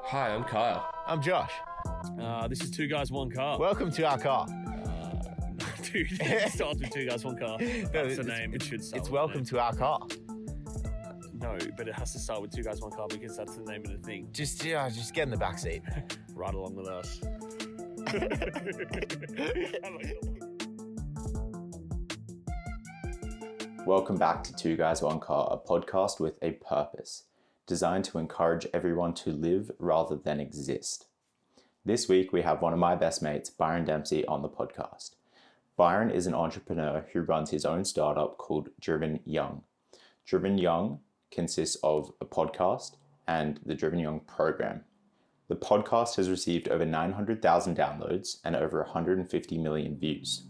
Hi, I'm Kyle. I'm Josh. This is Two Guys, One Car. Welcome to our car. Dude, it starts with Two Guys, One Car. That's the name. It should start It's with welcome to our car. No, but it has to start with Two Guys, One Car because that's the name of the thing. Just get in the back seat. Ride along with us. Welcome back to Two Guys, One Car, a podcast with a purpose, designed to encourage everyone to live rather than exist. This week, we have one of my best mates, Byron Dempsey, on the podcast. Byron is an entrepreneur who runs his own startup called Driven Young. Driven Young consists of a podcast and the Driven Young program. The podcast has received over 900,000 downloads and over 150 million views.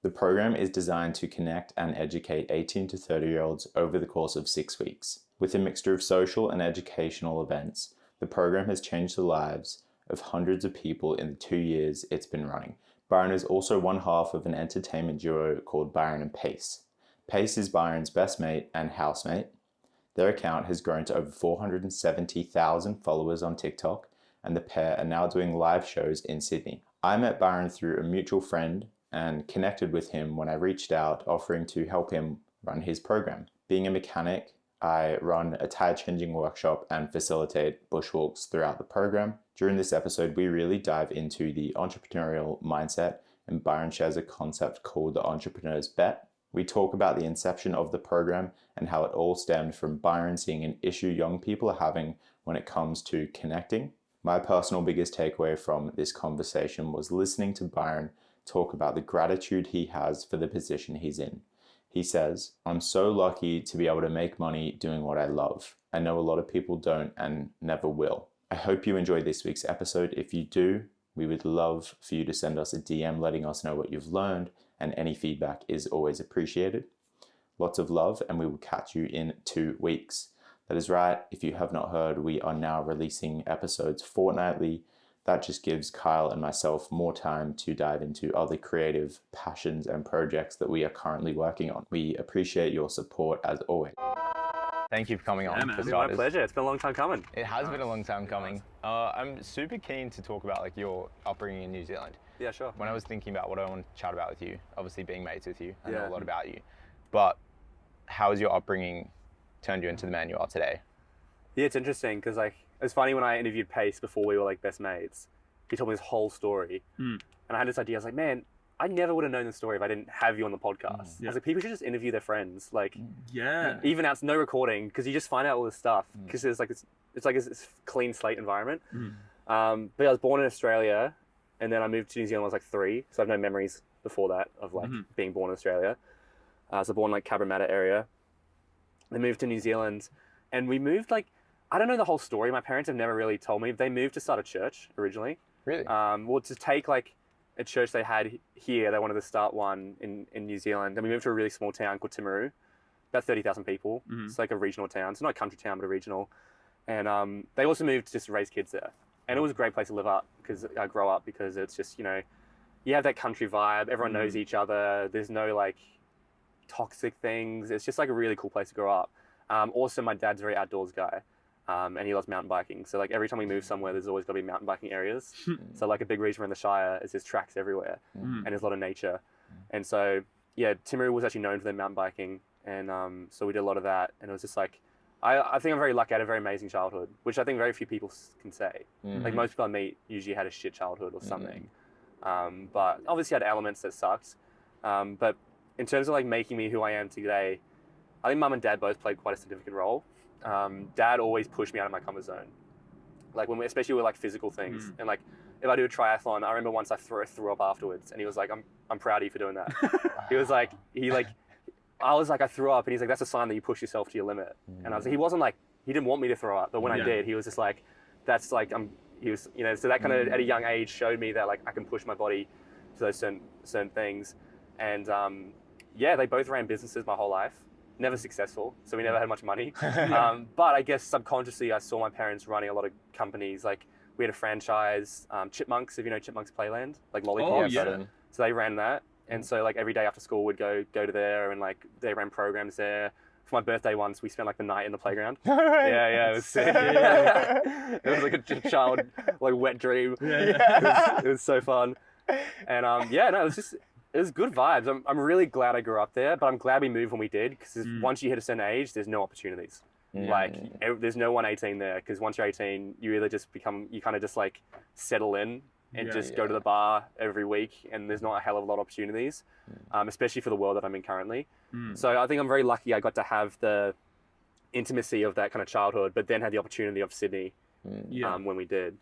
The program is designed to connect and educate 18 to 30-year-olds over the course of 6 weeks. With a mixture of social and educational events, the program has changed the lives of hundreds of people in the 2 years it's been running. Byron is also one half of an entertainment duo called Byron and Pace. Pace is Byron's best mate and housemate. Their account has grown to over 470,000 followers on TikTok, and the pair are now doing live shows in Sydney. I met Byron through a mutual friend and connected with him when I reached out offering to help him run his program. Being a mechanic, I run a tire changing workshop and facilitate bushwalks throughout the program. During this episode, we really dive into the entrepreneurial mindset, and Byron shares a concept called the entrepreneur's bet. We talk about the inception of the program and how it all stemmed from Byron seeing an issue young people are having when it comes to connecting. My personal biggest takeaway from this conversation was listening to Byron talk about the gratitude he has for the position he's in. He says, "I'm so lucky to be able to make money doing what I love. I know a lot of people don't and never will." I hope you enjoyed this week's episode. If you do, we would love for you to send us a DM letting us know what you've learned, and any feedback is always appreciated. Lots of love, and we will catch you in 2 weeks. That is right, if you have not heard, we are now releasing episodes fortnightly. That just gives Kyle and myself more time to dive into other creative passions and projects that we are currently working on. We appreciate your support as always. Thank you for coming on. Yeah, man. For My starters. Pleasure. It's been a long time coming. It has been a long time coming. I'm super keen to talk about your upbringing in New Zealand. Yeah, sure. When I was thinking about what I want to chat about with you, obviously being mates with you, I know Yeah. a lot about you. But how has your upbringing turned you into the man you are today? Yeah, it's interesting because it's funny when I interviewed Pace before we were best mates. He told me this whole story, and I had this idea. I was like, man, I never would have known this story if I didn't have you on the podcast. I was like, people should just interview their friends, Yeah. even out no recording, because you just find out all this stuff. Because it's this clean slate environment. But I was born in Australia, and then I moved to New Zealand when I was 3, so I have no memories before that of being born in Australia. So born in Cabramatta area. Then moved to New Zealand, and we moved I don't know the whole story. My parents have never really told me. They moved to start a church originally. Really? Well, to take a church they had here, they wanted to start one in New Zealand. And we moved to a really small town called Timaru, about 30,000 people. It's like a regional town. It's not a country town, but a regional. And they also moved just to raise kids there. And it was a great place to live up grow up because it's just, you have that country vibe. Everyone knows each other. There's no toxic things. It's just a really cool place to grow up. Also, my dad's a very outdoors guy. And he loves mountain biking. So every time we move somewhere, there's always got to be mountain biking areas. So a big region around the Shire is there's tracks everywhere and there's a lot of nature. And so, yeah, Timaru was actually known for their mountain biking. And so we did a lot of that. And it was just I think I'm very lucky. I had a very amazing childhood, which I think very few people can say. Most people I meet usually had a shit childhood or something. But obviously had elements that sucked. But in terms of making me who I am today, I think mum and dad both played quite a significant role. Dad always pushed me out of my comfort zone, especially with physical things. And if I do a triathlon, I remember once I threw up afterwards, and he was like, "I'm proud of you for doing that." He was like, I was like, I threw up, and he's like, "That's a sign that you push yourself to your limit." And I was like, he wasn't he didn't want me to throw up, but when I did, he was just that's he was, so that kind of at a young age showed me that I can push my body to those certain things. And they both ran businesses my whole life. Never successful, so we never had much money. But I guess subconsciously I saw my parents running a lot of companies. We had a franchise, Chipmunks, if you know Chipmunks Playland, Lollipop. Oh, yeah. So they ran that. And so every day after school we'd go to there, and they ran programs there. for my birthday once, we spent like the night in the playground. Right. Yeah, it was sick. It was like a child, like wet dream. It was so fun. And no, it was good vibes. I'm really glad I grew up there, but I'm glad we moved when we did, because once you hit a certain age, there's no opportunities. There's no 118 there, because once you're 18, you either just you kind of just like settle in and go to the bar every week, and there's not a hell of a lot of opportunities, especially for the world that I'm in currently. So I think I'm very lucky I got to have the intimacy of that kind of childhood, but then had the opportunity of Sydney when we did.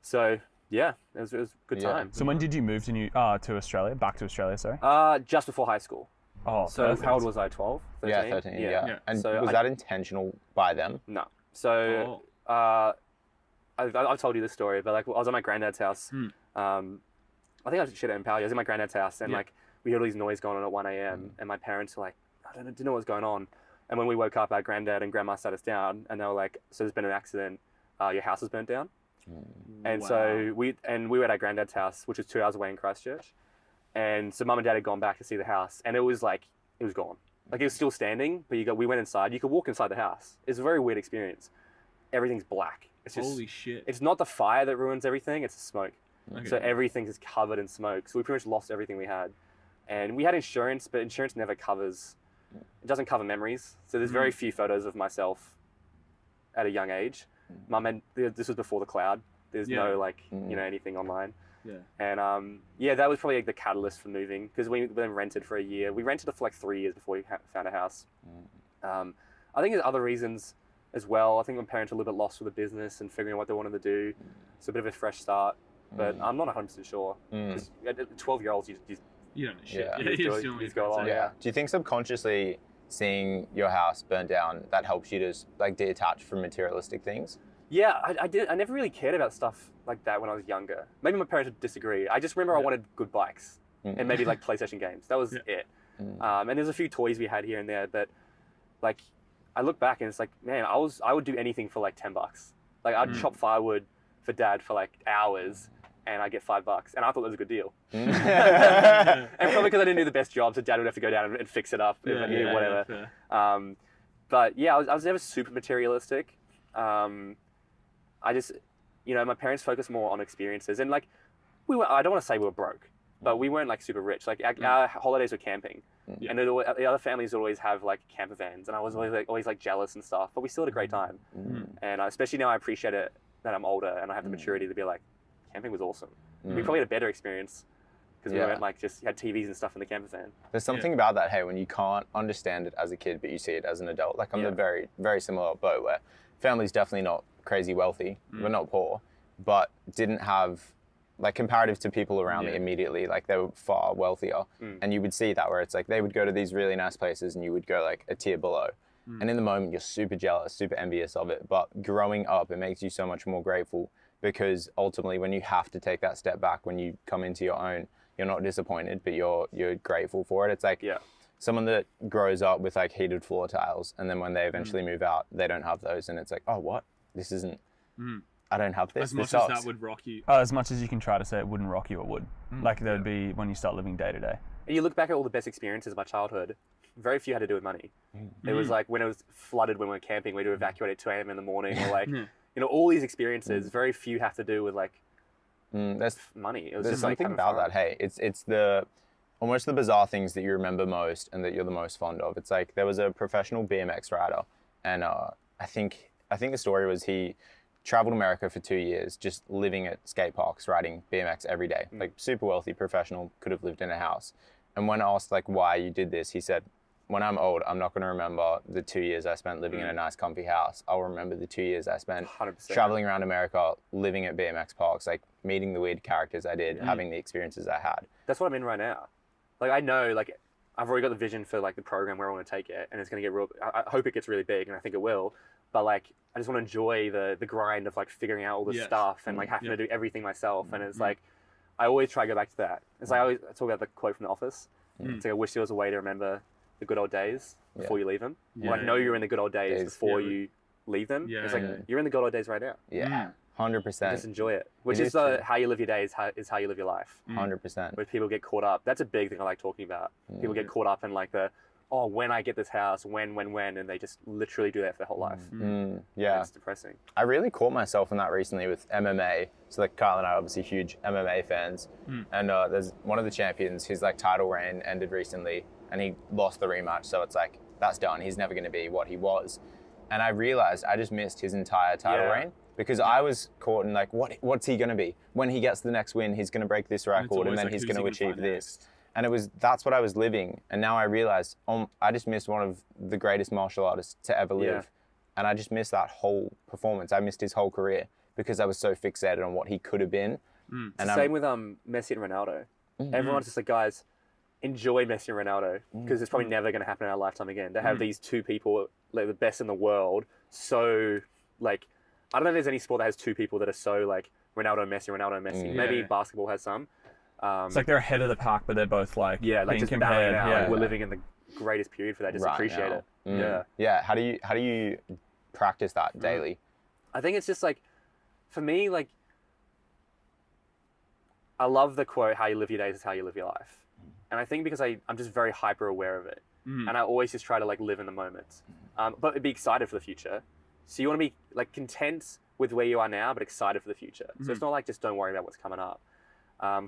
So yeah, it was a good time. So when did you move to Australia? Back to Australia, sorry? Just before high school. Oh, so perfect. how old was I? 12? 13? Yeah, 13. Yeah. And so was that intentional by them? No. So I've told you this story, but like I was at my granddad's house. I think I shared it in Pally. I was at my granddad's house, and like we heard all these noise going on at 1 a.m. and my parents were like, didn't know what was going on. And when we woke up, our granddad and grandma sat us down, and they were like, "So there's been an accident. Your house was burnt down." And so we were at our granddad's house, which was 2 hours away in Christchurch. And so mum and dad had gone back to see the house, and it was gone. Like it was still standing, but we went inside. You could walk inside the house. It's a very weird experience. Everything's black. It's just, holy shit. It's not the fire that ruins everything, it's the smoke. Okay. So everything is covered in smoke. So we pretty much lost everything we had. And we had insurance, but insurance never covers, it doesn't cover memories. So there's very few photos of myself at a young age. This was before the cloud. There's no anything online. Yeah. And that was probably like the catalyst for moving, because we then rented for a year. We rented it for like 3 years before we found a house. I think there's other reasons as well. I think my parents were a little bit lost with the business and figuring out what they wanted to do. So a bit of a fresh start, but I'm not 100% sure. Because 12-year-olds, you don't know shit. You just go along. Yeah. Do you think subconsciously seeing your house burn down, that helps you to like detach from materialistic things? Yeah, I never really cared about stuff like that when I was younger. Maybe my parents would disagree. I just remember I wanted good bikes and maybe like PlayStation games. That was it. And there's a few toys we had here and there, but like I look back and it's like, man, I would do anything for like $10. Like I'd chop firewood for dad for like hours, and I get $5, and I thought that was a good deal. And probably because I didn't do the best job, so dad would have to go down and fix it up, whatever. But yeah, I was never super materialistic. I just, my parents focused more on experiences, and like I don't want to say we were broke, but we weren't like super rich. Like our holidays were camping, and the other families would always have like camper vans, and I was always jealous and stuff, but we still had a great time. And especially now I appreciate it that I'm older and I have the maturity to be like, camping was awesome. We probably had a better experience because we weren't like just had TVs and stuff in the camper van. There's something about that, hey, when you can't understand it as a kid, but you see it as an adult. Like I'm the very, very similar boat where family's definitely not crazy wealthy, but not poor, but didn't have, like comparative to people around me immediately, like they were far wealthier. And you would see that where it's like they would go to these really nice places and you would go like a tier below. And in the moment you're super jealous, super envious of it. But growing up, it makes you so much more grateful, because ultimately when you have to take that step back, when you come into your own, you're not disappointed, but you're grateful for it. It's like someone that grows up with like heated floor tiles, and then when they eventually move out, they don't have those, and it's like, oh, what? This isn't, I don't have this. As much this as sucks. that would rock you. As much as you can try to say it wouldn't rock you, it would. Like there would be when you start living day to day. And you look back at all the best experiences of my childhood, very few had to do with money. It was like when it was flooded when we were camping, we had to evacuate at 2 a.m. in the morning, or like, all these experiences, very few have to do with like there's money. It was There's just something like about that, hey. It's the almost the bizarre things that you remember most and that you're the most fond of. It's like there was a professional BMX rider, and I think the story was he traveled America for 2 years, just living at skate parks, riding BMX every day. Like super wealthy, professional, could have lived in a house. And when asked like why you did this, he said, when I'm old, I'm not going to remember the 2 years I spent living in a nice comfy house. I'll remember the 2 years I spent 100%. traveling around America, living at BMX parks, like meeting the weird characters I did, having the experiences I had. That's what I'm in right now. Like I know, like I've already got the vision for like the program where I want to take it, and it's going to get real. I hope it gets really big, and I think it will. But like I just want to enjoy the grind of like figuring out all this stuff and like having to do everything myself. And it's like I always try to go back to that. It's like I talk about the quote from The Office. It's like I wish there was a way to remember the good old days before you leave them. Or like know you're in the good old days before you leave them. It's like you're in the good old days right now. Yeah, 100%. Just enjoy it. Which It is is how you live your days. Is how you live your life. 100%. Where people get caught up. That's a big thing I like talking about. People get caught up in like the oh, when I get this house, when, and they just literally do that for their whole life. Yeah. It's depressing. I really caught myself in that recently with MMA. So like Kyle and I are obviously huge MMA fans. And there's one of the champions, his like title reign ended recently and he lost the rematch. So it's like, that's done. He's never going to be what he was. And I realized I just missed his entire title reign because I was caught in like, what's he going to be? When he gets the next win, he's going to break this record and then like, he's who's going to he gonna achieve find this. next? And that's what I was living. And now I realized I just missed one of the greatest martial artists to ever live. Yeah. And I just missed that whole performance. I missed his whole career because I was so fixated on what he could have been. It's the same with Messi and Ronaldo. Everyone's just like, guys, enjoy Messi and Ronaldo because it's probably never going to happen in our lifetime again. To have these two people, like the best in the world, so like, I don't know if there's any sport that has two people that are so like Ronaldo, Messi. Maybe basketball has some. It's like they're ahead of the pack, but they're both like like being just compared. battling out. Yeah. Like, we're living in the greatest period for that. Just Right appreciate now. it. Yeah. How do you practice that daily? I think it's just like, for me, like, I love the quote, how you live your days is how you live your life. And I think because I'm just very hyper aware of it. And I always just try to like live in the moment. But be excited for the future. So you want to be like content with where you are now, but excited for the future. So it's not like just don't worry about what's coming up.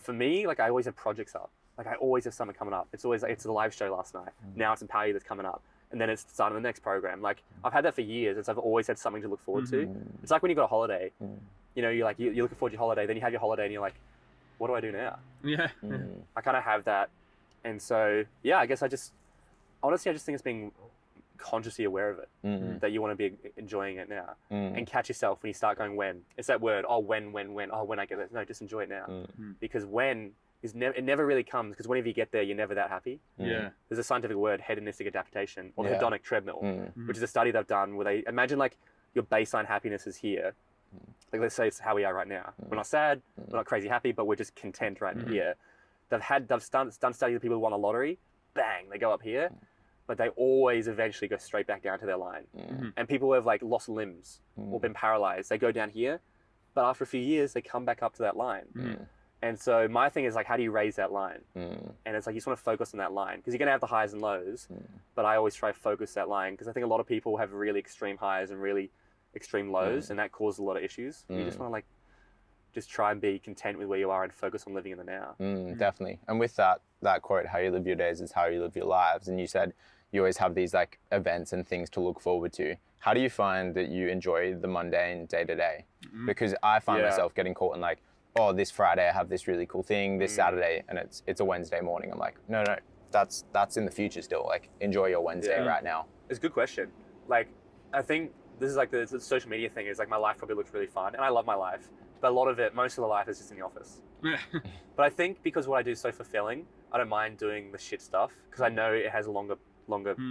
For me, like I always have projects up. Like I always have something coming up. It's always like, it's a live show last night. Now it's Empower You that's coming up. And then it's the start of the next program. Like I've had that for years. I've always had something to look forward to. It's like when you got a holiday, you know, you're looking forward to your holiday, then you have your holiday and you're like, what do I do now? Yeah. I kind of have that. And so, yeah, I guess honestly, I just think it's being consciously aware of it, that you want to be enjoying it now and catch yourself when you start going, when. It's that word, oh, when, oh, when I get it. No, just enjoy it now. Because when is it never really comes, because whenever you get there, you're never that happy. Yeah. There's a scientific word, hedonistic adaptation, or the hedonic treadmill, which is a study they've done where they imagine like your baseline happiness is here. Like let's say it's how we are right now. We're not sad, we're not crazy happy, but we're just content right here. They've done studies of people who won the lottery, bang, they go up here, but they always eventually go straight back down to their line. And people who have like lost limbs or been paralyzed, they go down here, but after a few years, they come back up to that line. And so my thing is like, how do you raise that line? And it's like, you just want to focus on that line because you're going to have the highs and lows, but I always try to focus that line because I think a lot of people have really extreme highs and really extreme lows and that causes a lot of issues. You just want to like, just try and be content with where you are and focus on living in the now. Definitely. And with that quote, how you live your days is how you live your lives. And you said you always have these like events and things to look forward to. How do you find that you enjoy the mundane day to day? Because I find myself getting caught in like, oh, this Friday I have this really cool thing, this Saturday, and it's a Wednesday morning. I'm like, no, that's in the future still. Like, enjoy your Wednesday right now. It's a good question. Like, I think this is like the social media thing is like my life probably looks really fun and I love my life. But a lot of it, most of the life is just in the office. But I think because what I do is so fulfilling, I don't mind doing the shit stuff because I know it has a longer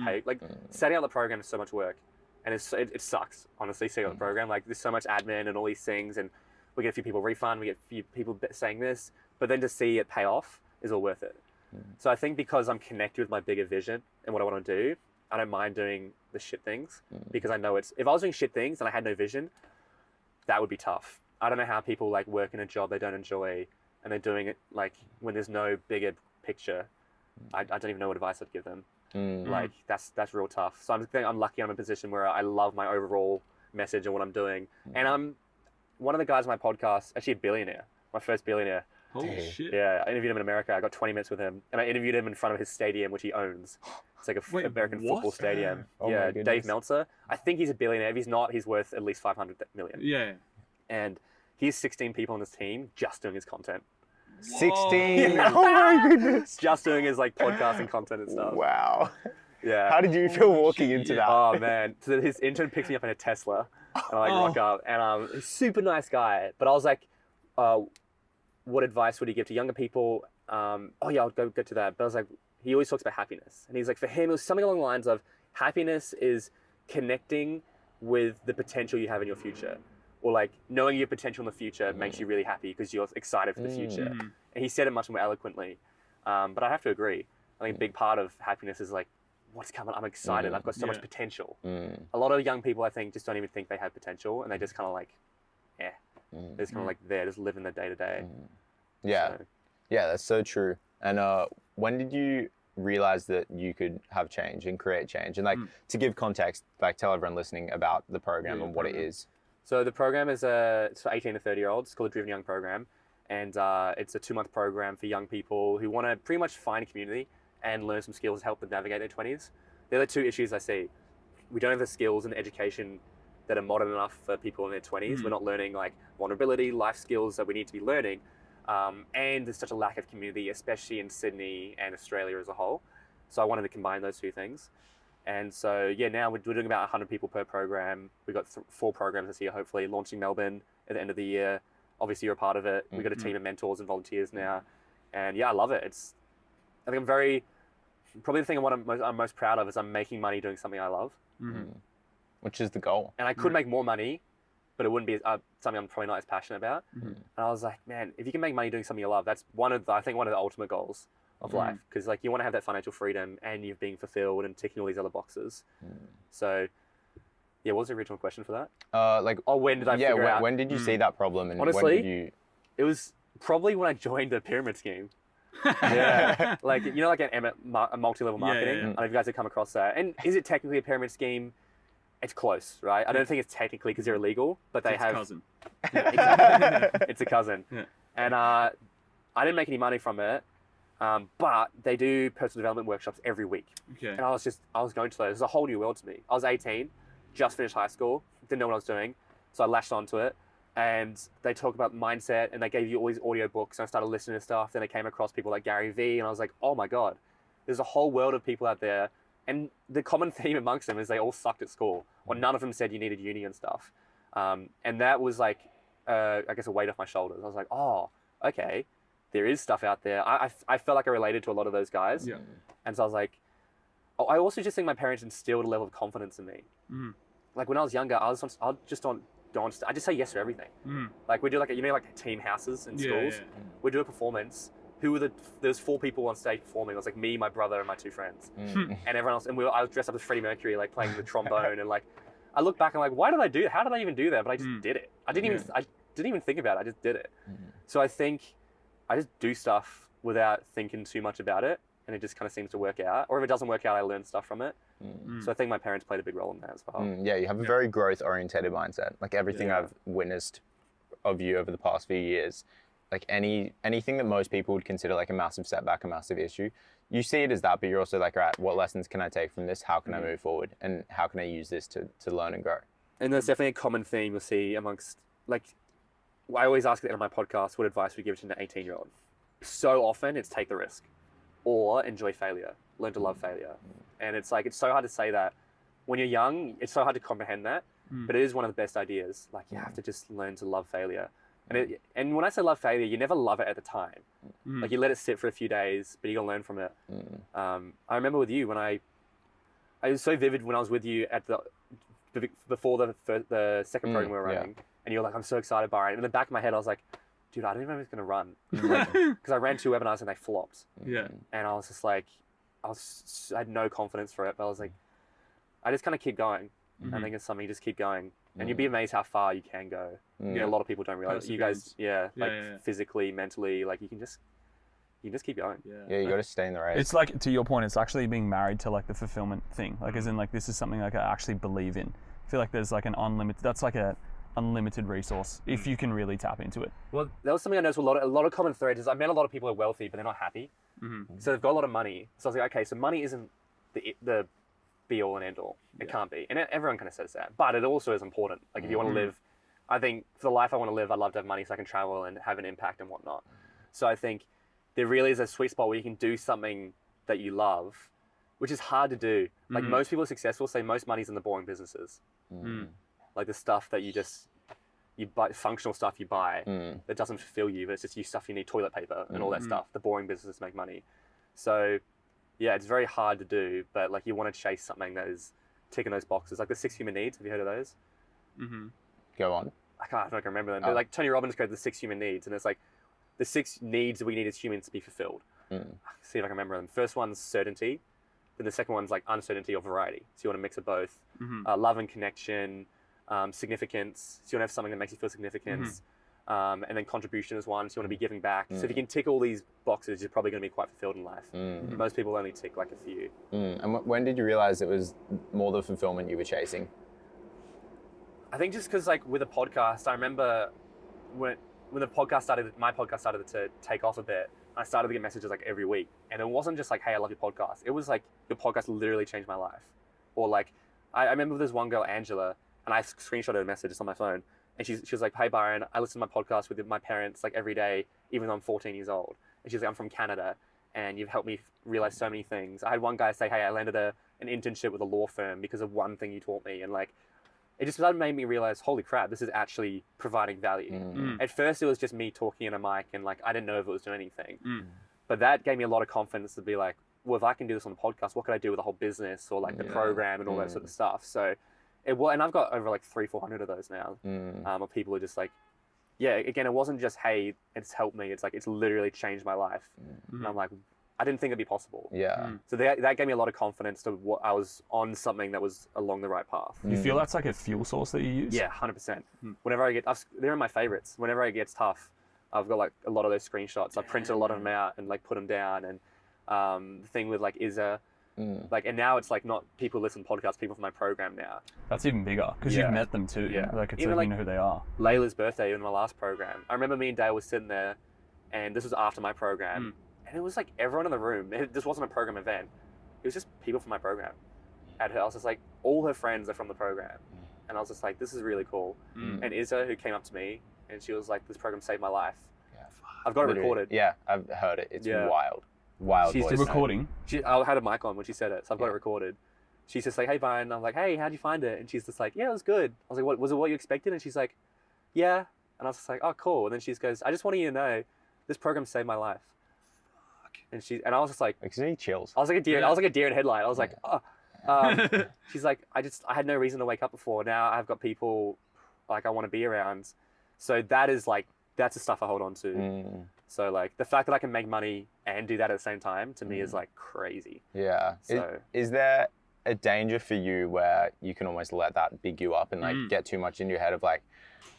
pay. Like setting up the program is so much work, and it sucks honestly setting up the program. Like there's so much admin and all these things, and we get a few people refund, we get a few people saying this, but then to see it pay off is all worth it. So I think because I'm connected with my bigger vision and what I want to do, I don't mind doing the shit things because I know if I was doing shit things and I had no vision, that would be tough. I don't know how people like work in a job they don't enjoy and they're doing it like when there's no bigger picture. I don't even know what advice I'd give them. Like that's real tough. So I'm lucky I'm in a position where I love my overall message and what I'm doing. And I'm one of the guys on my podcast, actually a billionaire, my first billionaire. Holy shit. Yeah, I interviewed him in America. I got 20 minutes with him and I interviewed him in front of his stadium, which he owns. It's like a American football stadium. My Dave goodness. Meltzer. I think he's a billionaire. If he's not, he's worth at least 500 million. Yeah. And he has 16 people on his team just doing his content. 16. Oh my goodness. Just doing his like podcasting content and stuff. Wow. Yeah. How did you feel walking into that? Oh man. So his intern picks me up in a Tesla and I like rock up and he's a super nice guy. But I was like, what advice would he give to younger people? Oh yeah, I'll go get to that. But I was like, he always talks about happiness. And he's like, for him, it was something along the lines of happiness is connecting with the potential you have in your future. Or like knowing your potential in the future makes you really happy because you're excited for the future. And he said it much more eloquently. But I have to agree. I think a big part of happiness is like, what's coming? I'm excited. I've got so much potential. A lot of young people, I think, just don't even think they have potential. And they just kind of like, they're just kind of like there, just living the day to day. Yeah. Yeah, that's so true. And when did you realize that you could have change and create change? And like to give context, like tell everyone listening about the program and what it is. So the program is it's for 18 to 30-year-olds. It's called the Driven Young Program. And it's a 2-month program for young people who want to pretty much find a community and learn some skills to help them navigate their 20s. They're the 2 issues I see. We don't have the skills and education that are modern enough for people in their 20s. We're not learning like vulnerability, life skills that we need to be learning. And there's such a lack of community, especially in Sydney and Australia as a whole. So I wanted to combine those 2 things. And so, yeah, now we're doing about 100 people per program. We've got 4 programs this year, hopefully, launching Melbourne at the end of the year. Obviously, you're a part of it. We've got a team of mentors and volunteers now. And yeah, I love it. I think probably the thing I'm most proud of is I'm making money doing something I love. Which is the goal. And I could make more money, but it wouldn't be something I'm probably not as passionate about. And I was like, man, if you can make money doing something you love, that's one of the ultimate goals of life. Because like you want to have that financial freedom and you're being fulfilled and ticking all these other boxes. So yeah, what was the original question for that? When did I figure out? When did you see that problem? And honestly, when did you... it was probably when I joined the pyramid scheme. Yeah. Like, you know, like a multi-level marketing. I don't know if you guys have come across that. And is it technically a pyramid scheme? It's close, right? I don't think it's technically because they're illegal, but they have... Cousin. Yeah, exactly. It's a cousin. Yeah. And I didn't make any money from it, but they do personal development workshops every week. Okay. And I was going to those. It was a whole new world to me. I was 18, just finished high school, didn't know what I was doing, so I latched onto it. And they talk about mindset, and they gave you all these audio books, and I started listening to stuff. Then I came across people like Gary Vee, and I was like, oh my God, there's a whole world of people out there. And the common theme amongst them is they all sucked at school, or none of them said you needed uni and stuff. And that was like, I guess, a weight off my shoulders. I was like, oh, okay, there is stuff out there. I felt like I related to a lot of those guys. Yeah. And so I was like, I also just think my parents instilled a level of confidence in me. Like when I was younger, I just say yes to everything. Like we do like team houses in schools. Yeah. We do a performance. There's 4 people on stage performing. It was like me, my brother, and my 2 friends, and everyone else. And I was dressed up as Freddie Mercury, like playing the trombone, and like I look back and I'm like, why did I do it? How did I even do that? But I just did it. I didn't even think about it. I just did it. So I think I just do stuff without thinking too much about it, and it just kind of seems to work out. Or if it doesn't work out, I learn stuff from it. So I think my parents played a big role in that as well. Yeah, you have a very growth-oriented mindset. Like everything I've witnessed of you over the past few years, like anything that most people would consider like a massive setback, a massive issue, you see it as that, but you're also like, all right, what lessons can I take from this? How can I move forward? And how can I use this to learn and grow? And there's definitely a common theme you'll see amongst, like, I always ask at the end of my podcast, what advice would you give to an 18-year-old? So often it's take the risk or enjoy failure, learn to love failure. And it's like, it's so hard to say that when you're young, it's so hard to comprehend that, but it is one of the best ideas. Like you have to just learn to love failure. And when I say love failure, you never love it at the time. Like you let it sit for a few days, but you're gonna learn from it. I remember with you when I was so vivid when I was with you at before the second program we were running, and you're like, I'm so excited, Byron. In the back of my head, I was like, dude, I didn't know I was gonna run, because I ran 2 webinars and they flopped. Yeah. And I was just like, I had no confidence for it, but I was like, I just kind of keep going. I think it's something you just keep going. And you'd be amazed how far you can go. You know, a lot of people don't realize. You guys, physically, mentally, like you can just keep going. Yeah, you got to stay in the race. It's like, to your point, it's actually being married to like the fulfillment thing. Like as in like, this is something like I actually believe in. I feel like there's like that's like a unlimited resource if you can really tap into it. Well, that was something I noticed with a lot of common threads is I met a lot of people who are wealthy, but they're not happy. So they've got a lot of money. So I was like, okay, so money isn't the be all and end all. It can't be. And everyone kind of says that, but it also is important. Like if you want to live, I think for the life I want to live, I'd love to have money so I can travel and have an impact and whatnot. So I think there really is a sweet spot where you can do something that you love, which is hard to do. Like most people are successful say most money's in the boring businesses. Like the stuff that you buy, functional stuff you buy that doesn't fulfill you, but it's just stuff you need, toilet paper and all that stuff. The boring businesses make money. So yeah, it's very hard to do, but like you want to chase something that is ticking those boxes. Like the 6 human needs, have you heard of those? Go on. I don't know if I can remember them. But like Tony Robbins created the 6 human needs, and it's like the 6 needs that we need as humans to be fulfilled. See if I can remember them. First one's certainty. Then the second one's like uncertainty or variety. So you want to mix of both. Love and connection, significance. So you want to have something that makes you feel significance. And then contribution is one, so you want to be giving back. So if you can tick all these boxes, you're probably going to be quite fulfilled in life. Most people only tick like a few. And when did you realize it was more the fulfillment you were chasing? I think just because like with a podcast, I remember when the podcast started, my podcast started to take off a bit. I started to get messages like every week, and it wasn't just like, "Hey, I love your podcast." It was like, "Your podcast literally changed my life," or like, I remember there's one girl, Angela, and I screenshotted a message just on my phone, and she was like, "Hey, Byron, I listen to my podcast with my parents like every day, even though I'm 14 years old." And she's like, "I'm from Canada, and you've helped me realize so many things." I had one guy say, "Hey, I landed an internship with a law firm because of one thing you taught me," and like, it just made me realize, holy crap, this is actually providing value. At first, it was just me talking in a mic, and like I didn't know if it was doing anything. But that gave me a lot of confidence to be like, well, if I can do this on the podcast, what could I do with the whole business or like the program and all that sort of stuff? So and I've got over like 300-400 of those now, of people who are just like, yeah, again, it wasn't just, hey, it's helped me. It's like, it's literally changed my life. And I'm like, I didn't think it'd be possible. Yeah. So that gave me a lot of confidence to what I was on something that was along the right path. You feel that's like a fuel source that you use? Yeah, 100%. Whenever they're in my favorites. Whenever it gets tough, I've got like a lot of those screenshots. I printed a lot of them out and like put them down. And the thing with like Izza, like, and now it's like not people listen to podcasts, people from my program now. That's even bigger because you've met them too. Yeah. Like it's Even like you know who they are. Layla's birthday in my last program. I remember me and Dale was sitting there, and this was after my program. And it was like everyone in the room. This wasn't a program event. It was just people from my program. At her, I was just like, all her friends are from the program. And I was just like, this is really cool. And Izza, who came up to me, and she was like, this program saved my life. Yeah. I've got it recorded. Yeah, I've heard it. It's wild. Wild She's voice. just recording? I had a mic on when she said it, so I've got it recorded. She's just like, hey, Byron. And I'm like, hey, how'd you find it? And she's just like, yeah, it was good. I was like, was it what you expected? And she's like, yeah. And I was just like, oh, cool. And then she goes, I just wanted you to know, this program saved my life. And I was just like, Any chills? I was like a deer. I was like a deer in headlight. I was like, oh. She's like, I had no reason to wake up before. Now I've got people like I want to be around. So that's the stuff I hold on to. So like the fact that I can make money and do that at the same time to me is like crazy. Yeah. So is there a danger for you where you can almost let that big you up and like get too much into your head of like,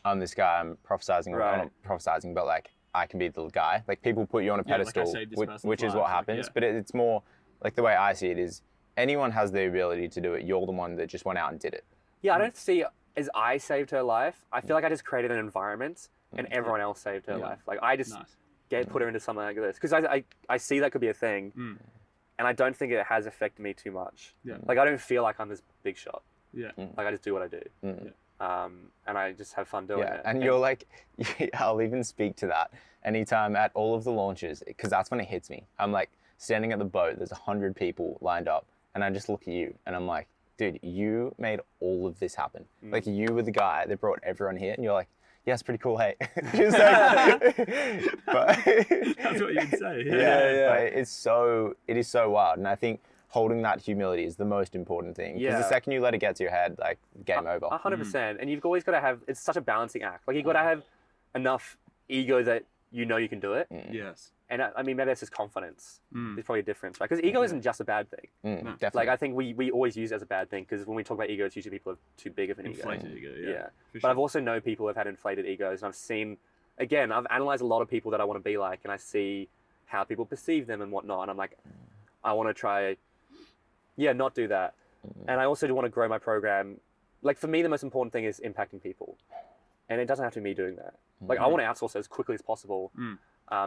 I'm this guy, I'm prophesizing, or I'm not prophesizing, but like I can be the guy. Like people put you on a pedestal, which is what happens. But it's more like the way I see it is anyone has the ability to do it. You're the one that just went out and did it. Yeah, I don't see as I saved her life. I feel like I just created an environment and everyone else saved her life. Like I just put her into something like this because I see that could be a thing, and I don't think it has affected me too much. Like I don't feel like I'm this big shot. Like I just do what I do. And I just have fun doing it. And you're like, I'll even speak to that anytime at all of the launches, because that's when it hits me. I'm like standing at the boat, there's 100 people lined up, and I just look at you and I'm like, dude, you made all of this happen. Like you were the guy that brought everyone here, and you're like, yeah, it's pretty cool, hey. Just like, but, that's what you'd say. But it is so wild. And I think holding that humility is the most important thing. Because the second you let it get to your head, like game over. 100%. And you've always got to have, it's such a balancing act. Like you've got to have enough ego that you know you can do it. Yes. And I mean, maybe that's just confidence. There's probably a difference, right? Because ego isn't just a bad thing. No, definitely. Like I think we always use it as a bad thing because when we talk about ego, it's usually people have too big of an inflated ego. Yeah. But I've also known people who have had inflated egos, and I've seen, again, I've analyzed a lot of people that I want to be like, and I see how people perceive them and whatnot, and I'm like, I want to try, not do that. And I also do want to grow my program. Like for me, the most important thing is impacting people, and it doesn't have to be me doing that. Like I want to outsource it as quickly as possible.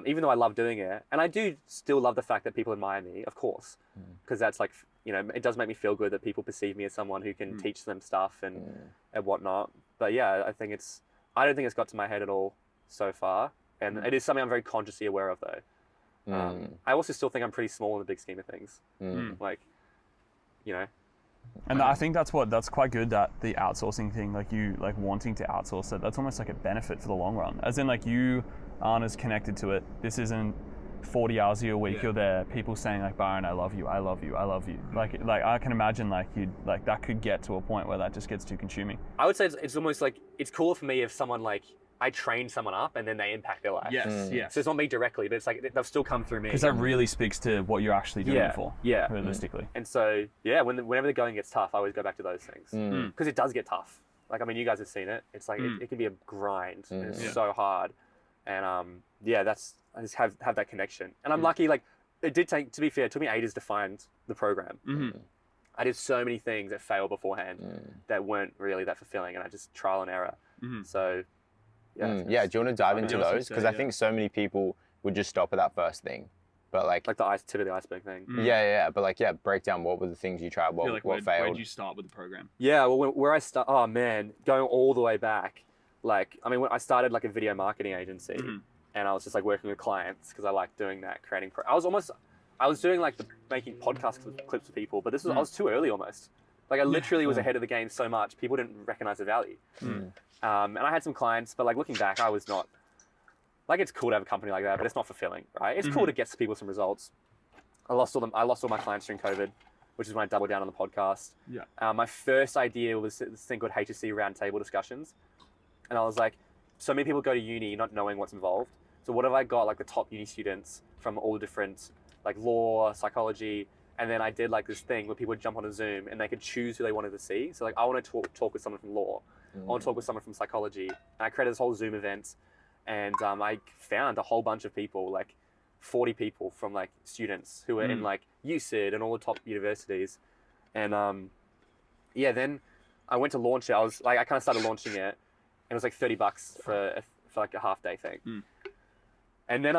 Even though I love doing it, and I do still love the fact that people admire me, of course, because that's like, it does make me feel good that people perceive me as someone who can teach them stuff and whatnot. But yeah, I don't think it's got to my head at all so far, and it is something I'm very consciously aware of though. I also still think I'm pretty small in the big scheme of things. Like, And I think that's quite good, that the outsourcing thing, like you like wanting to outsource it, that's almost like a benefit for the long run. As in like you aren't as connected to it. This isn't 40 hours a week you're there, people saying like, Byron, I love you, I love you, I love you. Like I can imagine like that could get to a point where that just gets too consuming. I would say it's almost like, it's cooler for me if someone like, I train someone up and then they impact their life. Yes. So it's not me directly, but it's like they'll still come through me. Because that really speaks to what you're actually doing it for. Realistically. And so, whenever the going gets tough, I always go back to those things. Because it does get tough. like, I mean, you guys have seen it. It's like, it can be a grind. And it's Yeah. so hard. And I just have that connection. And I'm lucky, like, it did take, to be fair, it took me ages to find the program. I did so many things that failed beforehand that weren't really that fulfilling, and I just trial and error. So, do you want to dive into those? Because I think so many people would just stop at that first thing. But like the tip of the iceberg thing. But break down what were the things you tried, what failed. Where did you start with the program? Yeah, well, where I start, oh man, going all the way back. Like, I mean, when I started like a video marketing agency, and I was just like working with clients because I like doing that, creating. I was doing like making podcast clips with people, but I was too early almost. Like, I literally was ahead of the game so much, people didn't recognize the value. And I had some clients, but like looking back, I was not. Like, it's cool to have a company like that, but it's not fulfilling, right? It's cool to get people some results. I lost all my clients during COVID, which is when I doubled down on the podcast. Yeah. My first idea was this thing called HSC roundtable discussions. And I was like, so many people go to uni not knowing what's involved. So what have I got, like the top uni students from all the different, like law, psychology, and then I did like this thing where people would jump on a Zoom and they could choose who they wanted to see. So like, I want to talk with someone from law. I want to talk with someone from psychology. And I created this whole Zoom event. And I found a whole bunch of people, like 40 people from like students who were in like UCID and all the top universities. And then I went to launch it. I kind of started launching it, and it was like $30 for like a half day thing. And then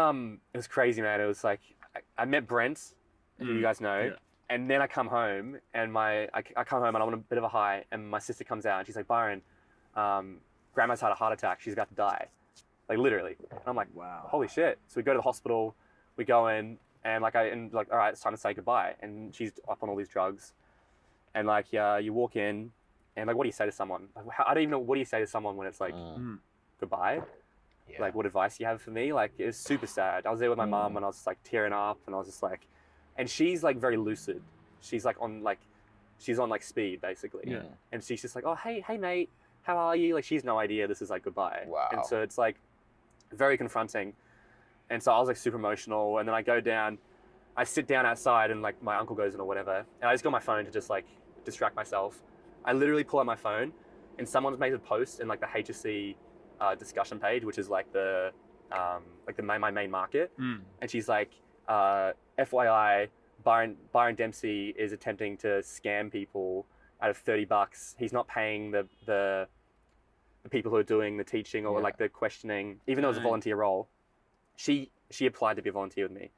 it was crazy, man. It was like I met Brent, who you guys know, and then I come home and I come home and I'm on a bit of a high, and my sister comes out and she's like, Byron, grandma's had a heart attack. She's about to die. Like, literally. And I'm like, wow, holy shit. So we go to the hospital, we go in, and all right, it's time to say goodbye. And she's up on all these drugs. And like, you walk in, and like, what do you say to someone? Like, I don't even know, what do you say to someone when it's like, goodbye? Yeah. Like, what advice do you have for me? Like, it was super sad. I was there with my mom, and I was just like tearing up, and I was just like, and she's like very lucid. She's like on speed, basically. Yeah. And she's just like, oh, hey mate, how are you? Like, she's no idea this is like goodbye. Wow. And so it's like, very confronting. And so I was like super emotional, and then I go down, I sit down outside, and like my uncle goes in or whatever, and I just got my phone to just like distract myself. I literally pull out my phone, and someone's made a post in like the HSC discussion page, which is like my main market. And she's like, FYI, Byron Dempsey is attempting to scam people out of $30. He's not paying the people who are doing the teaching or like the questioning, even though it was a volunteer role. She applied to be a volunteer with me,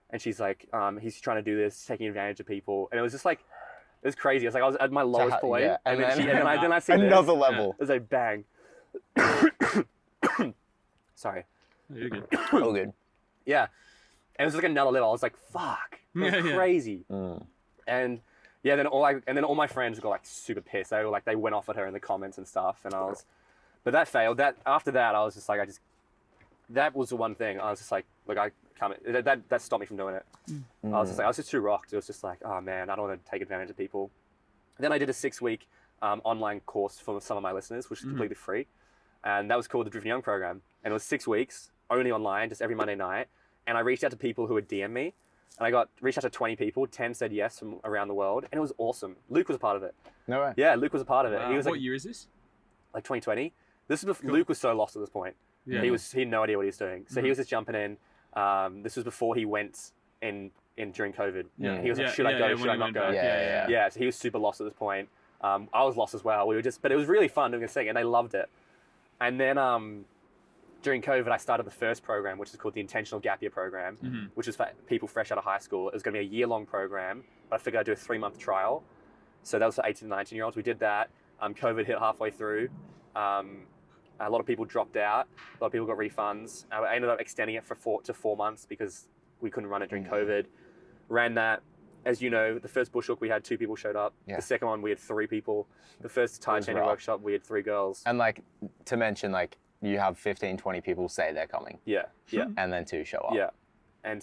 and she's like, he's trying to do this, taking advantage of people, and it was just like, it was crazy. It's like I was at my lowest point, and then I see another level. It was like bang. Sorry. You're good. All good. Yeah, and it was like another level. I was like, fuck, that's crazy. And yeah, then all my friends got like super pissed. They went off at her in the comments and stuff, and but that failed. After that, I was just like, that was the one thing. I was just like, look, I can't. That stopped me from doing it. I was just too rocked. It was just like, oh man, I don't want to take advantage of people. And then I did a 6-week online course for some of my listeners, which is completely free, and that was called the Driven Young program. And it was 6 weeks, only online, just every Monday night. And I reached out to people who would DM me. And I reached out to 20 people, 10 said yes from around the world, and it was awesome. Luke was a part of it. No way. Yeah, Luke was a part of it. He was what year is this? Like 2020. This is Luke was so lost at this point. Yeah. He had no idea what he was doing. So he was just jumping in. This was before he went in during COVID. Yeah. He was like, should I go? Should I not go? Yeah. So he was super lost at this point. I was lost as well. But it was really fun doing this thing, and they loved it. And then during COVID, I started the first program, which is called the Intentional Gap Year Program, which is for people fresh out of high school. It was going to be a year-long program, but I figured I'd do a 3-month trial. So that was for 18 to 19-year-olds. We did that. COVID hit halfway through. A lot of people dropped out. A lot of people got refunds. I ended up extending it to 4 months because we couldn't run it during COVID. Ran that. As you know, the first bush hook, we had 2 people showed up. Yeah. The second one, we had 3 people. The first tire chaining workshop, we had 3 girls. And like, to mention, like, you have 15, 20 people say they're coming. Yeah. And then 2 show up. Yeah. And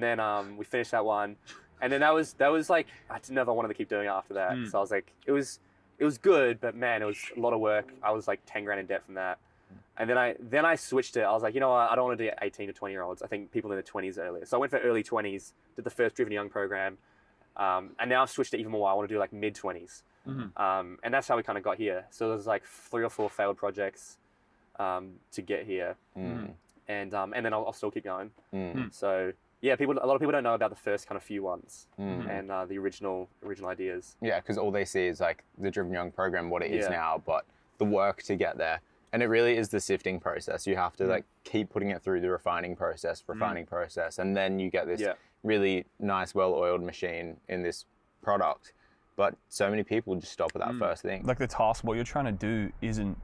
then we finished that one. And then that was like, I didn't know if I wanted to keep doing it after that. So I was like, it was good, but man, it was a lot of work. I was like 10 grand in debt from that. And then I switched it. I was like, you know what? I don't want to do 18 to 20-year-olds. I think people in their 20s earlier. So I went for early 20s, did the first Driven Young program. And now I've switched it even more. I want to do like mid 20s. And that's how we kind of got here. So there's like 3 or 4 failed projects to get here, and then I'll still keep going. So yeah, a lot of people don't know about the first kind of few ones and the original ideas. Yeah, because all they see is like the Driven Young program, what it is now, but the work to get there. And it really is the sifting process. You have to like keep putting it through the refining process, and then you get this really nice, well-oiled machine in this product. But so many people just stop at that first thing. Like the task, what you're trying to do isn't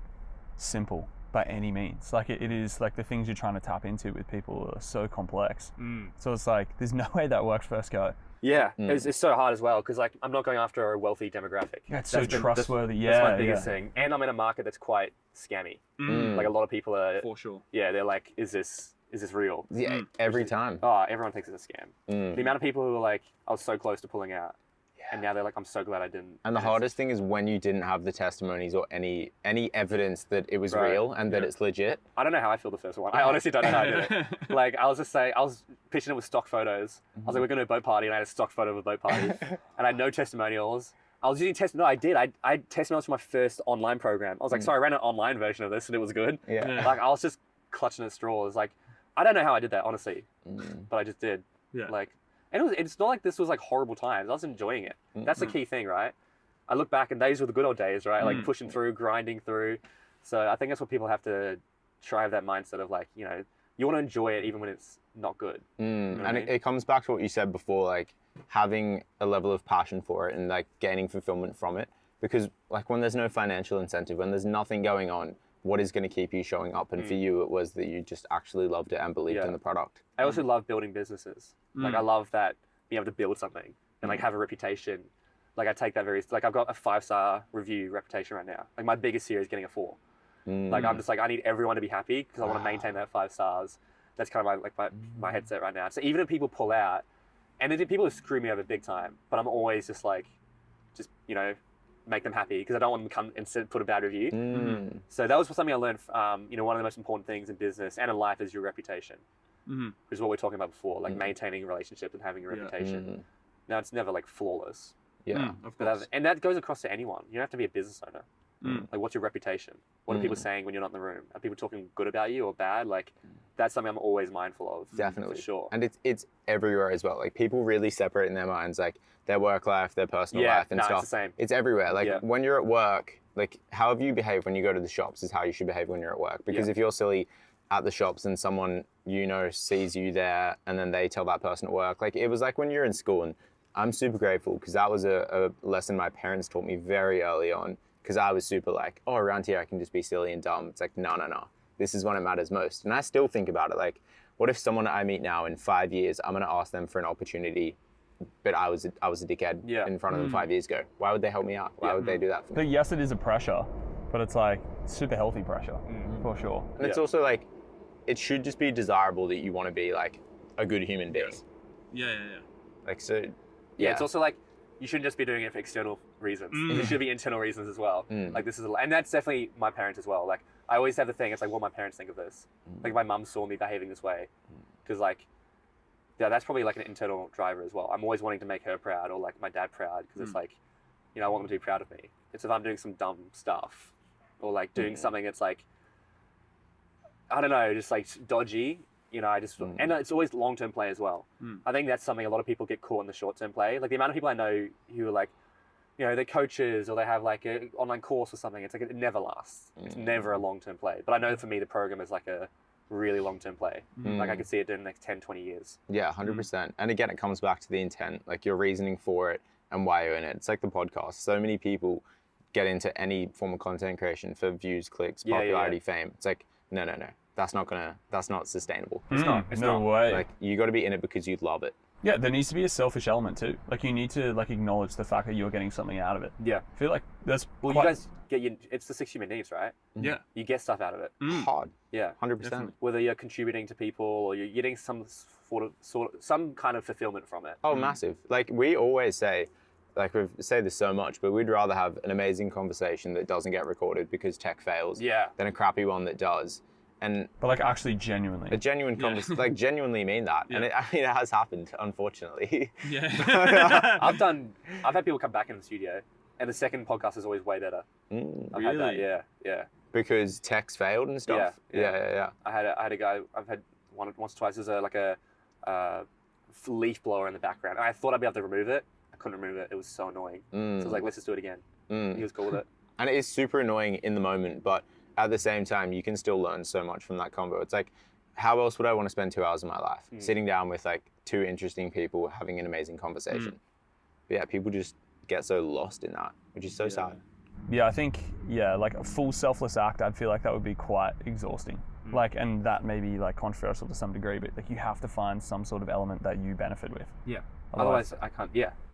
simple by any means. Like it is like the things you're trying to tap into with people are so complex. So it's like, there's no way that works first go. Yeah, it's so hard as well because like I'm not going after a wealthy demographic. Yeah, it's so trustworthy. That's my biggest thing, and I'm in a market that's quite scammy. Like a lot of people are. For sure. Yeah, they're like, is this real? Yeah, every time. Oh, everyone thinks it's a scam. The amount of people who are like, I was so close to pulling out, and now they're like, I'm so glad I didn't. And the hardest thing is when you didn't have the testimonies or any evidence that it was real and that it's legit. I don't know how I feel the first one. I honestly don't know how I did it. Like I was pitching it with stock photos. I was like, we're going to a boat party, and I had a stock photo of a boat party, and I had no testimonials. I was using I did. I testimonials for my first online program. I was like, sorry, I ran an online version of this and it was good. Yeah. Like I was just clutching at straws. Like I don't know how I did that, honestly, but I just did. Yeah. Like, and it's not like this was like horrible times. I was enjoying it. That's the key thing, right? I look back and those were the good old days, right? Like pushing through, grinding through. So I think that's what people have to try have that mindset of like, you know, you want to enjoy it even when it's not good. You know And it comes back to what you said before, like having a level of passion for it and like gaining fulfillment from it. Because like when there's no financial incentive, when there's nothing going on, what is going to keep you showing up? And for you, it was that you just actually loved it and believed in the product. I also love building businesses. Like I love that being able to build something and like have a reputation. Like I take that like I've got a 5-star review reputation right now. Like my biggest series is getting a 4. Like I'm just like, I need everyone to be happy because I want to maintain that 5 stars. That's kind of my headset right now. So even if people pull out, and then people screw me over big time, but I'm always just like, you know, make them happy because I don't want them to come and put a bad review. So that was something I learned. You know, one of the most important things in business and in life is your reputation, which is what we were talking about before, like maintaining relationships and having a reputation. Now it's never like flawless. Yeah. Of course. And that goes across to anyone. You don't have to be a business owner. Like, what's your reputation? What are people saying when you're not in the room? Are people talking good about you or bad? Like, that's something I'm always mindful of. Definitely. For sure. And it's everywhere as well. Like people really separate in their minds, like their work life, their personal life and stuff. It's the same. It's everywhere. Like when you're at work, like however you behave when you go to the shops is how you should behave when you're at work. Because if you're silly at the shops and someone, you know, sees you there and then they tell that person at work, like it was like when you're in school, and I'm super grateful because that was a lesson my parents taught me very early on. Because I was super like, oh, around here I can just be silly and dumb. It's like, no. This is when it matters most. And I still think about it. Like, what if someone I meet now in 5 years, I'm going to ask them for an opportunity, but I was a dickhead in front of them 5 years ago. Why would they help me out? Why would they do that for me? But yes, it is a pressure, but it's like super healthy pressure for sure. And it's also like, it should just be desirable that you want to be like a good human being. Yeah. Like, so, Yeah, it's also like, you shouldn't just be doing it for external reasons. There should be internal reasons as well. Like this is, and that's definitely my parents as well. Like I always have the thing, it's like, what my parents think of this. Like my mum saw me behaving this way. Because like, yeah, that's probably like an internal driver as well. I'm always wanting to make her proud or like my dad proud. Because it's like, you know, I want them to be proud of me. It's if I'm doing some dumb stuff or like doing something that's like, I don't know, just like dodgy. You know, and it's always long-term play as well. I think that's something a lot of people get caught in the short-term play. Like the amount of people I know who are like, you know, they're coaches or they have like an online course or something. It's like, it never lasts. It's never a long-term play. But I know for me, the program is like a really long-term play. Like I could see it in the next 10, 20 years. Yeah, 100%. And again, it comes back to the intent, like your reasoning for it and why you're in it. It's like the podcast. So many people get into any form of content creation for views, clicks, popularity, fame. It's like, no. That's not sustainable. It's No way. Like you got to be in it because you love it. Yeah, there needs to be a selfish element too. Like you need to like acknowledge the fact that you're getting something out of it. Yeah. I feel like that's Well, you guys get it's the 6 human needs, right? Yeah. You get stuff out of it. Hard. Yeah. 100%. Whether you're contributing to people or you're getting some some kind of fulfillment from it. Oh, massive. Like we always say, like we say this so much, but we'd rather have an amazing conversation that doesn't get recorded because tech fails than a crappy one that does. But like actually genuinely. A genuine conversation, like genuinely mean that. And it it has happened, unfortunately. Yeah. I've had people come back in the studio And the second podcast is always way better. I've had Really? that, yeah. Because tech's failed and stuff. Yeah. I had a guy. I've had once or twice. There's a leaf blower in the background. And I thought I'd be able to remove it. I couldn't remove it. It was so annoying. So I was like, let's just do it again. He was cool with it. And it is super annoying in the moment, but at the same time, you can still learn so much from that convo. It's like, how else would I want to spend 2 hours of my life? Sitting down with like 2 interesting people having an amazing conversation. But yeah, people just get so lost in that, which is so sad. Yeah, I think, like a full selfless act, I'd feel like that would be quite exhausting. Like, and that may be like controversial to some degree, but like you have to find some sort of element that you benefit with. Yeah. Otherwise I can't,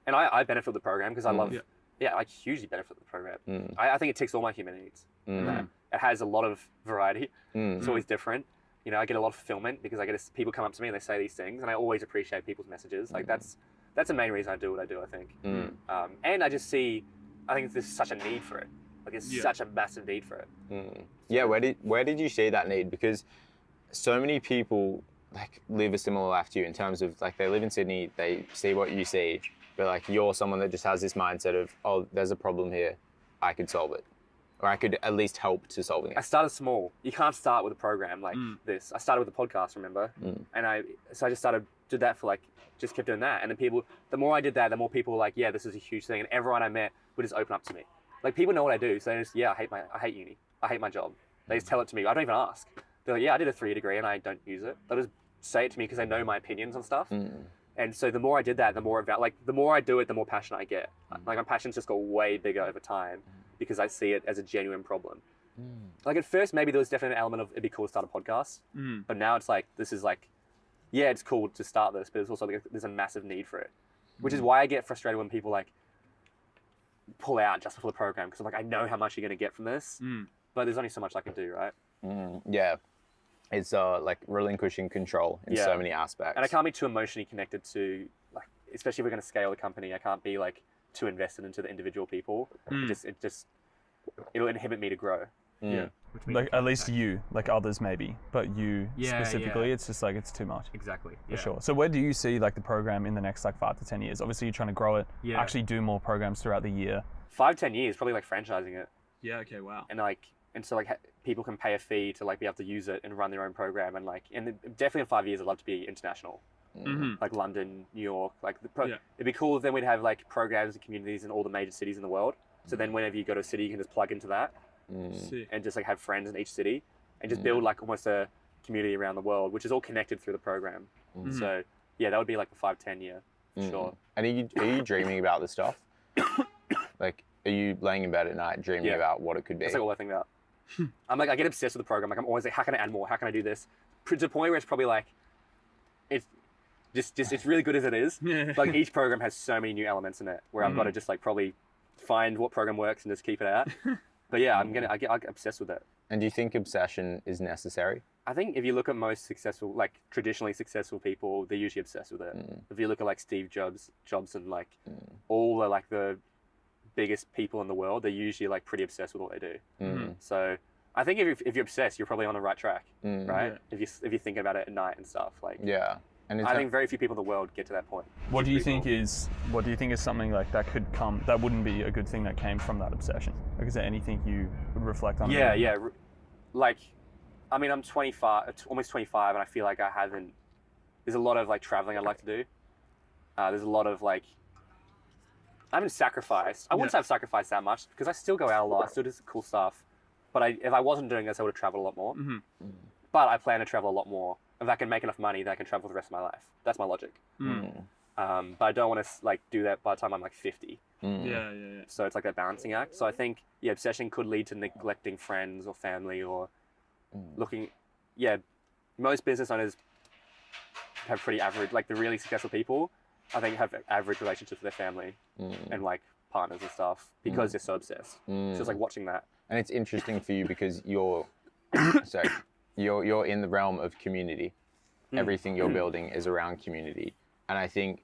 And I benefit from the program because I love, I hugely benefit from the program. I think it ticks all my human needs. In that. It has a lot of variety. It's always different. You know, I get a lot of fulfillment because people come up to me and they say these things, and I always appreciate people's messages. Like that's the main reason I do what I do, I think. And I just see, I think there's such a need for it. Like there's such a massive need for it. Yeah, where did you see that need? Because so many people like live a similar life to you in terms of like they live in Sydney, they see what you see, but like you're someone that just has this mindset of, oh, there's a problem here, I could solve it. Or I could at least help to solving it. I started small. You can't start with a program like this. I started with a podcast, remember? And I just did that for like, just kept doing that. And then the more I did that, the more people were like, yeah, this is a huge thing. And everyone I met would just open up to me. Like people know what I do. So they just, I hate uni. I hate my job. They just tell it to me. I don't even ask. They're like, yeah, I did a 3-year degree and I don't use it. They'll just say it to me because they know my opinions on stuff. And so the more I did that, the more I do it, the more passionate I get. Like my passions just got way bigger over time because I see it as a genuine problem. Like at first, maybe there was definitely an element of it'd be cool to start a podcast. But now it's like, this is like, yeah, it's cool to start this, but it's also like there's a massive need for it. Which is why I get frustrated when people like pull out just before the program because I'm like, I know how much you're going to get from this, but there's only so much I can do, right? Yeah. It's like relinquishing control in so many aspects. And I can't be too emotionally connected to, like, especially if we're going to scale the company, I can't be like too invested into the individual people. It'll inhibit me to grow. Like at least you, like others maybe, but you specifically, it's just like, it's too much. Exactly. For sure. So where do you see like the program in the next like 5 to 10 years? Obviously you're trying to grow it, actually do more programs throughout the year. 5-10 years, probably like franchising it. Yeah, okay, wow. And so people can pay a fee to like be able to use it and run their own program and definitely in 5 years I'd love to be international. Like London, New York, it'd be cool if then we'd have like programs and communities in all the major cities in the world. So then whenever you go to a city, you can just plug into that and just like have friends in each city and just build like almost a community around the world, which is all connected through the program. So yeah, that would be like the 5-10 year, for sure. And are you dreaming about this stuff? Like, are you laying in bed at night dreaming about what it could be? That's like all I think about. I'm like, I get obsessed with the program. Like I'm always like, how can I add more? How can I do this? To the point where it's probably like, it's it's really good as it is. Like each program has so many new elements in it where I've got to just like probably find what program works and just keep it out. But yeah, I get obsessed with it. And do you think obsession is necessary? I think if you look at most successful, like traditionally successful people, they're usually obsessed with it. If you look at like Steve Jobs and like all the like the biggest people in the world, they're usually like pretty obsessed with what they do. So I think if you're obsessed, you're probably on the right track, right? If you're thinking about it at night and stuff, like And I think very few people in the world get to that point. What do you think is something like that could come, that wouldn't be a good thing that came from that obsession? Like, is there anything you would reflect on? Yeah. Like, I mean, I'm 25, almost 25, and I feel like there's a lot of like traveling I'd like to do. There's a lot of like, I haven't sacrificed. I wouldn't say I've sacrificed that much because I still go out a lot. I still do some cool stuff. But if I wasn't doing this, I would have traveled a lot more. But I plan to travel a lot more. If I can make enough money, then I can travel the rest of my life. That's my logic. But I don't want to like do that by the time I'm like 50. So it's like that balancing act. So I think obsession could lead to neglecting friends or family or looking. Most business owners have pretty average. Like the really successful people, I think have average relationships with their family and like partners and stuff because they're so obsessed. So it's like watching that. And it's interesting for you because you're in the realm of community. Everything you're building is around community. And I think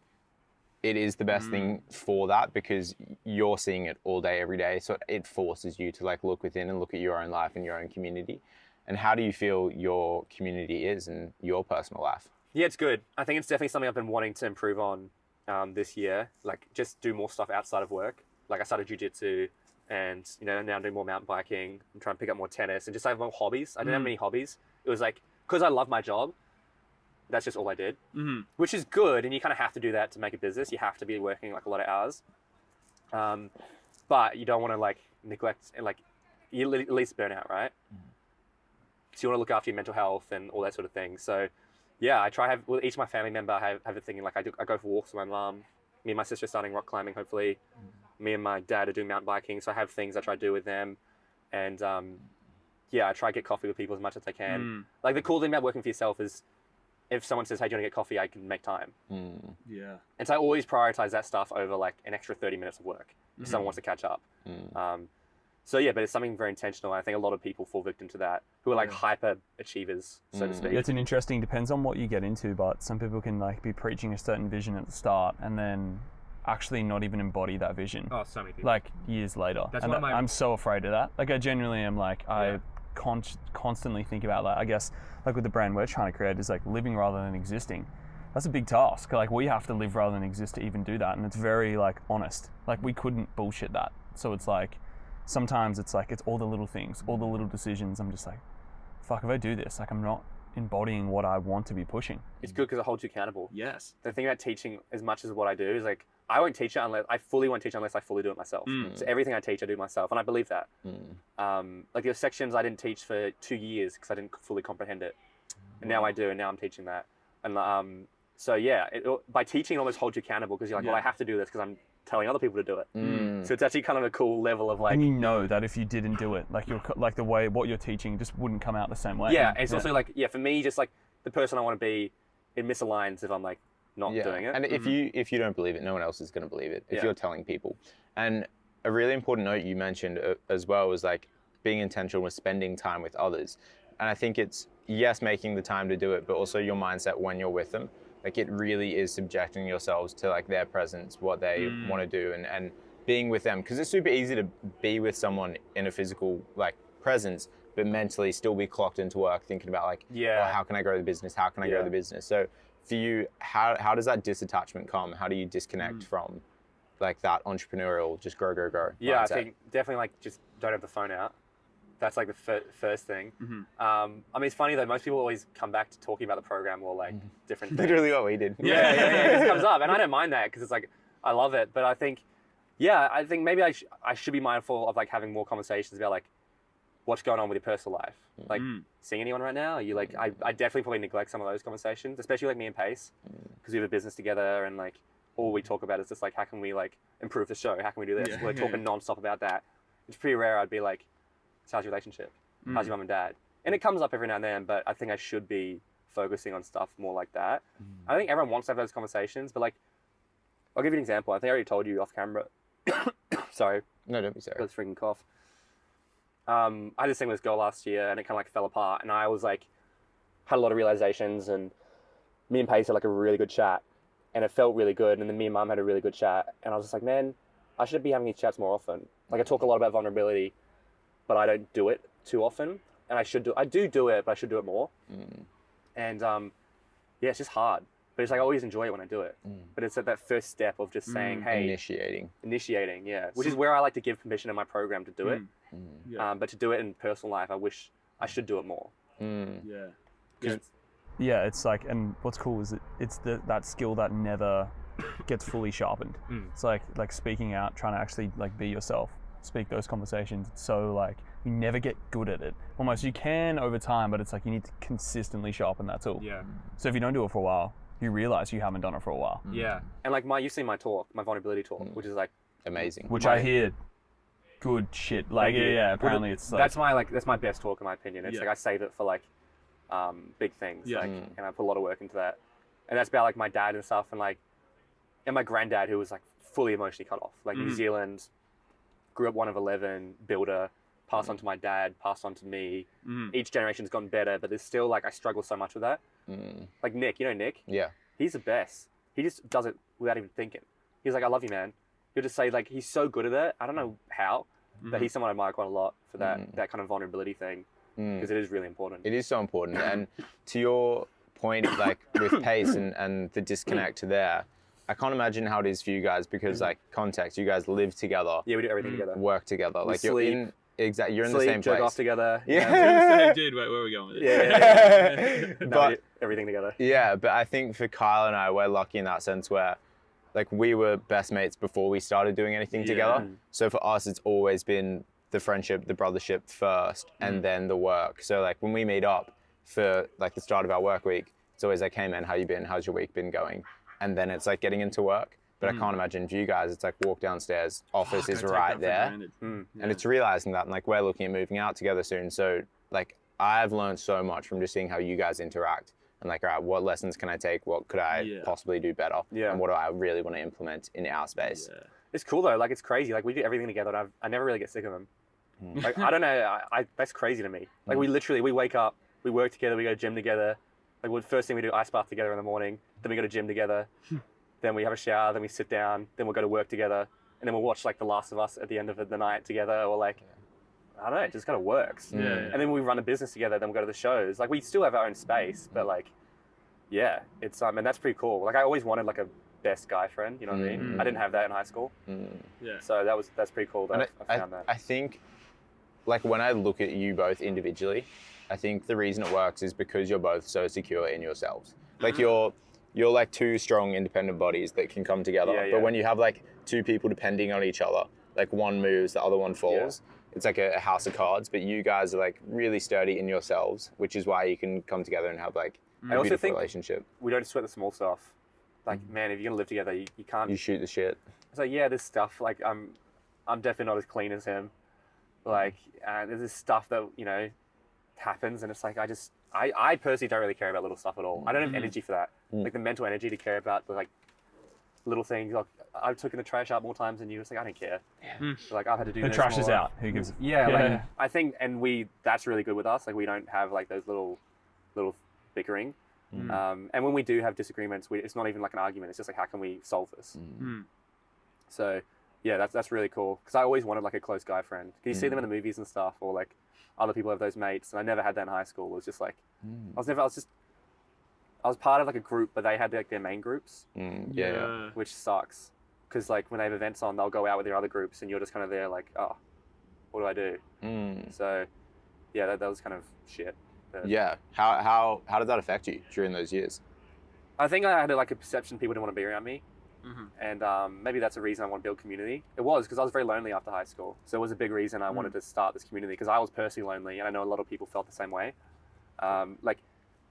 it is the best thing for that because you're seeing it all day, every day. So it forces you to like look within and look at your own life and your own community. And how do you feel your community is in your personal life? Yeah, it's good. I think it's definitely something I've been wanting to improve on this year. Like just do more stuff outside of work. like I started jiu-jitsu, and now I'm doing more mountain biking. I'm trying to pick up more tennis and just have more hobbies. I didn't have many hobbies. It was like, because I love my job, that's just all I did, which is good. And you kind of have to do that to make a business. You have to be working like a lot of hours. But you don't want to like neglect and like you at least burn out, right? So you want to look after your mental health and all that sort of thing. So yeah, I try with each of my family member have a thing. Like I go for walks with my mum. Me and my sister are starting rock climbing, hopefully. Me and my dad are doing mountain biking. So I have things I try to do with them. And I try to get coffee with people as much as I can. Like the cool thing about working for yourself is if someone says, hey, do you want to get coffee? I can make time. Yeah. And so I always prioritize that stuff over like an extra 30 minutes of work if someone wants to catch up. So yeah, but it's something very intentional. I think a lot of people fall victim to that who are like hyper achievers, so to speak. It's an interesting, depends on what you get into, but some people can like be preaching a certain vision at the start and then actually not even embody that vision. Oh, so many people. Like years later. That's and one of my... I'm so afraid of that. Like I genuinely am like, I constantly think about that. I guess like with the brand we're trying to create is like living rather than existing. That's a big task. Like we have to live rather than exist to even do that. And it's very like honest. Like we couldn't bullshit that. So it's like, sometimes it's like, it's all the little things, all the little decisions. I'm just like, fuck, if I do this, like I'm not embodying what I want to be pushing. It's good because it holds you accountable. Yes. The thing about teaching as much as what I do is like, I won't teach it unless, I fully won't teach unless I fully do it myself. So everything I teach, I do myself. And I believe that. Like there were sections I didn't teach for 2 years because I didn't fully comprehend it. And now I do, and now I'm teaching that. And so yeah, by teaching it almost holds you accountable because you're like, well, I have to do this because I'm telling other people to do it. So it's actually kind of a cool level of like... And you know that if you didn't do it, like you're like the way, what you're teaching just wouldn't come out the same way. Yeah, it's also like, for me, just like the person I want to be, it misaligns if I'm like not doing it. And if you don't believe it, no one else is going to believe it if you're telling people. And a really important note you mentioned as well was like being intentional with spending time with others. And I think it's, yes, making the time to do it, but also your mindset when you're with them. Like it really is subjecting yourselves to like their presence, what they want to do and being with them. Because it's super easy to be with someone in a physical like presence, but mentally still be clocked into work thinking about like, oh, how can I grow the business? How can I grow the business? So for you, how does that disattachment come? How do you disconnect from like that entrepreneurial, just grow mindset? I think definitely like just don't have the phone out. That's like the first thing. I mean, it's funny though, most people always come back to talking about the program or like different things. Literally what we did. It comes up. And I don't mind that because it's like, I love it. But I think, maybe I should be mindful of like having more conversations about like, what's going on with your personal life? Like, seeing anyone right now? You like, I definitely probably neglect some of those conversations, especially like me and Pace, because we have a business together and like, all we talk about is just like, how can we like improve the show? How can we do this? We're talking nonstop about that. It's pretty rare I'd be like, how's your relationship? How's your mum and dad? And it comes up every now and then, but I think I should be focusing on stuff more like that. I think everyone wants to have those conversations, but like, I'll give you an example. I think I already told you off camera. Sorry. No, don't be sorry. Got this freaking cough. I had this thing with this girl last year and it kind of like fell apart. And I was like, had a lot of realizations and me and Pace had like a really good chat and it felt really good. And then me and mum had a really good chat. And I was just like, man, I should be having these chats more often. Like I talk a lot about vulnerability, but I don't do it too often. And I do it, but I should do it more. And it's just hard. But it's like I always enjoy it when I do it. But it's at that first step of just saying, hey. Initiating, yeah. Which is where I like to give permission in my program to do it. But to do it in personal life, I wish I should do it more. It's like, and what's cool is it's that skill that never gets fully sharpened. It's like speaking out, trying to actually like be yourself. Speak those conversations. It's so like you never get good at it. Almost you can over time, but it's like you need to consistently sharpen that tool. So if you don't do it for a while, you realize you haven't done it for a while. And like you've seen my talk, my vulnerability talk, which is like amazing. Which I hear good shit. Like apparently it's like that's my best talk in my opinion. It's like I save it for like big things. Like and I put a lot of work into that. And that's about like my dad and stuff and my granddad who was like fully emotionally cut off. Like New Zealand, grew up one of 11, builder, passed on to my dad, passed on to me. Each generation's gotten better, but there's still like, I struggle so much with that. Like Nick, you know Nick? Yeah. He's the best. He just does it without even thinking. He's like, I love you, man. He'll just say like, he's so good at it. I don't know how, but he's someone I admire quite a lot for that kind of vulnerability thing. Because it is really important. It is so important. And to your point, like with Pace and the disconnect there, I can't imagine how it is for you guys because like context, you guys live together, Yeah, we do everything together. work together. Like you're sleep. in you're in the Sleep, same jerk place. off together. Yeah. Dude, wait, where are we going with this? Yeah. No, But- we do everything together. Yeah, but I think for Kyle and I, we're lucky in that sense where like we were best mates before we started doing anything together. So for us, it's always been the friendship, the brothership first, and then the work. So like when we meet up for like the start of our work week, it's always like, hey man, how you been? How's your week been going? And then it's like getting into work. But I can't imagine for you guys, it's like walk downstairs, office is right there. And it's realizing that, and like we're looking at moving out together soon. So like I've learned so much from just seeing how you guys interact. And like, all right, what lessons can I take? What could I possibly do better? Yeah. And what do I really want to implement in our space? Yeah. It's cool though. Like it's crazy. Like we do everything together. And I never really get sick of them. Like I don't know. That's crazy to me. Like we wake up, we work together, we go to gym together. Like first thing we do, ice bath together in the morning. Then we go to gym together. Then we have a shower. Then we sit down. Then we'll go to work together. And then we'll watch like The Last of Us at the end of the night together. Or like, I don't know. It just kind of works. Yeah. And then we run a business together. Then we go to the shows. Like we still have our own space, but like, yeah, it's and that's pretty cool. Like I always wanted like a best guy friend. You know what I mean? I didn't have that in high school. Yeah. So that's pretty cool. That I found that. I think, like when I look at you both individually, I think the reason it works is because you're both so secure in yourselves. Like you're like two strong independent bodies that can come together. Yeah, yeah. But when you have like two people depending on each other, like one moves, the other one falls. It's like a house of cards. But you guys are like really sturdy in yourselves, which is why you can come together and have like a also beautiful think- relationship. We don't sweat the small stuff. Like man, if you're gonna live together, you can't. You shoot the shit. It's like yeah, there's stuff like I'm definitely not as clean as him. Like there's this stuff that happens, and it's like I personally don't really care about little stuff at all. I don't have energy for that. Like the mental energy to care about the like little things. Like I've taken the trash out more times than you. It's like I don't care. Like I've had to do The this trash is more. out. Who gives? Yeah, like I think, and that's really good with us. Like we don't have like those little bickering. And when we do have disagreements, it's not even like an argument. It's just like, how can we solve this? So yeah, that's really cool. Because I always wanted like a close guy friend. Because you see them in the movies and stuff, or like other people have those mates, and I never had that in high school. It was just like, I was part of like a group, but they had like their main groups, which sucks. Because like when they have events on, they'll go out with their other groups, and you're just kind of there like, oh, what do I do? So yeah, that was kind of shit. But Yeah. How did that affect you during those years? I think I had like a perception people didn't want to be around me. And maybe that's a reason I want to build community. It was because I was very lonely after high school. So it was a big reason I wanted to start this community because I was personally lonely, and I know a lot of people felt the same way. Like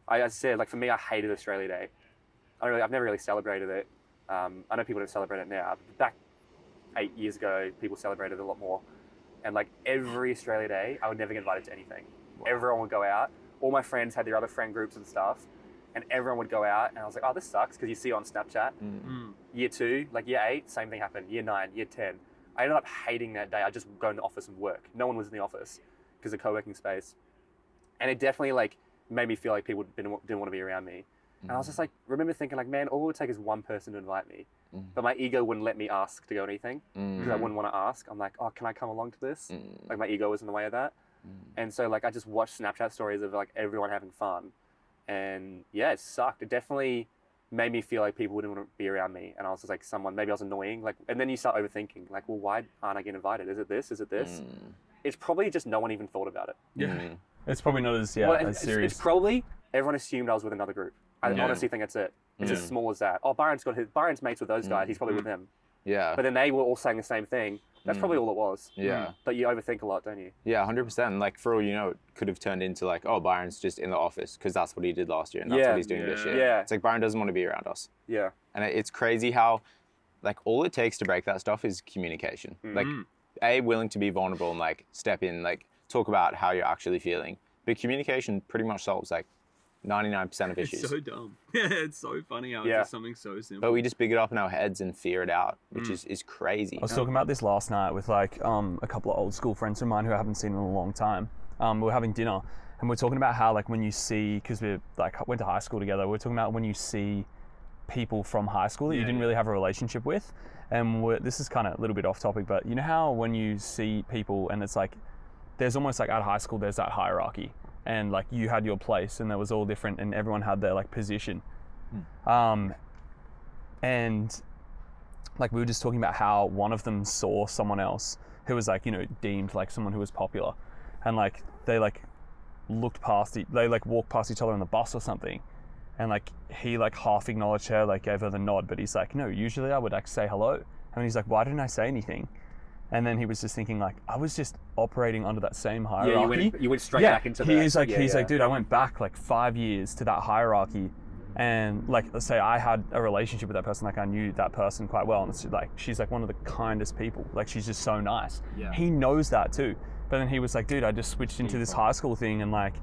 I said, like for me, I hated Australia Day. I've never really celebrated it. I know people don't celebrate it now. But back 8 years ago, people celebrated it a lot more. And like every Australia Day, I would never get invited to anything. Everyone would go out. All my friends had their other friend groups and stuff. And everyone would go out, and I was like, oh, this sucks, because you see it on Snapchat. Year 2, like year 8, same thing happened. Year 9, year 10. I ended up hating that day. I just go in the office and work. No one was in the office because of co-working space. And it definitely like made me feel like people didn't want to be around me. And I was just like, remember thinking like, man, all it would take is one person to invite me. But my ego wouldn't let me ask to go anything because I wouldn't want to ask. I'm like, oh, can I come along to this? Like my ego was in the way of that. And so like I just watched Snapchat stories of like everyone having fun. And yeah, it sucked. It definitely made me feel like people wouldn't want to be around me. And I was just like maybe I was annoying. Like, and then you start overthinking, like, well, why aren't I getting invited? Is it this? Is it this? It's probably just no one even thought about it. Yeah. It's probably not as as serious. It's probably everyone assumed I was with another group. I honestly think that's it. It's as small as that. Oh, Byron's mates with those guys. He's probably with them. Yeah. But then they were all saying the same thing. That's probably all it was. Yeah. But you overthink a lot, don't you? Yeah, 100%. Like for all you know, it could have turned into like, oh, Byron's just in the office because that's what he did last year and that's what he's doing this year. Yeah. It's like Byron doesn't want to be around us. Yeah. And it's crazy how like all it takes to break that stuff is communication. Like willing to be vulnerable and like step in, like talk about how you're actually feeling. But communication pretty much solves like 99% of issues. It's so dumb. It's so funny how it's just something so simple. But we just big it up in our heads and fear it out, which is crazy. I was talking about this last night with like a couple of old school friends of mine who I haven't seen in a long time. We were having dinner and we're talking about how like when you see, because we like went to high school together, we're talking about when you see people from high school that you didn't really have a relationship with. And this is kind of a little bit off topic, but you know how when you see people and it's like, there's almost like at high school, there's that hierarchy. And like you had your place and that was all different and everyone had their like position. And like we were just talking about how one of them saw someone else who was like, you know, deemed like someone who was popular, and like they like looked past they like walked past each other on the bus or something, and like he like half acknowledged her, like gave her the nod, but he's like, no, usually I would like say hello, and he's like, why didn't I say anything? And then he was just thinking like, I was just operating under that same hierarchy. Yeah, you went straight back into that. He's like, dude, I went back like 5 years to that hierarchy. And like, let's say I had a relationship with that person, like I knew that person quite well. And it's like, she's like one of the kindest people. Like she's just so nice. Yeah. He knows that too. But then he was like, dude, I just switched into this high school thing, and like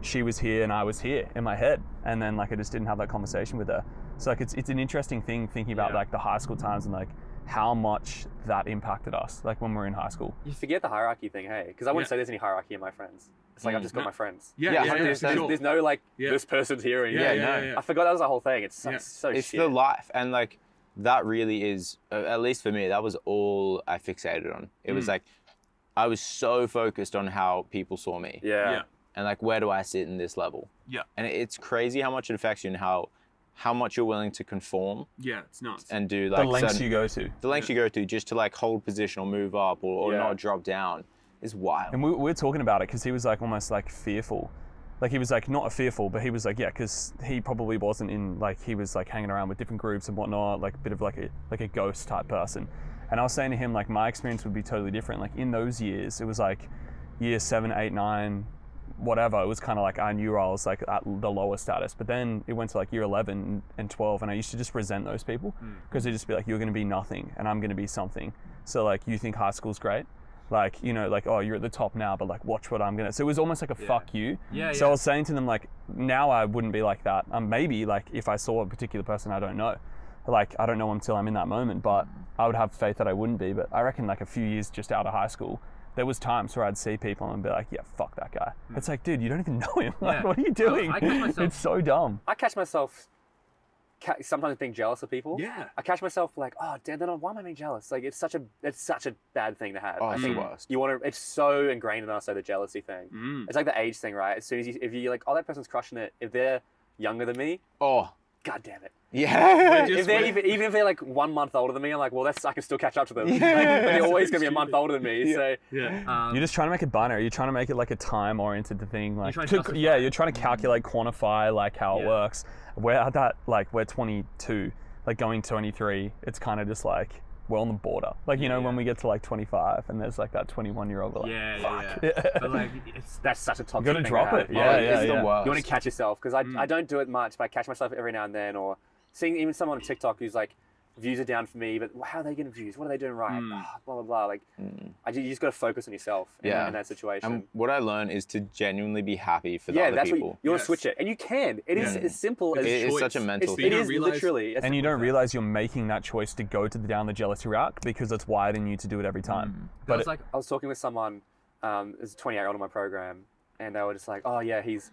she was here and I was here in my head. And then like, I just didn't have that conversation with her. So like, it's an interesting thing thinking about like the high school times and like how much that impacted us, like when we were in high school. You forget the hierarchy thing, hey? Because I wouldn't say there's any hierarchy in my friends. It's like I've just got my friends. There's no like this person's here and no. I forgot that was the whole thing. It's so it's shit. the life, and like that really is, at least for me, that was all I fixated on. It was like I was so focused on how people saw me. Yeah. And like, where do I sit in this level? Yeah. And it's crazy how much it affects you and how much you're willing to conform. Yeah, it's nuts. And do like The lengths you go to. The lengths you go to just to like hold position or move up or not drop down is wild. And we were talking about it because he was like almost like fearful. Like he was like not fearful, but he was like, yeah, because he probably wasn't in, like he was like hanging around with different groups and whatnot, like a bit of like a ghost type person. And I was saying to him, like my experience would be totally different. Like in those years, it was like year 7, 8, 9, whatever. It was kind of like I knew I was like at the lower status, but then it went to like year 11 and 12, and I used to just resent those people because they'd just be like, you're going to be nothing and I'm going to be something. So like, you think high school's great? Like, you know, like, oh, you're at the top now, but like, watch what I'm going to. So it was almost like a fuck you. So I was saying to them, like, now I wouldn't be like that. Maybe like if I saw a particular person I don't know, like I don't know until I'm in that moment, but I would have faith that I wouldn't be. But I reckon like a few years just out of high school, there was times where I'd see people and be like, yeah, fuck that guy. It's like, dude, you don't even know him. Like, what are you doing? I catch myself, it's so dumb. I catch myself sometimes being jealous of people. Yeah. I catch myself like, oh, damn, why am I being jealous? Like, it's such a bad thing to have. Oh, I it's think the worst. it's so ingrained in us, the jealousy thing. It's like the age thing, right? As soon as if you're like, oh, that person's crushing it, if they're younger than me, God damn it. Yeah. Even if they're like 1 month older than me, I'm like, well, I can still catch up to them. Like, but they're always going to be a month older than me. So You're just trying to make it binary. You're trying to make it like a time-oriented thing. Like, You're trying to you're trying to calculate, quantify like how it works. We're at that, like we're 22, like going 23. It's kind of just like we're on the border. Like, you know, when we get to like 25 and there's like that 21-year-old, like, fuck. But like, that's such a toxic You gotta thing drop to it. have. Yeah. The worst. You want to catch yourself, because I don't do it much, but I catch myself every now and then, or seeing even someone on TikTok who's like, views are down for me, but how are they getting views? What are they doing right? Blah, blah, blah. Like, you just got to focus on yourself in that situation. And what I learned is to genuinely be happy for the other people. You want to switch it, and you can. It is as simple as It's such a mental thing. It is literally. And you don't realize you're making that choice to go down the jealousy route because it's wired in you to do it every time. But I was talking with someone, there's a 28-year-old on my program, and they were just like, oh yeah, he's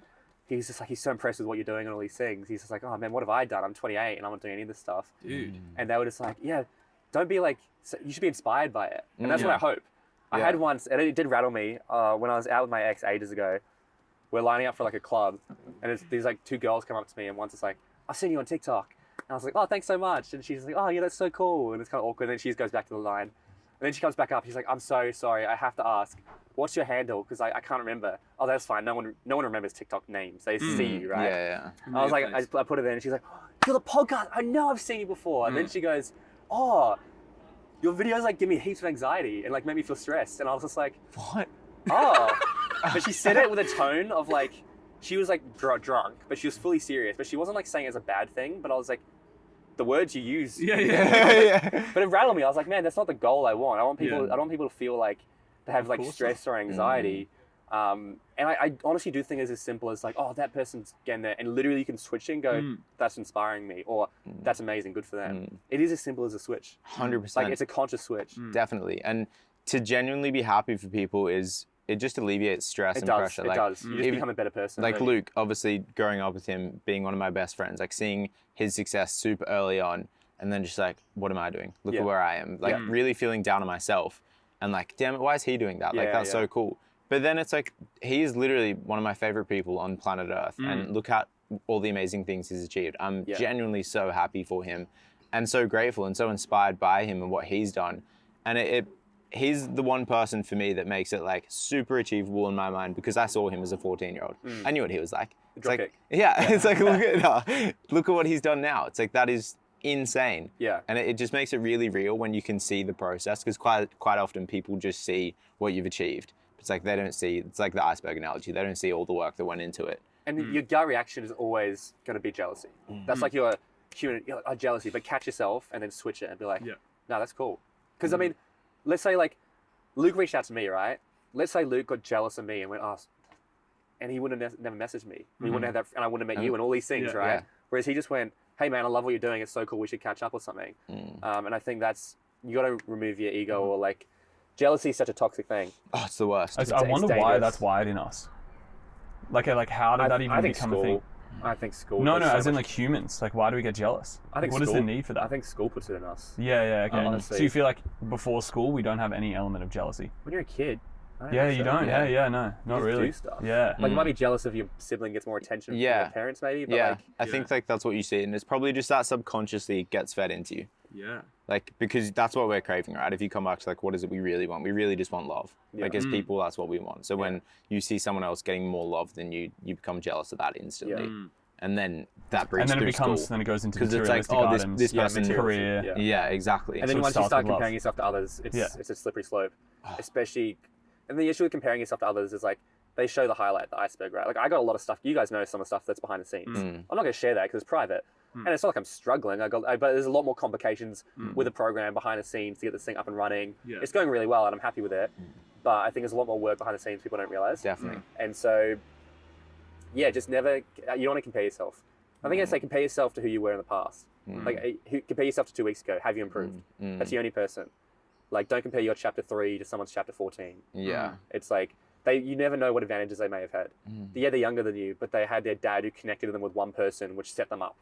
just like, he's so impressed with what you're doing and all these things. He's just like, oh man, what have I done? I'm 28 and I'm not doing any of this stuff. Dude. And they were just like, yeah, don't be like, you should be inspired by it. And that's what I hope. I had once, and it did rattle me, when I was out with my ex ages ago. We're lining up for like a club, and these like 2 girls come up to me, and one's just like, I've seen you on TikTok. And I was like, oh, thanks so much. And she's like, oh yeah, that's so cool. And it's kind of awkward. And then she just goes back to the line. And then she comes back up. She's like, I'm so sorry. I have to ask, what's your handle? Because I can't remember. Oh, that's fine. No one remembers TikTok names. They see you, right? Yeah. I was like, I put it in, and she's like, you're the podcast. I know I've seen you before. And then she goes, oh, your videos like give me heaps of anxiety and like make me feel stressed. And I was just like, What? oh. But she said it with a tone of like, she was like drunk, but she was fully serious. But she wasn't like saying it as a bad thing. But I was like, the words you use. Yeah. But it rattled me. I was like, man, that's not the goal I want. I don't want people to feel like they have like stress or anxiety. And I honestly do think it's as simple as like, oh, that person's getting there, and literally you can switch it and go, that's inspiring me, or that's amazing, good for them. It is as simple as a switch. 100%. Like, it's a conscious switch. Definitely. And to genuinely be happy for people it just alleviates stress and pressure. It does. You just become a better person. Like Luke, obviously growing up with him, being one of my best friends, like seeing his success super early on, and then just like, what am I doing? Look at where I am. Like really feeling down on myself, and like, damn it, why is he doing that? Like, that's so cool. But then it's like, he's literally one of my favorite people on planet Earth, and look at all the amazing things he's achieved. I'm genuinely so happy for him. and so grateful and so inspired by him and what he's done. And he's the one person for me that makes it like super achievable in my mind, because I saw him as a 14-year-old. I knew what he was like. It's like, Dropkick. yeah, it's like, look at what he's done now. It's like, that is insane. Yeah. And it just makes it really real when you can see the process, because quite often people just see what you've achieved. It's like they don't see, it's like the iceberg analogy, they don't see all the work that went into it. And your gut reaction is always going to be jealousy. That's like your human, you're like, oh, jealousy, but catch yourself and then switch it and be like, no, that's cool. Because I mean, let's say like Luke reached out to me, right? Let's say Luke got jealous of me and went, oh, and he wouldn't have never messaged me. We wouldn't have that, and I wouldn't have met you and all these things, right? Yeah. Whereas he just went, hey man, I love what you're doing. It's so cool. We should catch up or something. And I think that's, you got to remove your ego or like, jealousy is such a toxic thing. Oh, it's the worst. I wonder why that's wired in us. Like how did that even become a thing? I think school. No, as in like humans. Like, why do we get jealous? I think what is the need for that? I think school puts it in us. Yeah, okay. Honestly. So you feel like before school we don't have any element of jealousy? When you're a kid. Yeah, you don't. Yeah, no, not really. Do stuff. Yeah. Like you might be jealous if your sibling gets more attention from their parents, maybe. But yeah, like, I think like that's what you see, and it's probably just that subconsciously gets fed into you. Yeah. Like, because that's what we're craving, right? If you come back to like, what is it we really want? We really just want love. Like as people, that's what we want. So when you see someone else getting more love than you become jealous of that instantly. And then that brings and then through it becomes, school. then it goes into Because it's like, materialistic oh, items, this person's career. Yeah, exactly. and then So it once you starts start with love. comparing yourself to others, it's a slippery slope. Especially, and the issue with comparing yourself to others is like, they show the highlight, the iceberg, right? Like I got a lot of stuff. You guys know some of the stuff that's behind the scenes. I'm not going to share that because it's private. And it's not like I'm struggling. But there's a lot more complications with the program behind the scenes to get this thing up and running. Yeah. It's going really well and I'm happy with it. But I think there's a lot more work behind the scenes people don't realize. Definitely. And so, yeah, just never, you don't want to compare yourself. I think I'd say compare yourself to who you were in the past. Like compare yourself to 2 weeks ago. Have you improved? That's the only person. Like don't compare your chapter 3 to someone's chapter 14. Yeah. It's like, you never know what advantages they may have had. Yeah, they're younger than you, but they had their dad who connected them with one person, which set them up,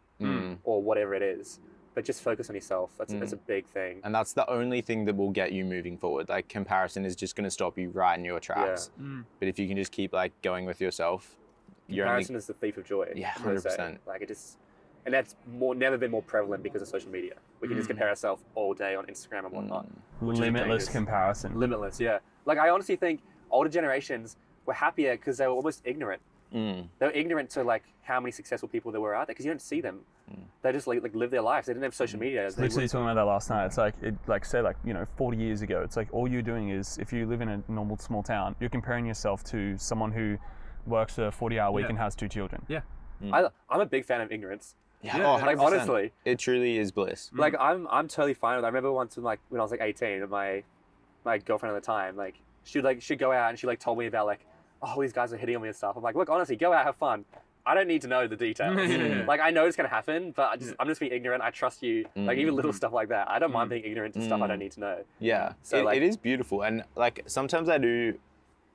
or whatever it is. But just focus on yourself. That's a big thing. And that's the only thing that will get you moving forward. Like comparison is just going to stop you right in your tracks. But if you can just keep like going with yourself, Comparison is the thief of joy. Yeah, as they say. 100%. Like and that's never been more prevalent because of social media. We can just compare ourselves all day on Instagram and whatnot. Limitless comparison. Limitless, yeah. Like I honestly think older generations were happier because they were almost ignorant. They were ignorant to like how many successful people there were out there because you don't see them. They just like live their lives. They didn't have social media. Literally talking about that last night. It's like say 40 years ago. It's like all you're doing is if you live in a normal small town, you're comparing yourself to someone who works a 40-hour week and has 2 children. Yeah. I'm a big fan of ignorance. Yeah, Yeah. oh, Like 100%. honestly, It truly is bliss. like I'm totally fine with it. I remember once when I was like 18, and my girlfriend at the time, like she'd go out and she like told me about like, oh, these guys are hitting on me and stuff. I'm like, look, honestly, go out, have fun. I don't need to know the details. Like I know it's gonna happen, but I'm just being ignorant. I trust you. Like even little stuff like that. I don't mind being ignorant to stuff I don't need to know. Yeah, So, it is beautiful. And like sometimes I do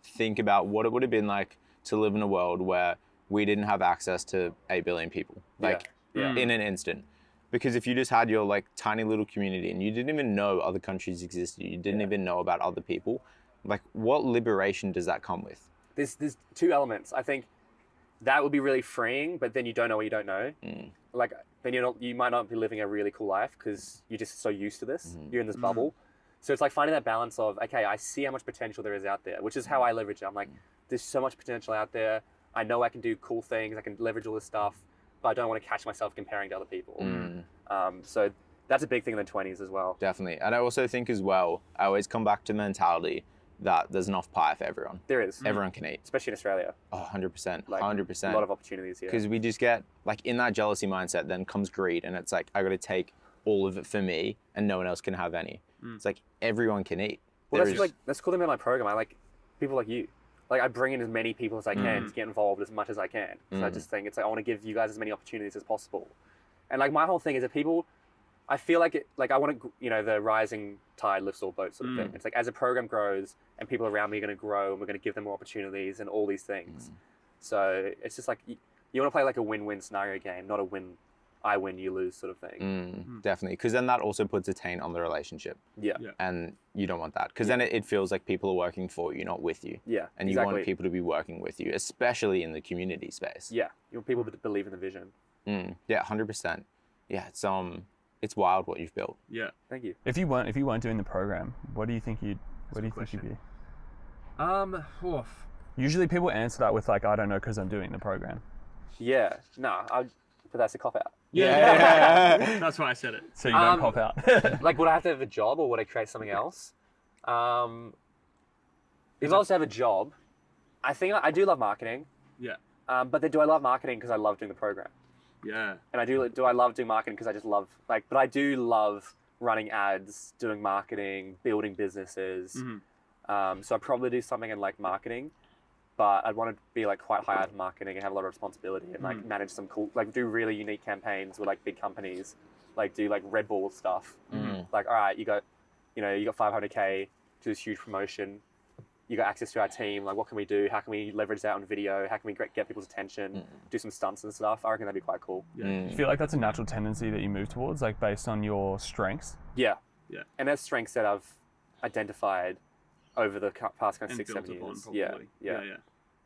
think about what it would have been like to live in a world where we didn't have access to 8 billion people, like in an instant. Because if you just had your like tiny little community and you didn't even know other countries existed, you didn't even know about other people, like what liberation does that come with? There's 2 elements. I think that would be really freeing, but then you don't know what you don't know. Like then you might not be living a really cool life because you're just so used to this. You're in this bubble. So it's like finding that balance of, okay, I see how much potential there is out there, which is how I leverage it. I'm like, there's so much potential out there. I know I can do cool things. I can leverage all this stuff, but I don't want to catch myself comparing to other people. So that's a big thing in the 20s as well. Definitely. And I also think as well, I always come back to the mentality that there's enough pie for everyone. There is. Everyone can eat. Especially in Australia. Oh, 100%. Like, 100%. A lot of opportunities here. Because we just get, like, in that jealousy mindset, then comes greed. And it's like, I got to take all of it for me and no one else can have any. It's like, everyone can eat. Well, that's cool thing about my program. I like people like you. Like, I bring in as many people as I can to get involved as much as I can. Because I just think it's like, I want to give you guys as many opportunities as possible. And like, my whole thing is that people, I feel like I want to, the rising tide lifts all boats sort of thing. It's like, as a program grows and people around me are going to grow and we're going to give them more opportunities and all these things. So it's just like, you want to play like a win-win scenario game, not a I win, you lose sort of thing. Definitely. Because then that also puts a taint on the relationship. Yeah. And you don't want that. Because then it feels like people are working for you, not with you. Yeah. And you want people to be working with you, especially in the community space. Yeah. You want people to believe in the vision. Yeah, 100%. Yeah, it's it's wild what you've built. Yeah. Thank you. If you weren't doing the program, what do you think you'd be? Oof. Usually people answer that with like, I don't know, because I'm doing the program. Yeah. No, but that's a cop out. Yeah. That's why I said it. So you don't pop out. Like, would I have to have a job or would I create something else? If I was to have a job, I think I do love marketing. Yeah. But then do I love marketing because I love doing the program? Yeah. And do I love doing marketing because I just love, like, but I do love running ads, doing marketing, building businesses. Mm-hmm. So I'd probably do something in like marketing, but I'd want to be like quite high out in marketing and have a lot of responsibility and like manage some cool, like do really unique campaigns with like big companies, like do like Red Bull stuff. Like, all right, you got 500K, do this huge promotion. You got access to our team. Like, what can we do? How can we leverage that on video? How can we get people's attention? Do some stunts and stuff. I reckon that'd be quite cool. Yeah. Do you feel like that's a natural tendency that you move towards, like based on your strengths? Yeah. Yeah. And there's strengths that I've identified over the past kind of And 6-7 built years. upon, probably. Yeah.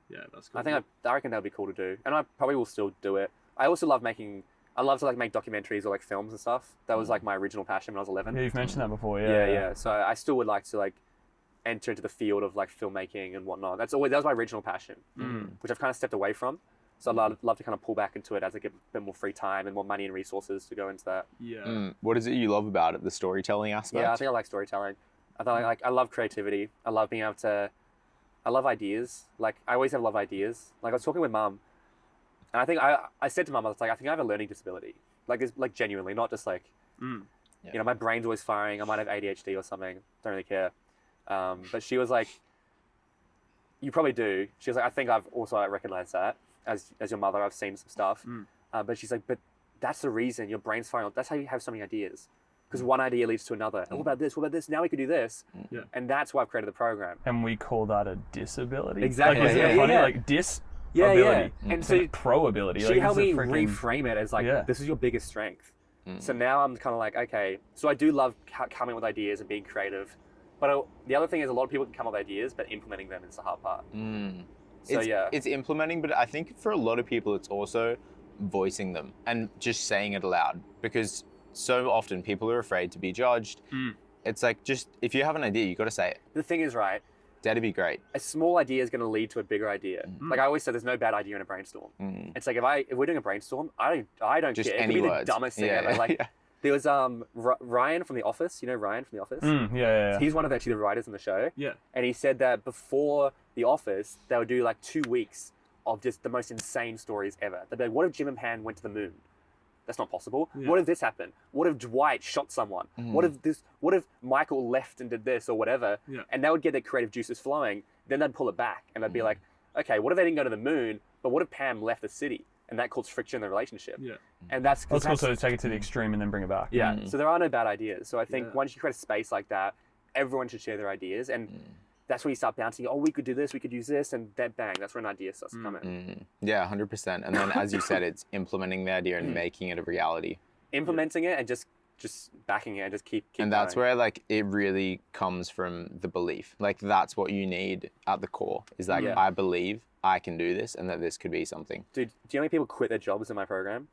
Yeah, that's cool. I reckon that'd be cool to do, and I probably will still do it. I also love I love to like make documentaries or like films and stuff. That was like my original passion when I was 11. Yeah, you've mentioned that before. Yeah. So I still would like to like enter into the field of like filmmaking and whatnot. That was my original passion, which I've kind of stepped away from. So I'd love to kind of pull back into it as I get a bit more free time and more money and resources to go into that. Yeah. What is it you love about it? The storytelling aspect? Yeah, I think I like storytelling. I love creativity. I love being able to. I love ideas. Like I always have love ideas. Like I was talking with Mum, and I think I said to Mum, I was like, I think I have a learning disability. Like it's like genuinely, not just like, you know, my brain's always firing. I might have ADHD or something. Don't really care. But she was like, you probably do. She was like, I think I've also recognized that as your mother. I've seen some stuff. But she's like, but that's the reason your brain's firing. That's how you have so many ideas. Because one idea leads to another. And what about this? What about this? Now we could do this. Yeah. And that's why I've created the program. And we call that a disability. Exactly. Like, isn't it funny? Like disability. And so pro ability. she like, helped me freaking... reframe it as like, this is your biggest strength. So now I'm kind of like, okay. So I do love coming up with ideas and being creative. But the other thing is a lot of people can come up with ideas, but implementing them is the hard part. So it's implementing, but I think for a lot of people, it's also voicing them and just saying it aloud, because so often people are afraid to be judged. It's like, just if you have an idea, you got to say it. The thing is, right, That'd be great. a small idea is going to lead to a bigger idea. Like I always say, there's no bad idea in a brainstorm. It's like if we're doing a brainstorm, I don't Just care. It could any be the words. dumbest thing Yeah, ever. Like yeah. there was Ryan from The Office. You know Ryan from The Office? Yeah. He's one of actually the writers in the show. Yeah. And he said that before The Office, they would do like 2 weeks of just the most insane stories ever. They'd be like, what if Jim and Pam went to the moon? That's not possible. Yeah. What if this happened? What if Dwight shot someone? What if Michael left and did this or whatever? Yeah. And they would get their creative juices flowing. Then they'd pull it back and they'd be like, okay, what if they didn't go to the moon, but what if Pam left the city? And that caused friction in the relationship. Yeah. And that's Let's also take it to the extreme and then bring it back. yeah. So there are no bad ideas. So I think Yeah. once you create a space like that, everyone should share their ideas. And that's where you start bouncing, oh, we could do this, we could use this, and then bang, that's where an idea starts to come in. Yeah, 100%. And then, as you said, it's implementing the idea and making it a reality. Implementing it and just backing it and just keep And that's going. where like it really comes from the belief. Like that's what you need at the core. Is like, Yeah. I believe I can do this and that this could be something. Dude, do you know how many people quit their jobs in my program?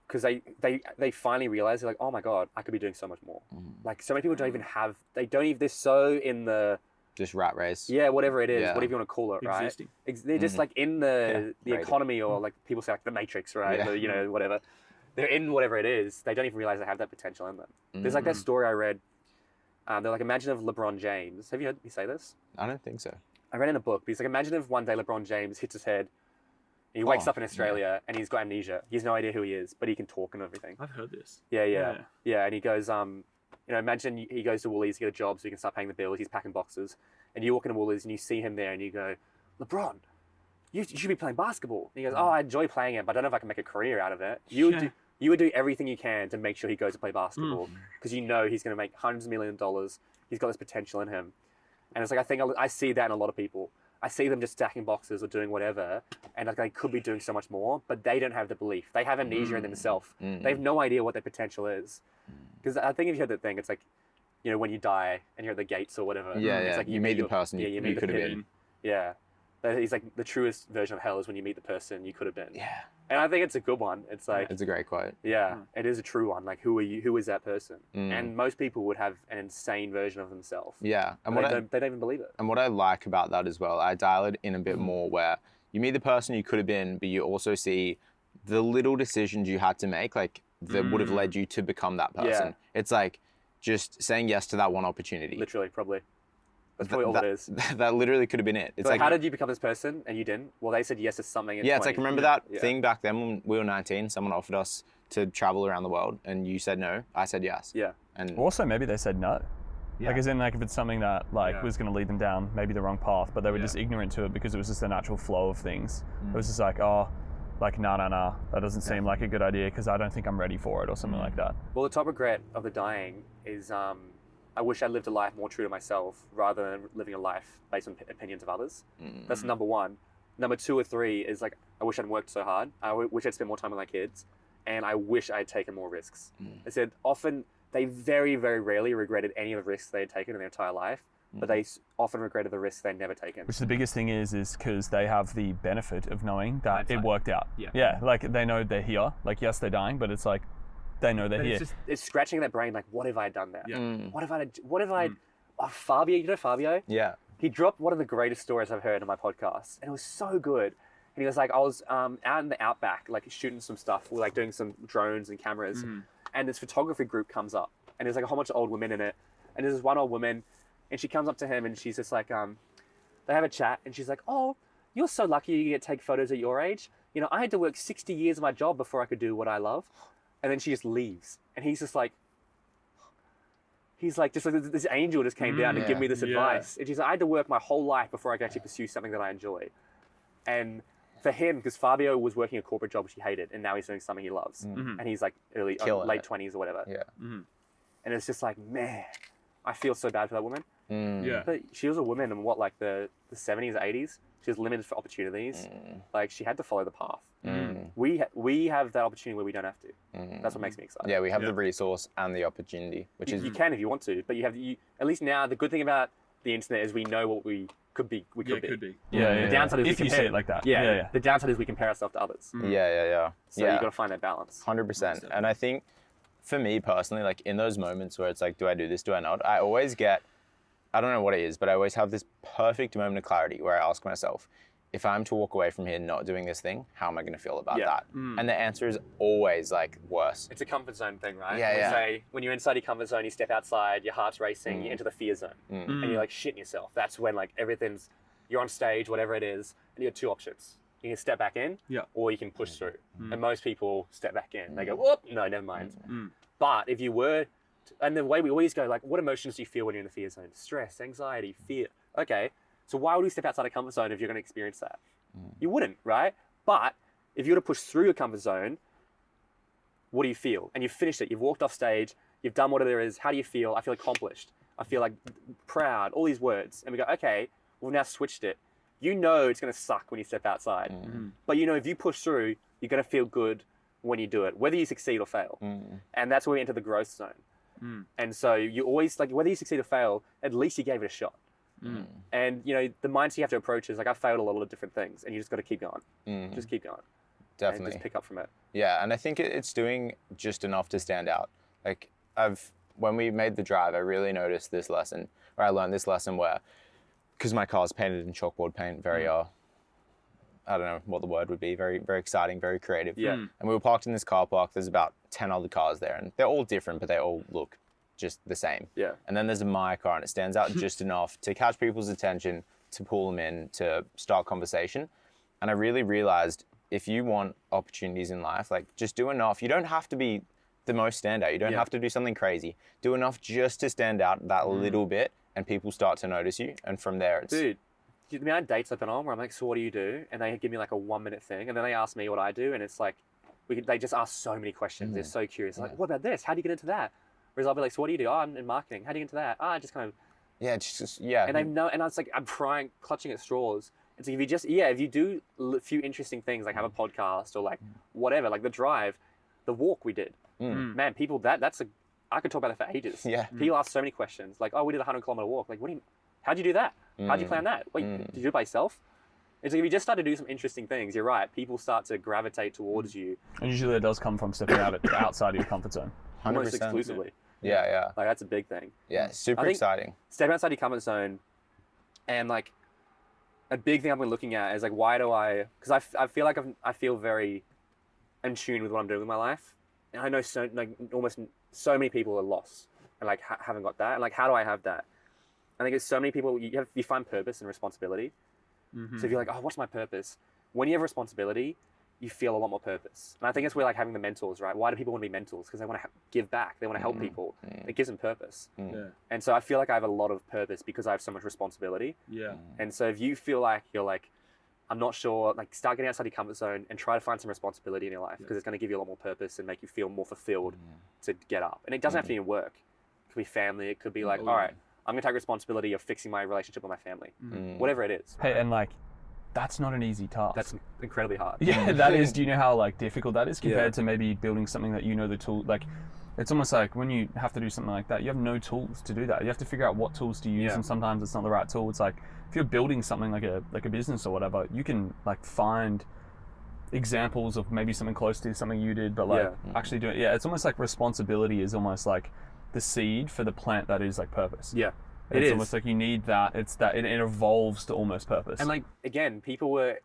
Because they finally realize, they're like, oh my God, I could be doing so much more. Like so many people don't even have, they're so in the, Just rat race. yeah, whatever it is, Yeah. whatever you want to call it, right? Existing. They're just like in the right. economy, or like people say like the Matrix, right? Yeah. The, you know, whatever. They're in whatever it is. They don't even realize they have that potential in them. There's like that story I read. They're like, imagine if LeBron James. Have you heard me say this? I don't think so. I read in a book. But he's like, imagine if one day LeBron James hits his head. And he wakes up in Australia and he's got amnesia. He has no idea who he is, but he can talk and everything. I've heard this. Yeah. And he goes, you know, imagine he goes to Woolies to get a job so he can start paying the bills. He's packing boxes, and you walk into Woolies and you see him there, and you go, LeBron, you should be playing basketball. And he goes, oh, I enjoy playing it, but I don't know if I can make a career out of it. You would do everything you can to make sure he goes to play basketball, because you know he's going to make hundreds of millions of dollars. He's got this potential in him, and it's like I see that in a lot of people. I see them just stacking boxes or doing whatever, and like they could be doing so much more, but they don't have the belief. They have amnesia in themselves. They have no idea what their potential is. Because I think if you heard that thing, it's like, you know, when you die and you're at the gates or whatever. Yeah, it's yeah. like You meet the person you meet the could have pit. been. Yeah. But he's like, the truest version of hell is when you meet the person you could have been. Yeah. And I think it's a good one. It's like, It's a great quote. yeah, it is a true one. Like, who are you? Who is that person? And most people would have an insane version of themselves. Yeah. And they don't even believe it. And what I like about that as well, I dial it in a bit more where you meet the person you could have been, but you also see the little decisions you had to make, like that would have led you to become that person. Yeah. It's like just saying yes to that one opportunity. Literally, probably. That's probably all it is. That literally could have been it. It's like, how did you become this person and you didn't? Well, they said yes to something. Yeah, it's like, remember that thing back then when we were 19, someone offered us to travel around the world and you said no, I said yes. Yeah. And Also, maybe they said no. Yeah. Like, as in, like, if it's something that, like, was going to lead them down maybe the wrong path, but they were just ignorant to it because it was just the natural flow of things. It was just like, oh, like, nah, that doesn't seem like a good idea because I don't think I'm ready for it or something like that. Well, the top regret of the dying is I wish I lived a life more true to myself rather than living a life based on opinions of others. That's number one. Number 2 or 3 is like, I wish I'd worked so hard. I wish I'd spent more time with my kids. And I wish I had taken more risks. I said often they very, very rarely regretted any of the risks they had taken in their entire life, but they often regretted the risks they'd never taken. Which the biggest thing is because they have the benefit of knowing that it worked out. Yeah, like they know they're here. Like, yes, they're dying, but it's like, they know they're here. It's scratching their brain like, what if I had done that? What if I oh, Fabio, you know Fabio? Yeah. He dropped one of the greatest stories I've heard in my podcast, and it was so good. And he was like, I was out in the outback, like shooting some stuff, we're like doing some drones and cameras, and this photography group comes up, and there's like a whole bunch of old women in it, and there's this one old woman, and she comes up to him, and she's just like, they have a chat, and she's like, oh, you're so lucky you get to take photos at your age. You know, I had to work 60 years of my job before I could do what I love. And then she just leaves, and he's like, this angel just came down and gave me this advice. And she's like, I had to work my whole life before I could actually pursue something that I enjoy. And for him, because Fabio was working a corporate job which he hated, and now he's doing something he loves, and he's like late 20s or whatever. Yeah. And it's just like, man, I feel so bad for that woman. Yeah. But she was a woman in what, like the 70s, 80s. She was limited for opportunities. Like, she had to follow the path. We have that opportunity where we don't have to. That's what makes me excited. Yeah, we have the resource and the opportunity, which is... You can if you want to, but at least now, the good thing about the internet is we know what we could be. Yeah. The downside is if you see it like that. Yeah. The downside is we compare ourselves to others. Yeah. So you've got to find that balance. 100%. And I think for me personally, like in those moments where it's like, do I do this, do I not? I always get, I don't know what it is, but I always have this perfect moment of clarity where I ask myself, if I'm to walk away from here not doing this thing, how am I going to feel about that? And the answer is always like worse. It's a comfort zone thing, right? Yeah, yeah. Say, when you're inside your comfort zone, you step outside, your heart's racing, you enter the fear zone, and you're like shitting yourself. That's when like you're on stage, whatever it is, and you have 2 options. You can step back in, or you can push through. And most people step back in. They go, whoop, no, never mind. But if you were, and the way we always go, like, what emotions do you feel when you're in the fear zone? Stress, anxiety, fear. Okay, so why would we step outside a comfort zone if you're going to experience that? You wouldn't, right? But if you were to push through your comfort zone, what do you feel? And you've finished it. You've walked off stage. You've done what it is. How do you feel? I feel accomplished. I feel like proud. All these words. And we go, okay, we've now switched it. You know it's going to suck when you step outside. But you know if you push through, you're going to feel good when you do it, whether you succeed or fail. And that's where we enter the growth zone. And so you always, like, whether you succeed or fail, at least you gave it a shot. And you know the mindset you have to approach is like, I failed a lot of different things, and you just got to keep going. Just keep going. Definitely. And just pick up from it. Yeah, and I think it's doing just enough to stand out. Like when we made the drive, I really noticed this lesson, or I learned this lesson where, because my car's painted in chalkboard paint, very I don't know what the word would be, very, very exciting, very creative. Yeah. And we were parked in this car park. There's about 10 other cars there, and they're all different, but they all look just the same. Yeah. And then there's my car, and it stands out just enough to catch people's attention, to pull them in, to start conversation. And I really realized if you want opportunities in life, like, just do enough. You don't have to be the most standout. You don't have to do something crazy. Do enough just to stand out that little bit, and people start to notice you. And from there, it's... Dude, the amount of dates I've been on where I'm like, so what do you do? And they give me like a 1-minute thing, and then they ask me what I do, and it's like, they just ask so many questions. They're so curious. Like, what about this? How do you get into that? Whereas I'll be like, so what do you do? Oh, I'm in marketing. How do you get into that? I just kind of... Yeah, it's just, yeah. And they know, and I was like, I'm trying, clutching at straws. It's like, if you do a few interesting things, like have a podcast or like whatever, like the drive, the walk we did, man, people, I could talk about that for ages. Yeah. People ask so many questions. Like, oh, we did a 100-kilometer walk. Like, how'd you do that? How'd you plan that? Wait, did you do it by yourself? It's like if you just start to do some interesting things, you're right. People start to gravitate towards you. And usually it does come from stepping outside of your comfort zone. 100%. Almost exclusively. Yeah. Like that's a big thing. Yeah, super I think exciting. Step outside your comfort zone, and like a big thing I've been looking at is like why do I? Because I feel like I feel very in tune with what I'm doing with my life, and I know almost so many people are lost and like haven't got that. And like how do I have that? I think it's so many people. You find purpose and responsibility. Mm-hmm. So if you're like, oh, what's my purpose? When you have responsibility, you feel a lot more purpose. And I think it's where like having the mentors, right? Why do people want to be mentors? Because they want to give back. They want to help people. It gives them purpose. Yeah. And so I feel like I have a lot of purpose because I have so much responsibility. Yeah. And so if you feel like you're like, I'm not sure, like start getting outside your comfort zone and try to find some responsibility in your life because it's going to give you a lot more purpose and make you feel more fulfilled to get up. And it doesn't have to be in work. It could be family. It could be like, all right, I'm going to take responsibility of fixing my relationship with my family. Whatever it is. Hey, and like, that's not an easy task. That's incredibly hard. Yeah, that is. Do you know how like difficult that is compared to maybe building something that you know the tool? Like, it's almost like when you have to do something like that, you have no tools to do that. You have to figure out what tools to use, and sometimes it's not the right tool. It's like if you're building something like a business or whatever, you can like find examples of maybe something close to something you did, but like actually doing. Yeah, it's almost like responsibility is almost like the seed for the plant that is like purpose. Yeah. It's almost like you need that. It's that it evolves to almost purpose. And like again, people were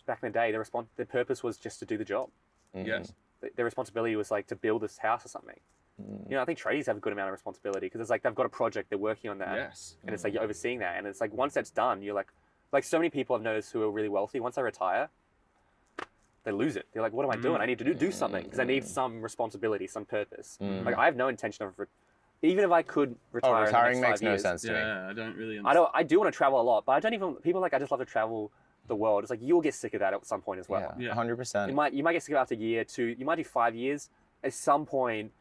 back in the day. Their purpose was just to do the job. Yes. Their responsibility was like to build this house or something. You know, I think tradies have a good amount of responsibility because it's like they've got a project, they're working on that, and it's like you're overseeing that, and it's like once that's done, you're like so many people I've noticed who are really wealthy. Once they retire, they lose it. They're like, what am I doing? I need to do something because I need some responsibility, some purpose. Like I have no intention of. Even if I could retire, retiring in the makes next 5 no years, sense to me. Yeah, I don't really understand. I do want to travel a lot, but I don't even. People are like I just love to travel the world. It's like you'll get sick of that at some point as well. Yeah, 100%. You might get sick of it after a year, 2. You might do 5 years. At some point,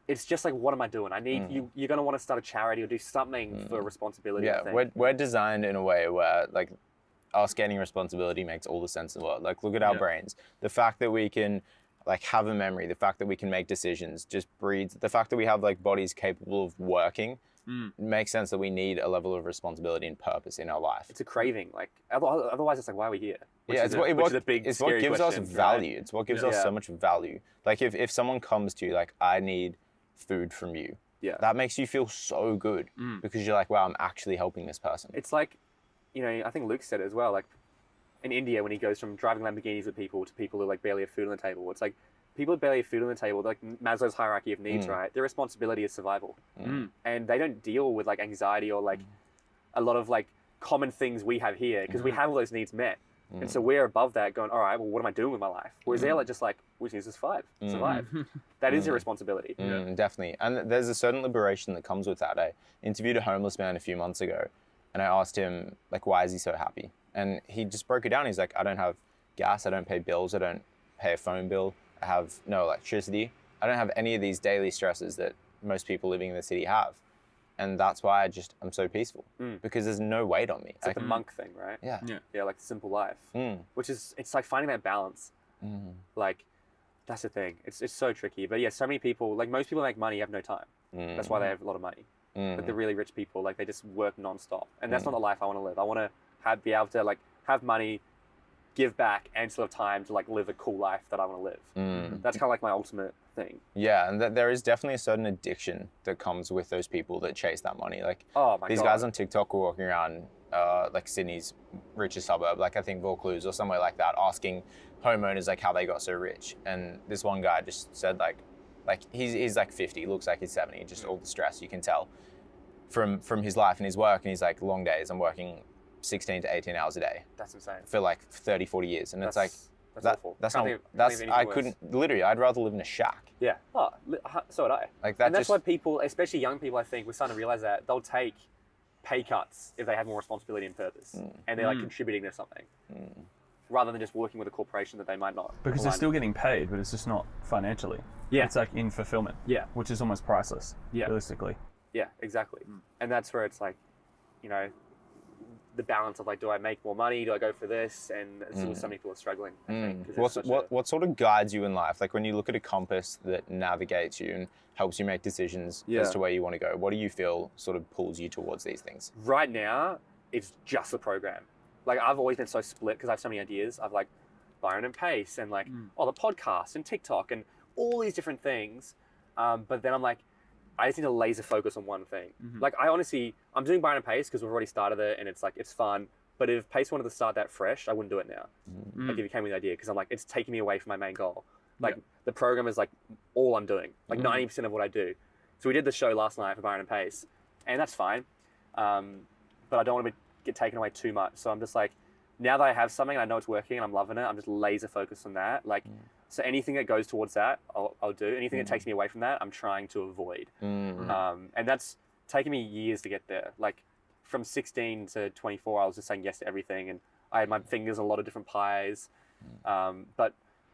it's just like, what am I doing? I need you. You're gonna want to start a charity or do something for responsibility. I think. We're designed in a way where like us gaining responsibility makes all the sense in the world. Like look at our brains. The fact that we can like have a memory, the fact that we can make decisions just breeds, the fact that we have like bodies capable of working makes sense that we need a level of responsibility and purpose in our life. It's a craving. Like otherwise, it's like, why are we here? It's what gives us value. Right? It's what gives us so much value. Like if someone comes to you like, I need food from you, that makes you feel so good because you're like, wow, I'm actually helping this person. It's like, you know, I think Luke said it as well. Like in India, when he goes from driving Lamborghinis with people to people who like barely have food on the table, it's like people with barely have food on the table, like Maslow's hierarchy of needs, right? Their responsibility is survival. And they don't deal with like anxiety or like a lot of like common things we have here because we have all those needs met. And so we're above that going, all right, well, what am I doing with my life? Whereas they're like, just like, we just need to survive. That is your responsibility. Definitely. And there's a certain liberation that comes with that. I interviewed a homeless man a few months ago and I asked him, like, why is he so happy? And he just broke it down. He's like, I don't have gas, I don't pay bills, I don't pay a phone bill, I have no electricity. I don't have any of these daily stresses that most people living in the city have. And that's why I'm so peaceful because there's no weight on me. It's like the monk thing, right? Yeah, like the simple life, which is, it's like finding that balance. Like, that's the thing. It's so tricky. But yeah, so many people, like most people make money, have no time. That's why they have a lot of money. But the really rich people, like they just work nonstop. And that's not the life I want to live. I want to be able to like have money, give back, and still have time to like live a cool life that I want to live. That's kind of like my ultimate thing. Yeah, and there is definitely a certain addiction that comes with those people that chase that money. Like these God. guys on TikTok were walking around like Sydney's richest suburb, like I think Vaucluse or somewhere like that, asking homeowners like how they got so rich. And this one guy just said like he's like 50, looks like he's 70, just all the stress you can tell from his life and his work. And he's like, long days, I'm working 16 to 18 hours a day. That's insane. For like 30, 40 years. And it's like, that's awful. I couldn't, literally, I'd rather live in a shack. Yeah. Oh, so would I. Like that. And that's why people, especially young people, I think, we're starting to realize that they'll take pay cuts if they have more responsibility and purpose. And they're like contributing to something. Rather than just working with a corporation that they might not. Because they're still getting paid, but it's just not financially. Yeah. It's like in fulfillment. Yeah. Which is almost priceless. Yeah. Realistically. Yeah, exactly. And that's where it's like, you know, the balance of like, do I make more money? Do I go for this? And so many people are struggling, I think. What sort of guides you in life? Like when you look at a compass that navigates you and helps you make decisions as to where you want to go, what do you feel sort of pulls you towards these things? Right now, it's just the program. like I've always been so split because I have so many ideas. I've like Byron and Pace and like the podcast and TikTok and all these different things. But then I'm like, I just need to laser focus on one thing. Like I'm doing Byron and Pace because we've already started it and it's like, it's fun. But if Pace wanted to start that fresh, I wouldn't do it now. Like if he came with the idea, because I'm like, it's taking me away from my main goal. Like the program is like all I'm doing, like 90% of what I do. So we did the show last night for Byron and Pace, and that's fine. But I don't want to get taken away too much. So I'm just like, now that I have something, I know it's working and I'm loving it, I'm just laser focused on that. Like, so anything that goes towards that, I'll do. Anything that takes me away from that, I'm trying to avoid. And that's taken me years to get there. Like from 16 to 24, I was just saying yes to everything. And I had my fingers in a lot of different pies. But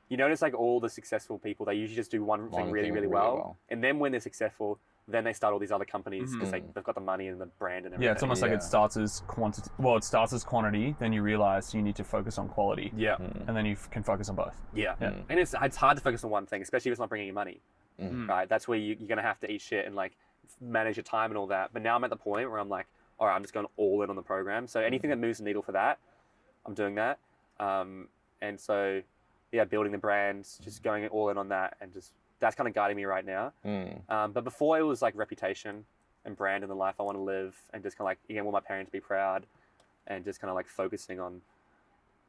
you notice like all the successful people, they usually just do one thing really, really well. And then when they're successful, then they start all these other companies because they've got the money and the brand and everything. Yeah, it's almost like it starts as quantity. Well, it starts as quantity, then you realize you need to focus on quality. Yeah. And then you can focus on both. Yeah. And it's hard to focus on one thing, especially if it's not bringing you money. Right? That's where you're going to have to eat shit and like manage your time and all that. But now I'm at the point where I'm like, all right, I'm just going all in on the program. So anything that moves the needle for that, I'm doing that. And so, yeah, building the brands, just going all in on that, and just that's kind of guiding me right now. But before it was like reputation and brand and the life I want to live, and just kind of like, again, want my parents to be proud, and just kind of like focusing on,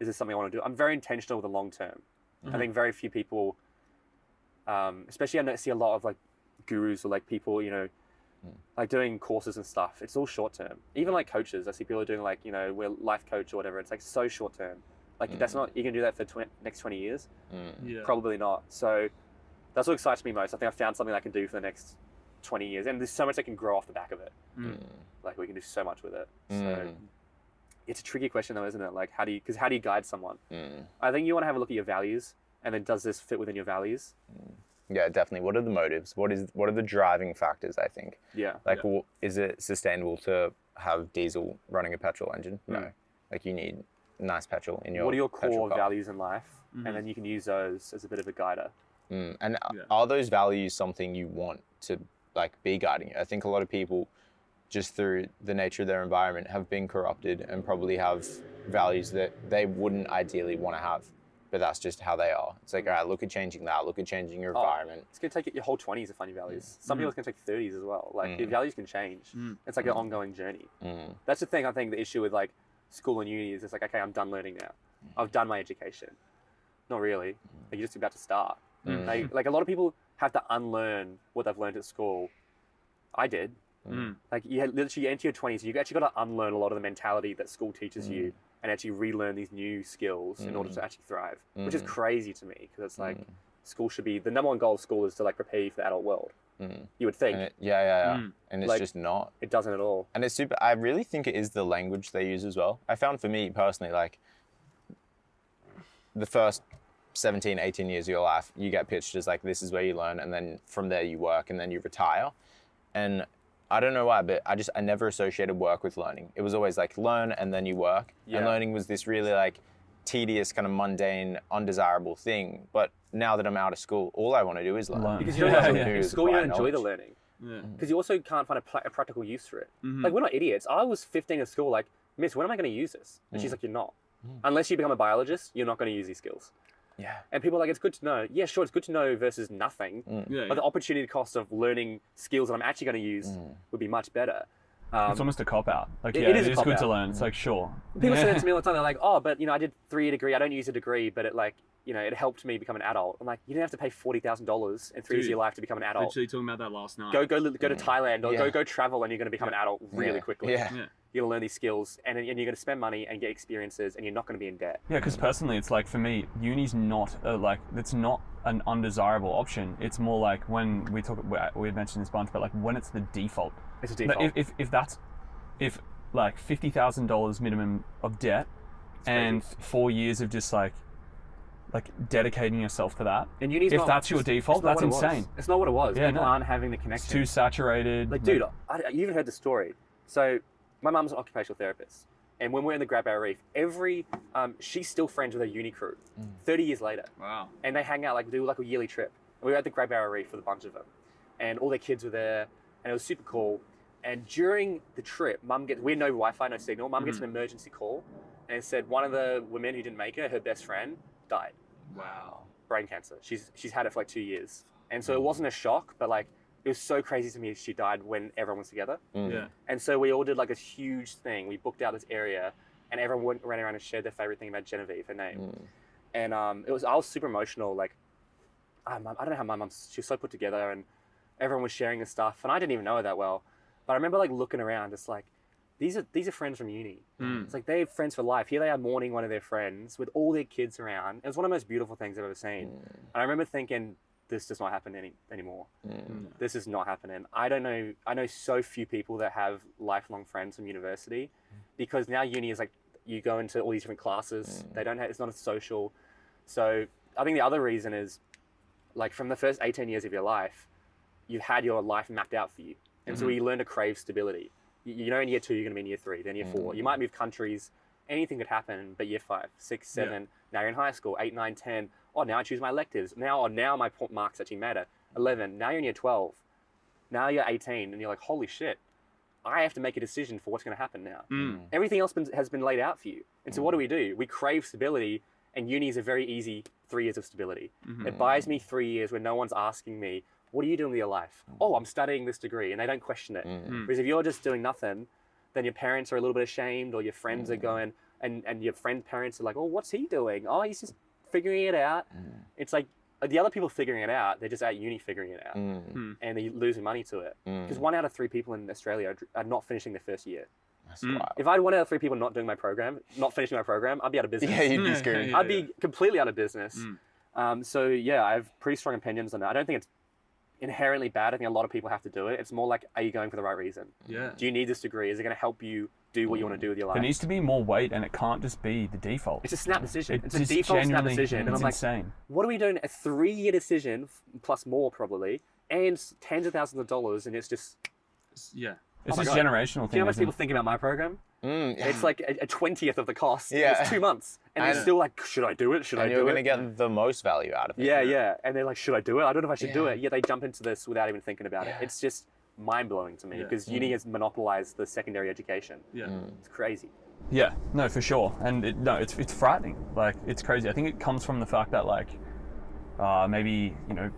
is this something I want to do? I'm very intentional with the long term. I think very few people, especially I see a lot of like gurus or like people, you know, like doing courses and stuff. It's all short term. Even like coaches, I see people doing like, you know, we're life coach or whatever. It's like so short term. Like that's not, you can do that for next 20 years? Probably not. So that's what excites me most. I think I found something I can do for the next 20 years. And there's so much I can grow off the back of it. Like we can do so much with it. So it's a tricky question though, isn't it? Like how do you guide someone? I think you want to have a look at your values, and then does this fit within your values? Yeah, definitely. What are the motives? What are the driving factors, I think? Yeah. Like, is it sustainable to have diesel running a petrol engine? No. Like you need nice petrol in your What are your petrol core car. values in life? And then you can use those as a bit of a guider. And are those values something you want to like be guiding you? I think a lot of people, just through the nature of their environment, have been corrupted and probably have values that they wouldn't ideally want to have, but that's just how they are. It's like, all right, look at changing that, look at changing your environment. It's going to take your whole 20s to find your values. Some people it's going to take 30s as well. Like your values can change. It's like an ongoing journey. That's the thing. I think the issue with like school and uni is it's like, okay, I'm done learning now. I've done my education. Not really. Like you're just about to start. Like a lot of people have to unlearn what they've learned at school. I did. Like you had literally enter your 20s, you actually got to unlearn a lot of the mentality that school teaches you, and actually relearn these new skills in order to actually thrive, which is crazy to me, because it's like school should be, the number one goal of school is to like prepare you for the adult world. You would think. And and it's Like, just not. It doesn't at all. And it's super, I really think it is the language they use as well. I found for me personally, like the first 17, 18 years of your life, you get pitched as like, this is where you learn. And then from there you work and then you retire. And I don't know why, but I never associated work with learning. It was always like learn and then you work. And learning was this really like tedious, kind of mundane, undesirable thing. But now that I'm out of school, all I want to do is learn. Because you don't in school, you don't enjoy the learning. Because you also can't find a practical use for it. Like, we're not idiots. I was 15 at school, like, miss, when am I going to use this? And she's like, you're not. Unless you become a biologist, you're not going to use these skills. And people are like, it's good to know. Yeah, sure, it's good to know versus nothing. But the opportunity cost of learning skills that I'm actually going to use would be much better. It's almost a cop-out. Like, it it is a is good to cop-out. learn. It's like, sure. People say that to me all the time. They're like, oh, but, you know, I did 3-year degree. I don't use a degree, but it, like, you know, it helped me become an adult. I'm like, you didn't have to pay $40,000 in 3 years of your life to become an adult. Literally talking about that last night. Go to Thailand or go travel, and you're going to become an adult really quickly. Yeah. You're going to learn these skills, and you're going to spend money and get experiences, and you're not going to be in debt. Yeah, because personally, it's like, for me, uni's not it's not an undesirable option. It's more like when we had mentioned this bunch, but like when it's the default. It's a default. If like $50,000 minimum of debt and 4 years of just like dedicating yourself to that. And uni's if that's your default, that's insane. It's not what it was. Yeah, People no. aren't having the connection. It's too saturated. Like, dude, you even heard the story. So, my mum's an occupational therapist, and when we're in the Grab Barrier Reef, she's still friends with her uni crew, 30 years later. Wow. And they hang out, like, do like a yearly trip. And we were at the Grab Barrier Reef with a bunch of them, and all their kids were there, and it was super cool. And during the trip, we had no Wi-Fi, no signal. Mum gets an emergency call, and it said one of the women who didn't make it, her best friend, died. Wow. Brain cancer. She's had it for like 2 years. And so it wasn't a shock, but like it was so crazy to me she died when everyone was together. Yeah. And so we all did like this huge thing. We booked out this area and everyone ran around and shared their favorite thing about Genevieve, her name. And I was super emotional. Like, I don't know how my mum, she was so put together and everyone was sharing this stuff. And I didn't even know her that well. But I remember like looking around, just like, these are friends from uni. It's like they have friends for life. Here they are mourning one of their friends with all their kids around. It was one of the most beautiful things I've ever seen. And I remember thinking, this does not happen anymore. This is not happening. I know so few people that have lifelong friends from university, because now uni is like, you go into all these different classes. It's not as social. So I think the other reason is, like, from the first 18 years of your life, you've had your life mapped out for you. And so you learn to crave stability. You know, in year 2, you're going to be in year 3, then year 4. You might move countries. Anything could happen, but year 5, 6, 7, now you're in high school, 8, 9, 10. Oh, now I choose my electives. Now my marks actually matter. 11, now you're in year 12. Now you're 18, and you're like, holy shit, I have to make a decision for what's going to happen now. Everything else has been laid out for you. And so what do? We crave stability, and uni is a very easy 3 years of stability. It buys me 3 years where no one's asking me, what are you doing with your life? Oh, I'm studying this degree, and they don't question it. Whereas if you're just doing nothing, then your parents are a little bit ashamed, or your friends are going, and your friends' parents are like, oh, what's he doing? Oh, he's just figuring it out. It's like, the other people figuring it out, they're just at uni figuring it out. And they're losing money to it. Because 1 out of 3 people in Australia are not finishing their first year. That's wild. If I had 1 out of 3 people not finishing my program, I'd be out of business. Yeah, you'd be screwed. I'd be completely out of business. So yeah, I have pretty strong opinions on that. I don't think it's inherently bad. I think a lot of people have to do it. It's more like, are you going for the right reason? Yeah. Do you need this degree? Is it going to help you do what you want to do with your life? There needs to be more weight, and it can't just be the default. It's a snap decision. It's a just default snap genuinely- decision. And it's I'm like, insane. what are we doing? A 3-year decision, plus more probably, and tens of thousands of dollars, and it's just... Yeah. It's my just God. generational thing. Do you know how much isn't people it? think about my program? It's like a 20th of the cost. Yeah. It's 2 months. And they're still like, should I do it? Should I And do you're it? going to get the most value out of it. Yeah. And they're like, should I do it? I don't know if I should do Yeah. it. Yet they jump into this without even thinking about it. It's just mind-blowing to me, because uni has monopolized the secondary education. Yeah. It's crazy. Yeah, no, for sure. And it's frightening. Like, it's crazy. I think it comes from the fact that, like, maybe,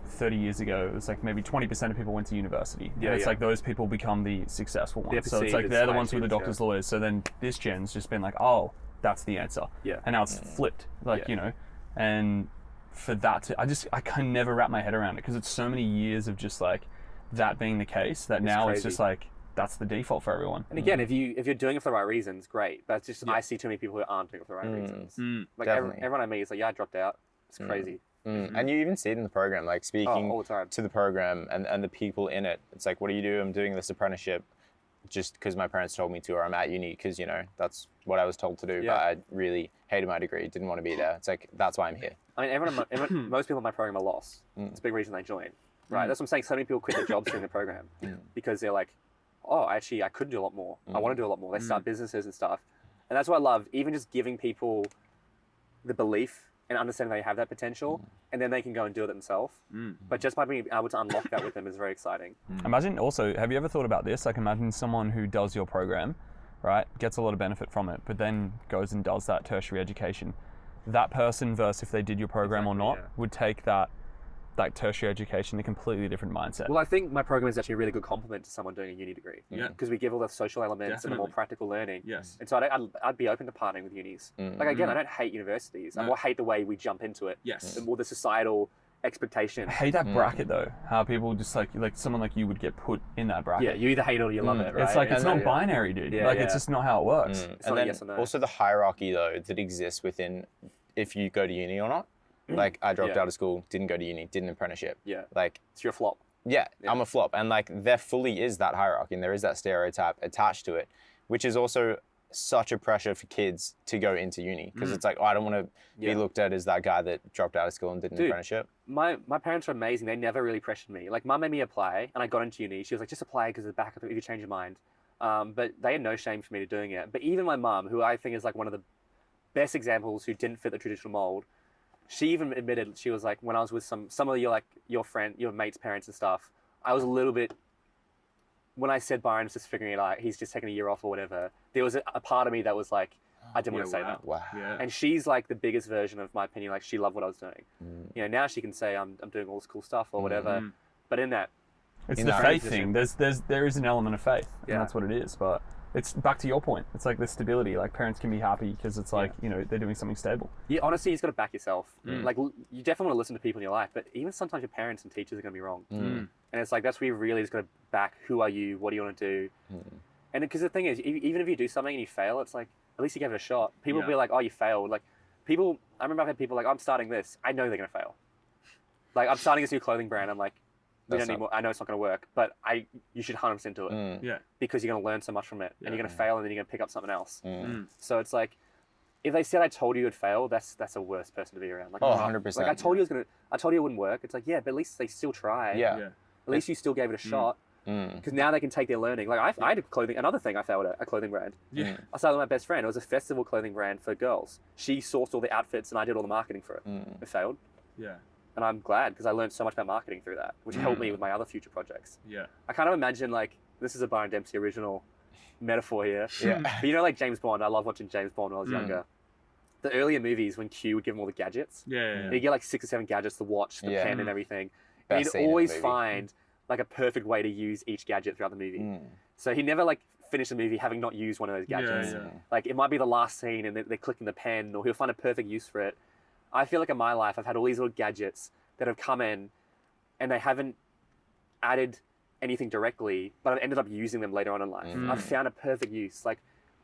30 years ago, it was like maybe 20% of people went to university. Yeah, And it's yeah. like those people become the successful ones. So it's perceived like as they're the high ones with the achievers, doctors, lawyers. So then this gen's just been like, oh, that's the answer. Yeah. And now it's flipped. Like, and for that to, I can never wrap my head around it, because it's so many years of just like that being the case that now it's crazy. just like, that's the default for everyone. And again, if you're doing it for the right reasons, great. But it's just, I see too many people who aren't doing it for the right reasons. Like Definitely. everyone I meet is like, yeah, I dropped out. It's crazy. And you even see it in the program, like speaking all the time. to the program and the people in it. It's like, what do you do? I'm doing this apprenticeship just because my parents told me to, or I'm at uni because, that's what I was told to do. Yeah. But I really hated my degree, didn't want to be there. It's like, that's why I'm here. I mean, most people in my program are lost. It's a big reason they join. Right? That's what I'm saying. So many people quit their jobs during the program because they're like, oh, actually, I could do a lot more. I want to do a lot more. They start businesses and stuff. And that's what I love, even just giving people the belief and understanding they have that potential, and then they can go and do it themselves. But just by being able to unlock that with them is very exciting. Imagine also, have you ever thought about this? Like, imagine someone who does your program, right, gets a lot of benefit from it, but then goes and does that tertiary education. That person versus if they did your program or not would take that tertiary education, a completely different mindset. Well, I think my program is actually a really good complement to someone doing a uni degree. Yeah. Because we give all the social elements and the more Definitely. practical learning. Yes. And so I'd be open to partnering with unis. Like, again, I don't hate universities. I more hate the way we jump into it. Yes. And more the societal expectation. I hate that bracket though. How people just like someone like you would get put in that bracket. Yeah, you either hate it or you love it, right? It's like, it's And not binary, dude. Yeah, like, yeah. it's just not how it works. It's And not a then yes or no. also the hierarchy, though, that exists within if you go to uni or not. Like, I dropped out of school, didn't go to uni, did an apprenticeship. Yeah. Like, It's your flop. yeah, I'm a flop. And like, there fully is that hierarchy and there is that stereotype attached to it, which is also such a pressure for kids to go into uni. Because it's like, oh, I don't want to be looked at as that guy that dropped out of school and did an apprenticeship. My parents are amazing. They never really pressured me. Like, mum made me apply, and I got into uni. She was like, just apply because it's backup if you change your mind. But they had no shame for me to doing it. But even my mum, who I think is like one of the best examples who didn't fit the traditional mold, she even admitted, she was like, when I was with some of your mates' parents and stuff, I was a little bit, when I said Byron's just figuring it out, he's just taking a year off or whatever, there was a part of me that was like, I didn't want to say that. Wow. Yeah. And she's like the biggest version of my opinion. Like she loved what I was doing. You know, now she can say I'm doing all this cool stuff or whatever. But in that, It's In the that faith position. thing. There is an element of faith, Yeah. and that's what it is. But it's back to your point. It's like the stability. Like parents can be happy because it's like they're doing something stable. you honestly, you just got to back yourself. Like you definitely want to listen to people in your life, but even sometimes your parents and teachers are going to be wrong. And it's like that's where you really just got to back. Who are you? What do you want to do? And because the thing is, even if you do something and you fail, it's like at least you gave it a shot. People will be like, "Oh, you failed." Like people, I remember I've had people like, "I'm starting this. I know they're going to fail." Like I'm starting this new clothing brand. I'm like, we don't need more. I know it's not going to work, but you should 100% do it. Yeah. Because you're going to learn so much from it, and you're going to fail, and then you're going to pick up something else. Mm. So it's like, if they said I told you you'd fail, that's a worse person to be around. Like, 100%. Like I told you it wouldn't work. It's like, yeah, but at least they still tried. Yeah. Yeah. At least you still gave it a shot. Because now they can take their learning. Like I had another thing I failed at, a clothing brand. Yeah. I started with my best friend. It was a festival clothing brand for girls. She sourced all the outfits and I did all the marketing for it. It failed. Yeah. And I'm glad because I learned so much about marketing through that, which helped me with my other future projects. Yeah. I kind of imagine like, this is a Byron Dempsey original metaphor here. Yeah. But you know, like James Bond, I love watching James Bond when I was younger. The earlier movies when Q would give him all the gadgets, Yeah. you get like 6 or 7 gadgets, the watch, the Yeah. pen and everything. Best And scene he'd in the always movie. find like a perfect way to use each gadget throughout the movie. So he never like finished the movie having not used one of those gadgets. Yeah. Like it might be the last scene and they're clicking the pen or he'll find a perfect use for it. I feel like in my life, I've had all these little gadgets that have come in and they haven't added anything directly, but I've ended up using them later on in life. I've found a perfect use. Like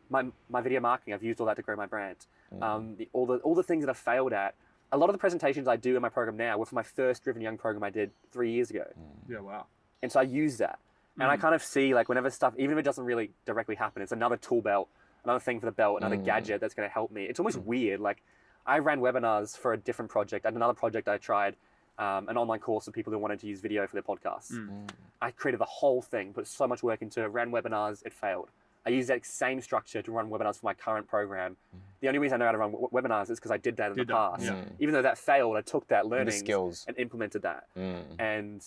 my video marketing, I've used all that to grow my brand. All the things that I've failed at, a lot of the presentations I do in my program now were for my first Driven Young program I did 3 years ago. Yeah. Wow. And so I use that. And I kind of see like whenever stuff, even if it doesn't really directly happen, it's another tool belt, another thing for the belt, another gadget that's going to help me. It's almost weird. Like I ran webinars for a different project. And another project I tried, an online course for people who wanted to use video for their podcasts. I created the whole thing, put so much work into it, ran webinars, it failed. I use that same structure to run webinars for my current program. The only reason I know how to run webinars is because I did that in the past. Yeah. Even though that failed, I took that learning skills. and implemented that. And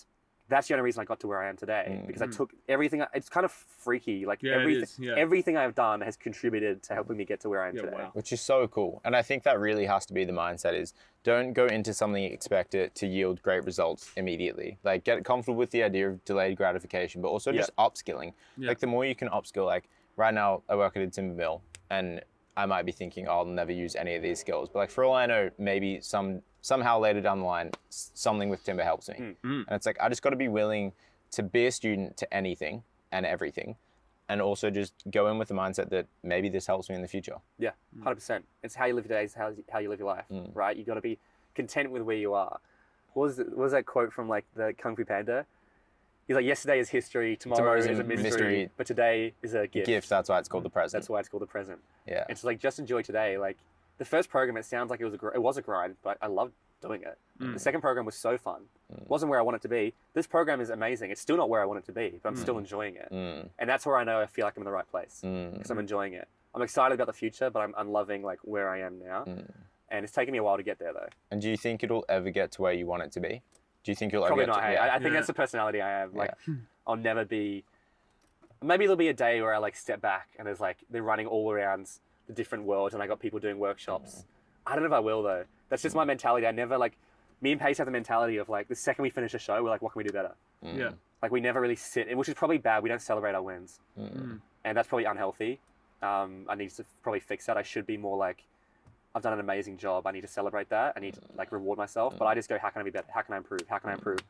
that's the only reason I got to where I am today because I took everything. It's kind of freaky. Like Yeah, it is, yeah. everything I've done has contributed to helping me get to where I am Yeah, today. wow. Which is so cool. And I think that really has to be the mindset is don't go into something expect it to yield great results immediately. Like get comfortable with the idea of delayed gratification, but also just upskilling. Yeah. Like the more you can upskill, like right now I work at a timber mill and I might be thinking, oh, I'll never use any of these skills. But like for all I know, maybe somehow later down the line, something with timber helps me. And it's like, I just got to be willing to be a student to anything and everything. And also just go in with the mindset that maybe this helps me in the future. Yeah, 100%. It's how you live your days, how you live your life, right? You got to be content with where you are. What was that quote from like the Kung Fu Panda? He's like, yesterday is history, tomorrow is a mystery, but today is a gift. That's why it's called the present. That's why it's called the present. Yeah. It's like, just enjoy today. Like the first program, it sounds like it was a grind, but I loved doing it. The second program was so fun. Wasn't where I want it to be. This program is amazing. It's still not where I want it to be, but I'm still enjoying it. And that's where I know I feel like I'm in the right place because I'm enjoying it. I'm excited about the future, but I'm loving like where I am now. And it's taken me a while to get there though. And do you think it'll ever get to where you want it to be? Do you think you'll Probably ever get not. to Hey, I think that's the personality I have. Like, I'll never be. Maybe there'll be a day where I like step back and there's like they're running all around the different worlds and I got people doing workshops. I don't know if I will though. That's just my mentality. I never like. Me and Pace have the mentality of like the second we finish a show, we're like, what can we do better? Yeah. Like we never really sit, and which is probably bad. We don't celebrate our wins, and that's probably unhealthy. I need to probably fix that. I should be more like, I've done an amazing job. I need to celebrate that. I need to like reward myself. But I just go, how can I be better? How can I improve? How can I improve?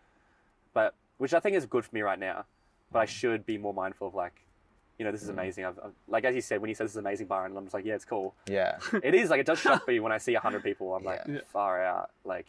But which I think is good for me right now. But I should be more mindful of like, you know, this is amazing. I've like as you said when you said this is amazing, Byron, I'm just like, yeah, it's cool. Yeah. It is like it does shock me when I see 100 people. I'm like, far out. Like,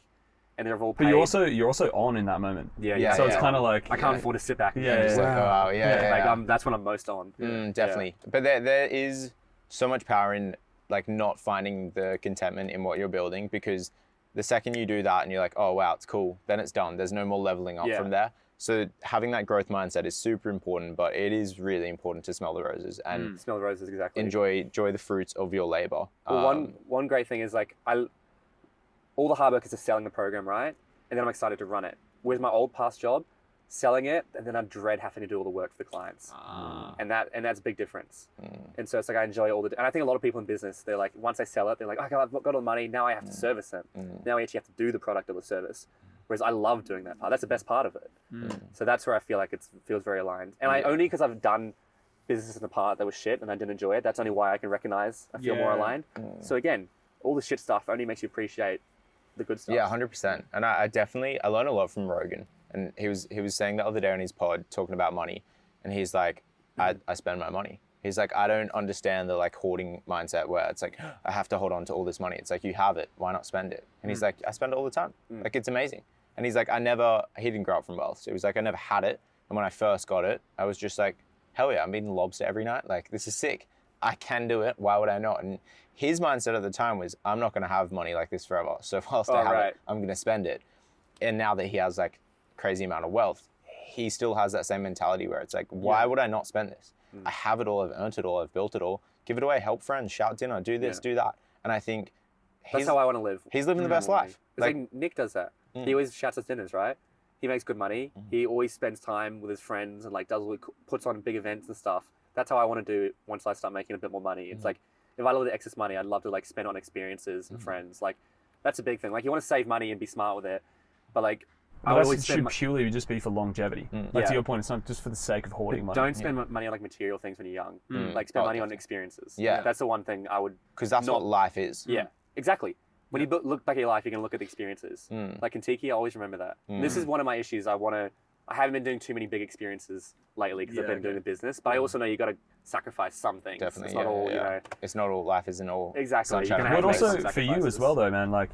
and they're all paid. But you're also on in that moment. Yeah. So it's kind of like I can't afford to sit back. And Yeah, just yeah. like, Oh, wow. Yeah. like that's when I'm most on. Definitely. But there is so much power in like not finding the contentment in what you're building, because the second you do that and you're like, oh wow, it's cool, then it's done. There's no more leveling up from there. So having that growth mindset is super important, but it is really important to smell the roses and Smell the roses, exactly. enjoy the fruits of your labor. Well, one great thing is like all the hard work is just selling the program, right? And then I'm excited to run it. With my old past job, selling it, and then I dread having to do all the work for the clients. And that's a big difference. And so it's like I enjoy and I think a lot of people in business, they're like, once they sell it, they're like, okay, I've got all the money, now I have to service them. Now I actually have to do the product or the service. Whereas I love doing that part. That's the best part of it. So that's where I feel like it feels very aligned. And only because I've done businesses in the past that was shit and I didn't enjoy it, that's only why I can recognize I feel more aligned. So again, all the shit stuff only makes you appreciate the good stuff. Yeah, 100%. And I learned a lot from Rogan. And he was saying the other day on his pod, talking about money. And he's like, I spend my money. He's like, I don't understand the like hoarding mindset where it's like, I have to hold on to all this money. It's like, you have it, why not spend it? And he's like, I spend it all the time. Like, it's amazing. And he's like, he didn't grow up from wealth. So he was like, I never had it. And when I first got it, I was just like, hell yeah, I'm eating lobster every night. Like, this is sick. I can do it. Why would I not? And his mindset at the time was, I'm not going to have money like this forever. So whilst I have it, I'm going to spend it. And now that he has like crazy amount of wealth, he still has that same mentality where it's like, why would I not spend this? I have it all, I've earned it all, I've built it all. Give it away, help friends, shout dinner, do this, do that. And I think that's how I want to live. He's living the best life. It's like Nick does that. He always shouts us dinners, right? He makes good money. He always spends time with his friends and like puts on big events and stuff. That's how I want to do it once I start making a bit more money. It's like, if I had a little excess money, I'd love to like spend on experiences and friends. Like, that's a big thing. Like, you want to save money and be smart with it, but like, it should purely just be for longevity. Like, to your point, it's not just for the sake of hoarding money. Don't spend money on like material things when you're young. Like, spend money on experiences. Yeah. That's the one thing I would. Because that's what life is. Yeah, exactly. When you look back at your life, you're going to look at the experiences. Like Kentucky, I always remember that. This is one of my issues. I haven't been doing too many big experiences lately because I've been doing the business, but I also know you got to sacrifice some things. Definitely. It's not all, you know. It's not all, life isn't all. Exactly. But also for you as well though, man, like,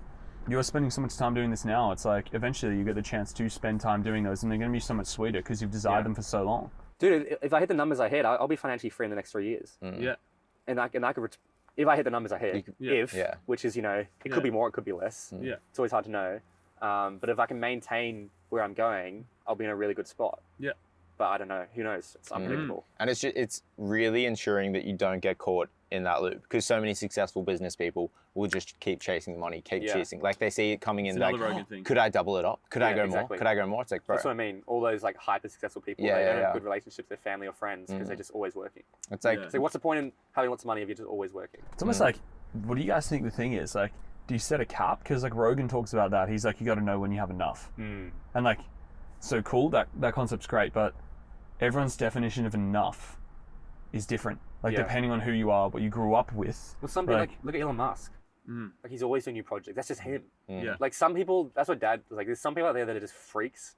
you're spending so much time doing this now, it's like eventually you get the chance to spend time doing those and they're going to be so much sweeter because you've desired them for so long. Dude, if I hit the numbers I hit, I'll be financially free in the next 3 years. Yeah. And I could, if I hit the numbers I hit, which is, you know, it could be more, it could be less. Yeah. It's always hard to know. But if I can maintain where I'm going, I'll be in a really good spot. Yeah. But I don't know. Who knows? It's unpredictable. And it's really ensuring that you don't get caught in that loop, because so many successful business people will just keep chasing the money, keep chasing. Like, they see it coming in, like, could I double it up? Could I go more? Could I go more? It's like, bro. That's what I mean. All those like hyper successful people, they don't have good relationships with their family or friends because they're just always working. It's like, so what's the point in having lots of money if you're just always working? It's almost like, what do you guys think the thing is? Like, do you set a cap? Because like Rogan talks about that. He's like, you got to know when you have enough. And like, so cool, that concept's great, but everyone's definition of enough is different. Like, depending on who you are, what you grew up with. Well, some people, like, look at Elon Musk. Like, he's always doing new projects. That's just him. Like, some people, that's what Dad was like. There's some people out there that are just freaks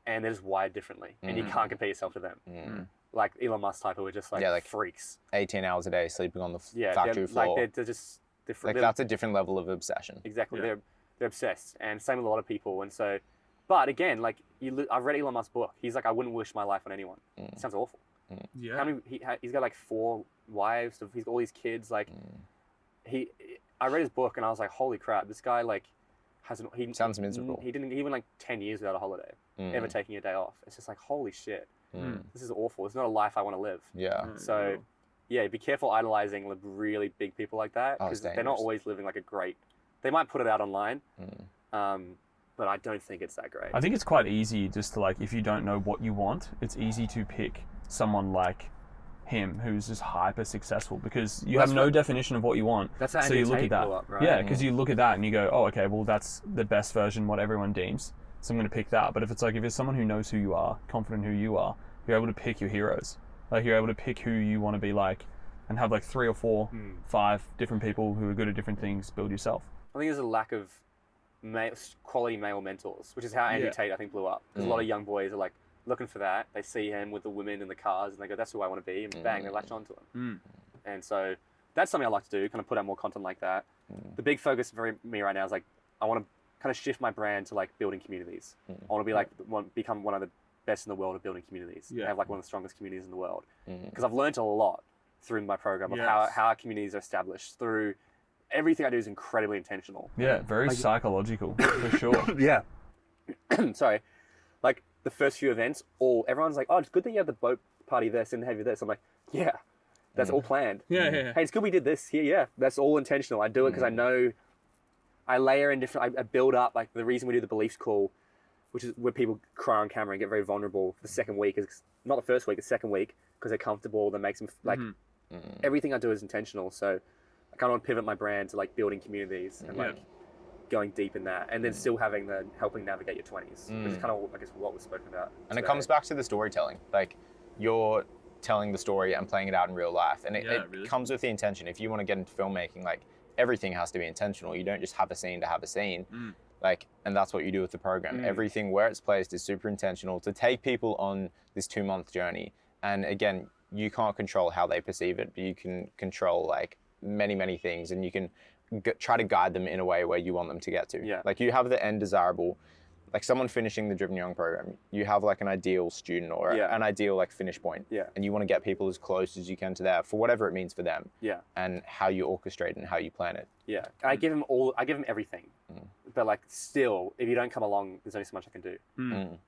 and they're just wired differently. And you can't compare yourself to them. Like Elon Musk type who are just like freaks. 18 hours a day sleeping on the factory floor. Like, they're just different. Like, that's a different level of obsession. Exactly. They're obsessed. And same with a lot of people. And so, but again, like, I've read Elon Musk's book. He's like, I wouldn't wish my life on anyone. It sounds awful. Yeah. How many, he's got like 4 wives. He's got all these kids. Like, I read his book and I was like, holy crap, this guy like he sounds miserable. He went like 10 years without a holiday, ever taking a day off. It's just like, holy shit, this is awful. It's not a life I want to live. Yeah. So, yeah, be careful idolizing really big people like that, because they're not always living like a great. They might put it out online, but I don't think it's that great. I think it's quite easy just to, like, if you don't know what you want, it's easy to pick someone like him who's just hyper successful because you have no definition of what you want. That's how so you look at that. Up, right? Yeah, because you look at that and you go, oh, okay, well, that's the best version, what everyone deems. So I'm going to pick that. But if it's like, if it's someone who knows who you are, confident who you are, you're able to pick your heroes. Like, you're able to pick who you want to be like and have like 3 or 4, 5 different people who are good at different things, build yourself. I think there's a lack of quality male mentors, which is how Andrew Tate, I think, blew up. Because a lot of young boys are like looking for that. They see him with the women in the cars and they go, that's who I want to be. And bang, they latch onto him. And so that's something I like to do, kind of put out more content like that. The big focus for me right now is like, I want to kind of shift my brand to like building communities. I want to be like, become one of the best in the world at building communities. Have like one of the strongest communities in the world. Because I've learned a lot through my program of how communities are established. Through everything I do is incredibly intentional. Yeah, very psychological for sure. Yeah. Sorry. Like the first few events, everyone's like, oh, it's good that you have the boat party this and have this. I'm like, yeah, that's all planned. Yeah. Hey, it's good we did this here. Yeah, that's all intentional. I do it because I know I layer in different, I build up, like the reason we do the beliefs call which is where people cry on camera and get very vulnerable. The second week is not the first week, the second week, because they're comfortable. That makes them like everything I do is intentional. So I kind of want to pivot my brand to like building communities and like going deep in that, and then still having the helping navigate your 20s, which is kind of, I guess, what was spoken about And today. it comes back to the storytelling. Like, you're telling the story and playing it out in real life. And it really. comes with the intention. If you want to get into filmmaking, like, everything has to be intentional. You don't just have a scene to have a scene. Like, and that's what you do with the program. Everything where it's placed is super intentional to take people on this 2-month journey. And again, you can't control how they perceive it, but you can control like many things, and you can try to guide them in a way where you want them to get to. Like, you have the end desirable, like someone finishing the Driven Young program, you have like an ideal student or an ideal like finish point. And you want to get people as close as you can to that for whatever it means for them. And how you orchestrate and how you plan it. I give them everything. But like, still, if you don't come along, there's only so much I can do.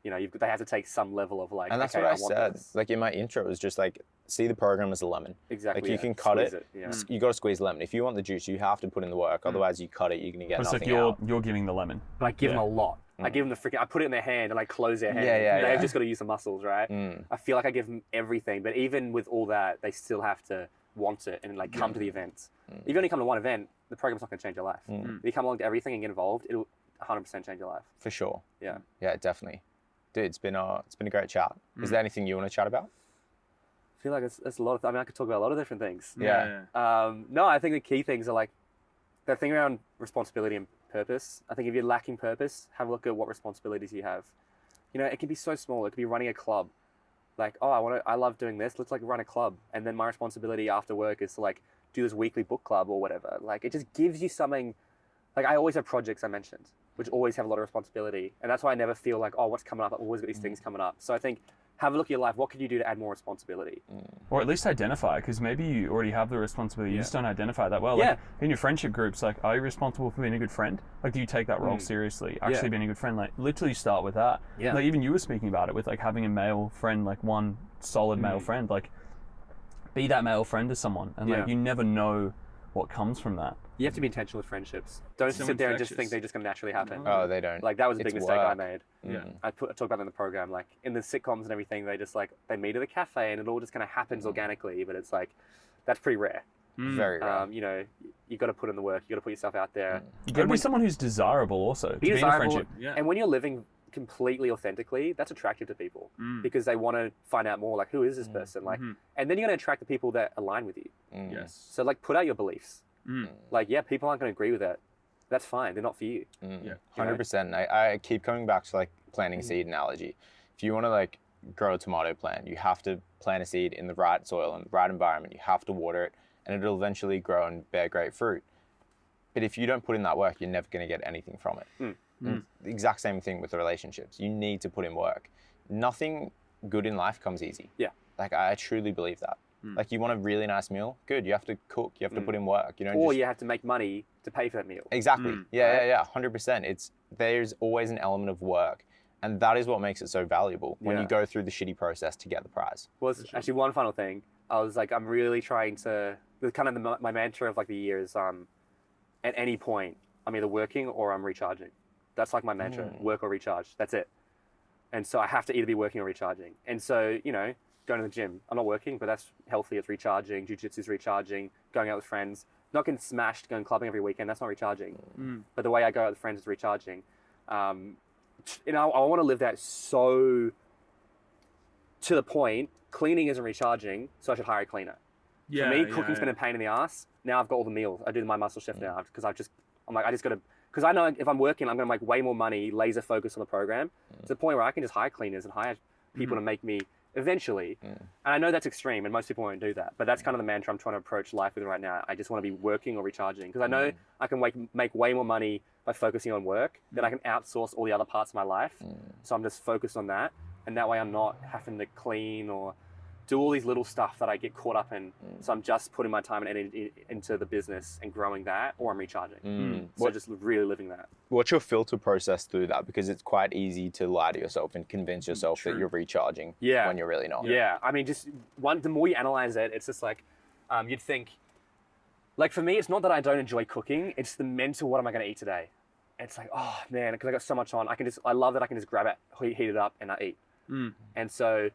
You know, they have to take some level of like, and that's okay, what I want said. this. Like in my intro, it was just like, see the program as a lemon. Exactly. Like, you can cut Squeeze it. You got to squeeze the lemon. If you want the juice, you have to put in the work. Otherwise, you cut it, you're gonna get But it's nothing like out. you're giving the lemon. But I give them a lot. I give them the freaking, I put it in their hand and I close their hand. They've just got to use the muscles, right? I feel like I give them everything, but even with all that, they still have to want it and like come to the events. If you only come to one event, the program's not going to change your life. If you come along to everything and get involved, it'll 100% change your life. For sure. Yeah. Yeah, definitely. Dude, it's been a great chat. Is there anything you want to chat about? I feel like it's a lot of, I mean, I could talk about a lot of different things. Yeah. No, I think the key things are like the thing around responsibility and purpose. I think if you're lacking purpose, have a look at what responsibilities you have. You know, it can be so small. It could be running a club. Like, oh, I love doing this. Let's like run a club. And then my responsibility after work is to like do this weekly book club or whatever. Like, it just gives you something. Like, I always have projects I mentioned, which always have a lot of responsibility. And that's why I never feel like, oh, what's coming up? I've always got these things coming up. So I think, have a look at your life. What can you do to add more responsibility? Or at least identify, because maybe you already have the responsibility. You just don't identify that well. Like, in your friendship groups, like, are you responsible for being a good friend? Like, do you take that role seriously? Actually being a good friend, like, literally start with that. Like, even you were speaking about it with, like, having a male friend, like, one solid male friend. Like, be that male friend to someone. And, like, you never know what comes from that. You have to be intentional with friendships. Don't sit there and just think they're just going to naturally happen. Oh, they don't. Like, that was a big mistake I made. I talk about that in the program. Like, in the sitcoms and everything, they just like, they meet at a cafe and it all just kind of happens organically. But it's like, that's pretty rare. Very rare. You know, you got to put in the work. You got to put yourself out there. You got to be someone who's desirable also. To Be be in a desirable. friendship. And when you're living completely authentically, that's attractive to people because they want to find out more. Like, who is this person? Like, and then you're going to attract the people that align with you. Yes. So like, put out your beliefs. Like, yeah, people aren't going to agree with that. That's fine. They're not for you. 100%. I keep coming back to like planting seed analogy. If you want to like grow a tomato plant, you have to plant a seed in the right soil and the right environment. You have to water it, and it'll eventually grow and bear great fruit. But if you don't put in that work, you're never going to get anything from it. The exact same thing with the relationships. You need to put in work. Nothing good in life comes easy. Like, I truly believe that. Like, you want a really nice meal? Good. You have to cook. You have to put in work. You don't Or just... you have to make money to pay for that meal. Exactly. Yeah. 100%. There's always an element of work. And that is what makes it so valuable when you go through the shitty process to get the prize. Well, actually, one final thing. I was like, I'm really trying to, my mantra of like the year is, at any point, I'm either working or I'm recharging. That's like my mantra, work or recharge. That's it. And so I have to either be working or recharging. And so, you know, going to the gym, I'm not working, but that's healthy. It's recharging. Jiu-jitsu is recharging. Going out with friends, not getting smashed, going clubbing every weekend. That's not recharging. But the way I go out with friends is recharging. You know, I want to live that so to the point. Cleaning isn't recharging, so I should hire a cleaner. For me, cooking's been a pain in the ass. Now I've got all the meals. I do my muscle chef now because I just got to, because I know if I'm working, I'm going to make way more money, laser focus on the program, to the point where I can just hire cleaners and hire people to make me eventually. And I know that's extreme and most people won't do that, but that's kind of the mantra I'm trying to approach life with right now. I just want to be working or recharging because I know I can make way more money by focusing on work than I can outsource all the other parts of my life. So I'm just focused on that, and that way I'm not having to clean or do all these little stuff that I get caught up in. So I'm just putting my time and energy into the business and growing that, or I'm recharging. So just really living that. What's your filter process through that? Because it's quite easy to lie to yourself and convince yourself that you're recharging when you're really not. Yeah, I mean, just the more you analyze it, it's just like, you'd think, like for me, it's not that I don't enjoy cooking, it's the mental, what am I going to eat today? it's like, oh man, because I got so much on. I love that I can just grab it, heat it up, and I eat. And so,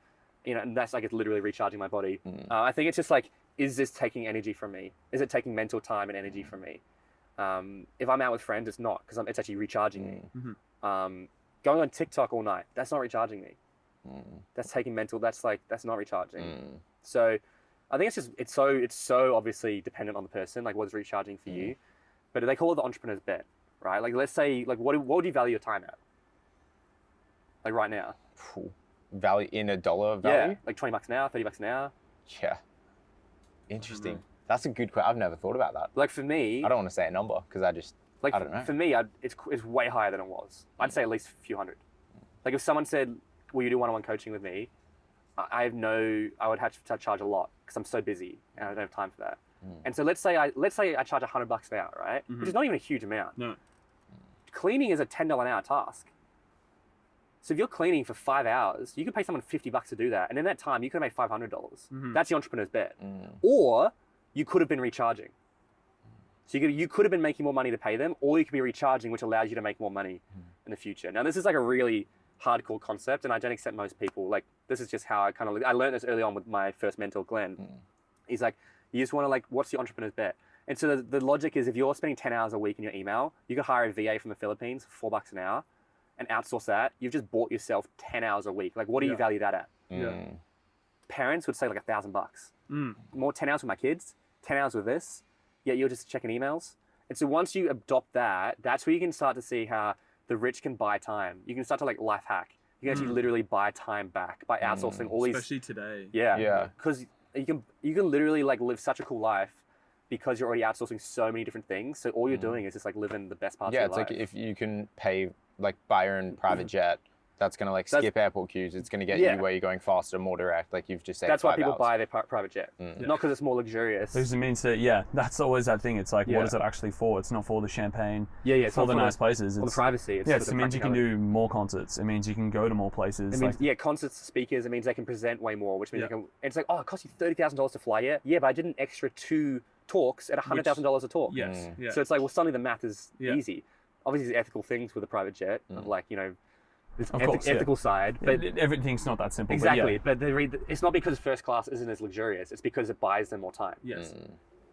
and that's like it's literally recharging my body. I think it's just like, is this taking energy from me? Is it taking mental time and energy from me? If I'm out with friends, it's not, because it's actually recharging me. Going on TikTok all night, that's not recharging me. That's taking mental. That's not recharging. So, I think it's so obviously dependent on the person, like what's recharging for you. But they call it the entrepreneur's bet, right? Like let's say, like what would you value your time at? Like right now. Value in a dollar value? Yeah, like $20 an hour, $30 an hour. Yeah. Interesting. That's a good question. I've never thought about that. Like for me, I don't want to say a number because I don't know. For me, it's way higher than it was. I'd say at least a few hundred. Like if someone said, will you do one-on-one coaching with me? I would have to charge a lot because I'm so busy and I don't have time for that. And so let's say I charge $100 an hour, right? Which is not even a huge amount. No. Cleaning is a $10 an hour task. So if you're cleaning for 5 hours, you could pay someone $50 to do that. And in that time, you could make $500. That's the entrepreneur's bet. Or you could have been recharging. So you could have been making more money to pay them, or you could be recharging, which allows you to make more money in the future. Now, this is like a really hardcore concept, and I don't accept most people. Like, this is just how I kind of look. I learned this early on with my first mentor, Glenn. He's like, you just want to like, what's the entrepreneur's bet? And so the logic is if you're spending 10 hours a week in your email, you could hire a VA from the Philippines for $4 an hour and outsource that. You've just bought yourself 10 hours a week. Like, what do you value that at? Parents would say like $1,000. More 10 hours with my kids, 10 hours with this, yet you're just checking emails. And so once you adopt that, that's where you can start to see how the rich can buy time. You can start to like life hack. You can actually literally buy time back by outsourcing all these. Especially today. Yeah. Because you can literally like live such a cool life because you're already outsourcing so many different things. So all you're doing is just like living the best parts of your life. Yeah, it's like if you can pay like Byron private jet, that's going to like skip airport queues. It's going to get you where you're going faster, more direct. Like you've just said. That's why people buy their private jet. Not because it's more luxurious. Because it means that, that's always that thing. It's like, what is it actually for? It's not for the champagne. It's for the nice places. For the privacy. It means you can do more concerts. It means you can go to more places. It means, concerts, speakers, it means they can present way more, which means they can, it's like, it costs you $30,000 to fly here. Yeah, but I did an extra 2 talks at $100,000 a talk. Yes. So it's like, well, suddenly the math is easy. Obviously, there's ethical things with a private jet of like, this ethical side, but everything's not that simple. Exactly, but it's not because first class isn't as luxurious. It's because it buys them more time. Yes.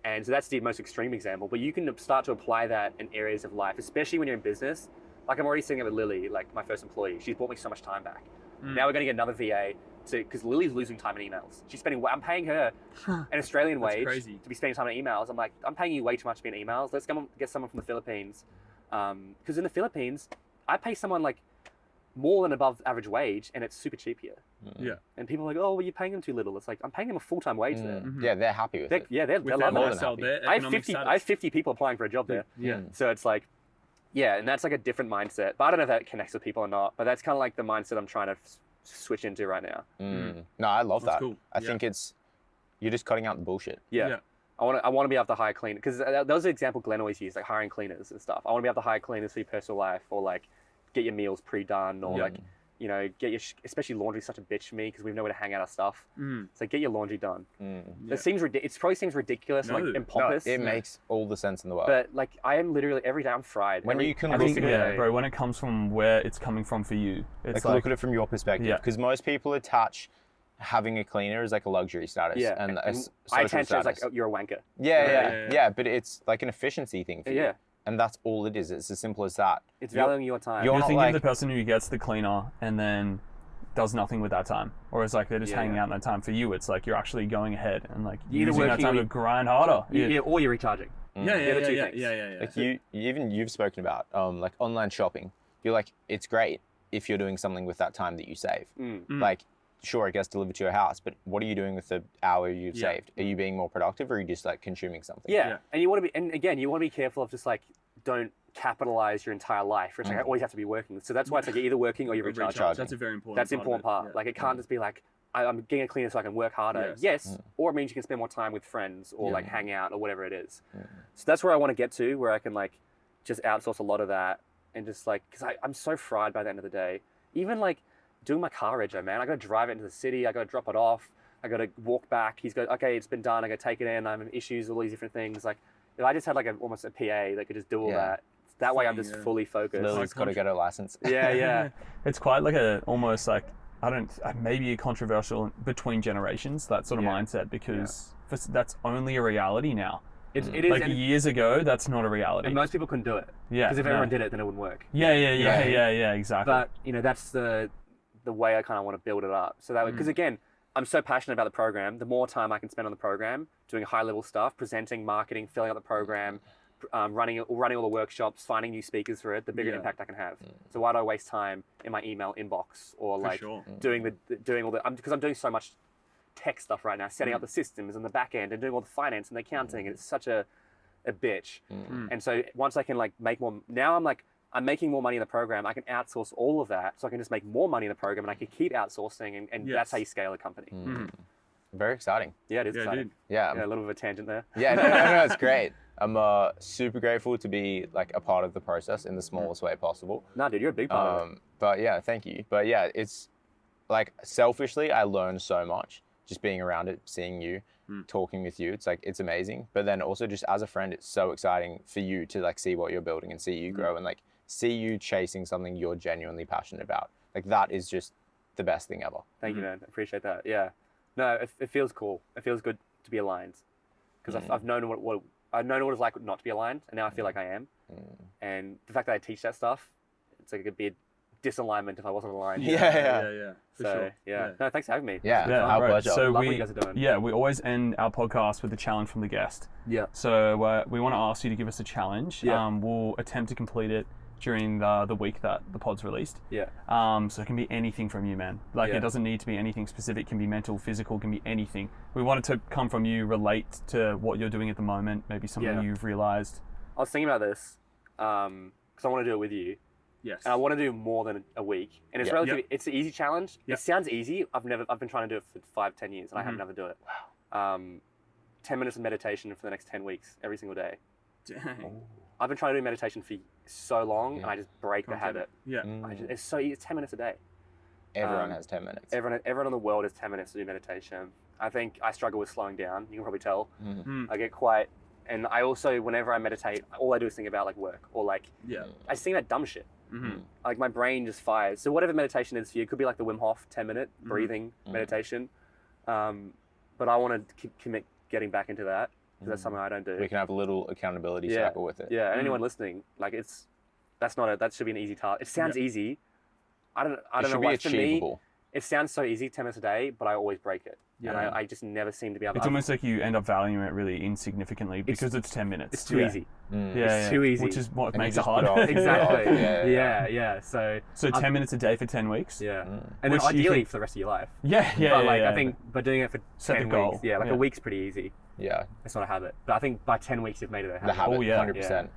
And so that's the most extreme example. But you can start to apply that in areas of life, especially when you're in business. Like I'm already seeing it with Lily, like my first employee. She's bought me so much time back. Now we're going to get another VA because Lily's losing time in emails. I'm paying her an Australian wage to be spending time in emails. I'm like, I'm paying you way too much to be in emails. Let's go get someone from the Philippines. Because in the Philippines, I pay someone like more than above average wage, and it's super cheap here. And people are like, oh, well, you're paying them too little. It's like, I'm paying them a full-time wage there. Yeah, they're happy with it. They're loving it. I have 50 people applying for a job there. So it's like, and that's like a different mindset. But I don't know if that connects with people or not, but that's kind of like the mindset I'm trying to switch into right now. No, I love that. Cool. I think you're just cutting out the bullshit. I want to be able to hire cleaners, because that was the example Glenn always used, like hiring cleaners and stuff. I want to be able to hire cleaners for your personal life, or like get your meals pre-done, or like, get your, especially laundry's such a bitch for me because we have nowhere to hang out our stuff. So get your laundry done. It probably seems ridiculous and pompous. No, it makes all the sense in the world. But like, I am literally every day I'm fried. When you can I look think, bro, when it comes from where it's coming from for you, it's like look at it from your perspective, because most people attach having a cleaner as like a luxury status and a social I attach status. it as like, you're a wanker. Yeah, but it's like an efficiency thing for you. And that's all it is. It's as simple as that. It's valuing your time. You're thinking of the person who gets the cleaner and then does nothing with that time, or it's like they're just hanging out in that time. For you, it's like you're actually going ahead and like using that time to grind harder. Or you're recharging. Like you've spoken about like online shopping. You're like, it's great if you're doing something with that time that you save. Like, sure, it gets delivered to your house, but what are you doing with the hour you've saved? Are you being more productive, or are you just like consuming something? And you want to be, and again, you want to be careful of just like, don't capitalize your entire life. It's like I always have to be working. So that's why it's like you're either working or you're recharging. That's a very important. That's an important part. Like it can't just be like, I'm getting a cleaner so I can work harder. Or it means you can spend more time with friends or like hang out or whatever it is. So that's where I want to get to, where I can like just outsource a lot of that and just like, because I'm so fried by the end of the day. Even like doing my car rego, man. I got to drive it into the city. I got to drop it off. I got to walk back. He's got, okay, it's been done. I got to take it in. I'm having issues, all these different things. Like if I just had like almost a PA that could just do all that, that way I'm just fully focused. Lily's got to get her license. Yeah. It's quite like almost like, maybe a controversial between generations, that sort of mindset, because that's only a reality now. It is. Like years ago, that's not a reality. And most people couldn't do it. Yeah. Because if everyone did it, then it wouldn't work. Yeah, exactly. But, that's the way I kind of want to build it up. So that because again, I'm so passionate about the program. The more time I can spend on the program, doing high level stuff, presenting, marketing, filling out the program, running all the workshops, finding new speakers for it, the bigger impact I can have. So why do I waste time in my email inbox or doing all the because I'm doing so much tech stuff right now, setting up the systems and the back end and doing all the finance and the accounting, and it's such a bitch. And so once I can make more, now I'm making more money in the program, I can outsource all of that, so I can just make more money in the program and I can keep outsourcing, and that's how you scale a company. Very exciting. Yeah, it is exciting. Dude. Yeah, a little bit of a tangent there. Yeah, no, it's great. I'm super grateful to be a part of the process in the smallest way possible. No, dude, you're a big part of it. But yeah, thank you. But yeah, it's selfishly, I learned so much just being around it, seeing you, talking with you. It's amazing. But then also just as a friend, it's so exciting for you to see what you're building and see you grow and see you chasing something you're genuinely passionate about. That is just the best thing ever. Thank you, man. I appreciate that. Yeah. No, it feels cool. It feels good to be aligned, because I've known what it's like not to be aligned, and now I feel like I am. And the fact that I teach that stuff, it's it'd be a disalignment if I wasn't aligned. Yeah. For So sure. yeah. No, thanks for having me. Yeah, our right. pleasure. So Love what you guys are doing. we always end our podcast with a challenge from the guest. Yeah. So we want to ask you to give us a challenge. Yeah. We'll attempt to complete it during the week that the pod's released. Yeah. So it can be anything from you, man. It doesn't need to be anything specific. It can be mental, physical, can be anything. We want it to come from you, relate to what you're doing at the moment, maybe something you've realized. I was thinking about this because I want to do it with you. Yes. And I want to do more than a week. And it's relatively, it's an easy challenge. It sounds easy. I've been trying to do it for 5-10 years and I haven't ever do it. Wow. 10 minutes of meditation for the next 10 weeks, every single day. Dang. I've been trying to do meditation for so long and I just break the habit. Yeah. It's so easy. It's 10 minutes a day. Everyone has 10 minutes. Everyone in the world has 10 minutes to do meditation. I think I struggle with slowing down. You can probably tell. I get quite, and I also, whenever I meditate, all I do is think about work or I just think about dumb shit. My brain just fires. So whatever meditation is for you, it could be the Wim Hof 10-minute breathing meditation. But I want to commit getting back into that because that's something I don't do. We can have a little accountability cycle with it. Yeah, and anyone listening, that should be an easy task. It sounds easy. I don't know why. For me, it sounds so easy, 10 minutes a day, but I always break it. Yeah. And I just never seem to be able to. It's almost like you end up valuing it really insignificantly because it's 10 minutes. It's too easy. It's too easy. Which is what And makes you it just put hard. off. Exactly. Yeah. So 10 minutes a day for 10 weeks? Yeah. And Which then you ideally think- for the rest of your life. Yeah. I think by doing it for Set 10 the goal. weeks, a week's pretty easy. Yeah. It's not a habit. But I think by 10 weeks you've made it a habit. The habit, Oh, yeah. 100%.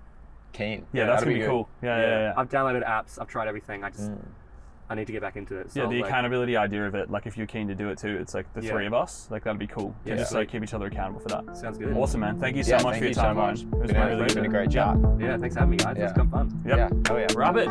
Keen. Yeah, that's that'll going to be cool. Yeah. I've downloaded apps. I've tried everything. I need to get back into it. So The accountability idea of it, if you're keen to do it too, it's the three of us, that'd be cool. Yeah. Just keep each other accountable for that. Sounds good. Awesome, man. Thank you so much for your time, Ryan. It was It's been a great chat. Yeah, thanks for having me, guys. It's been fun. Yep. Yeah. Oh yeah. Wrap it.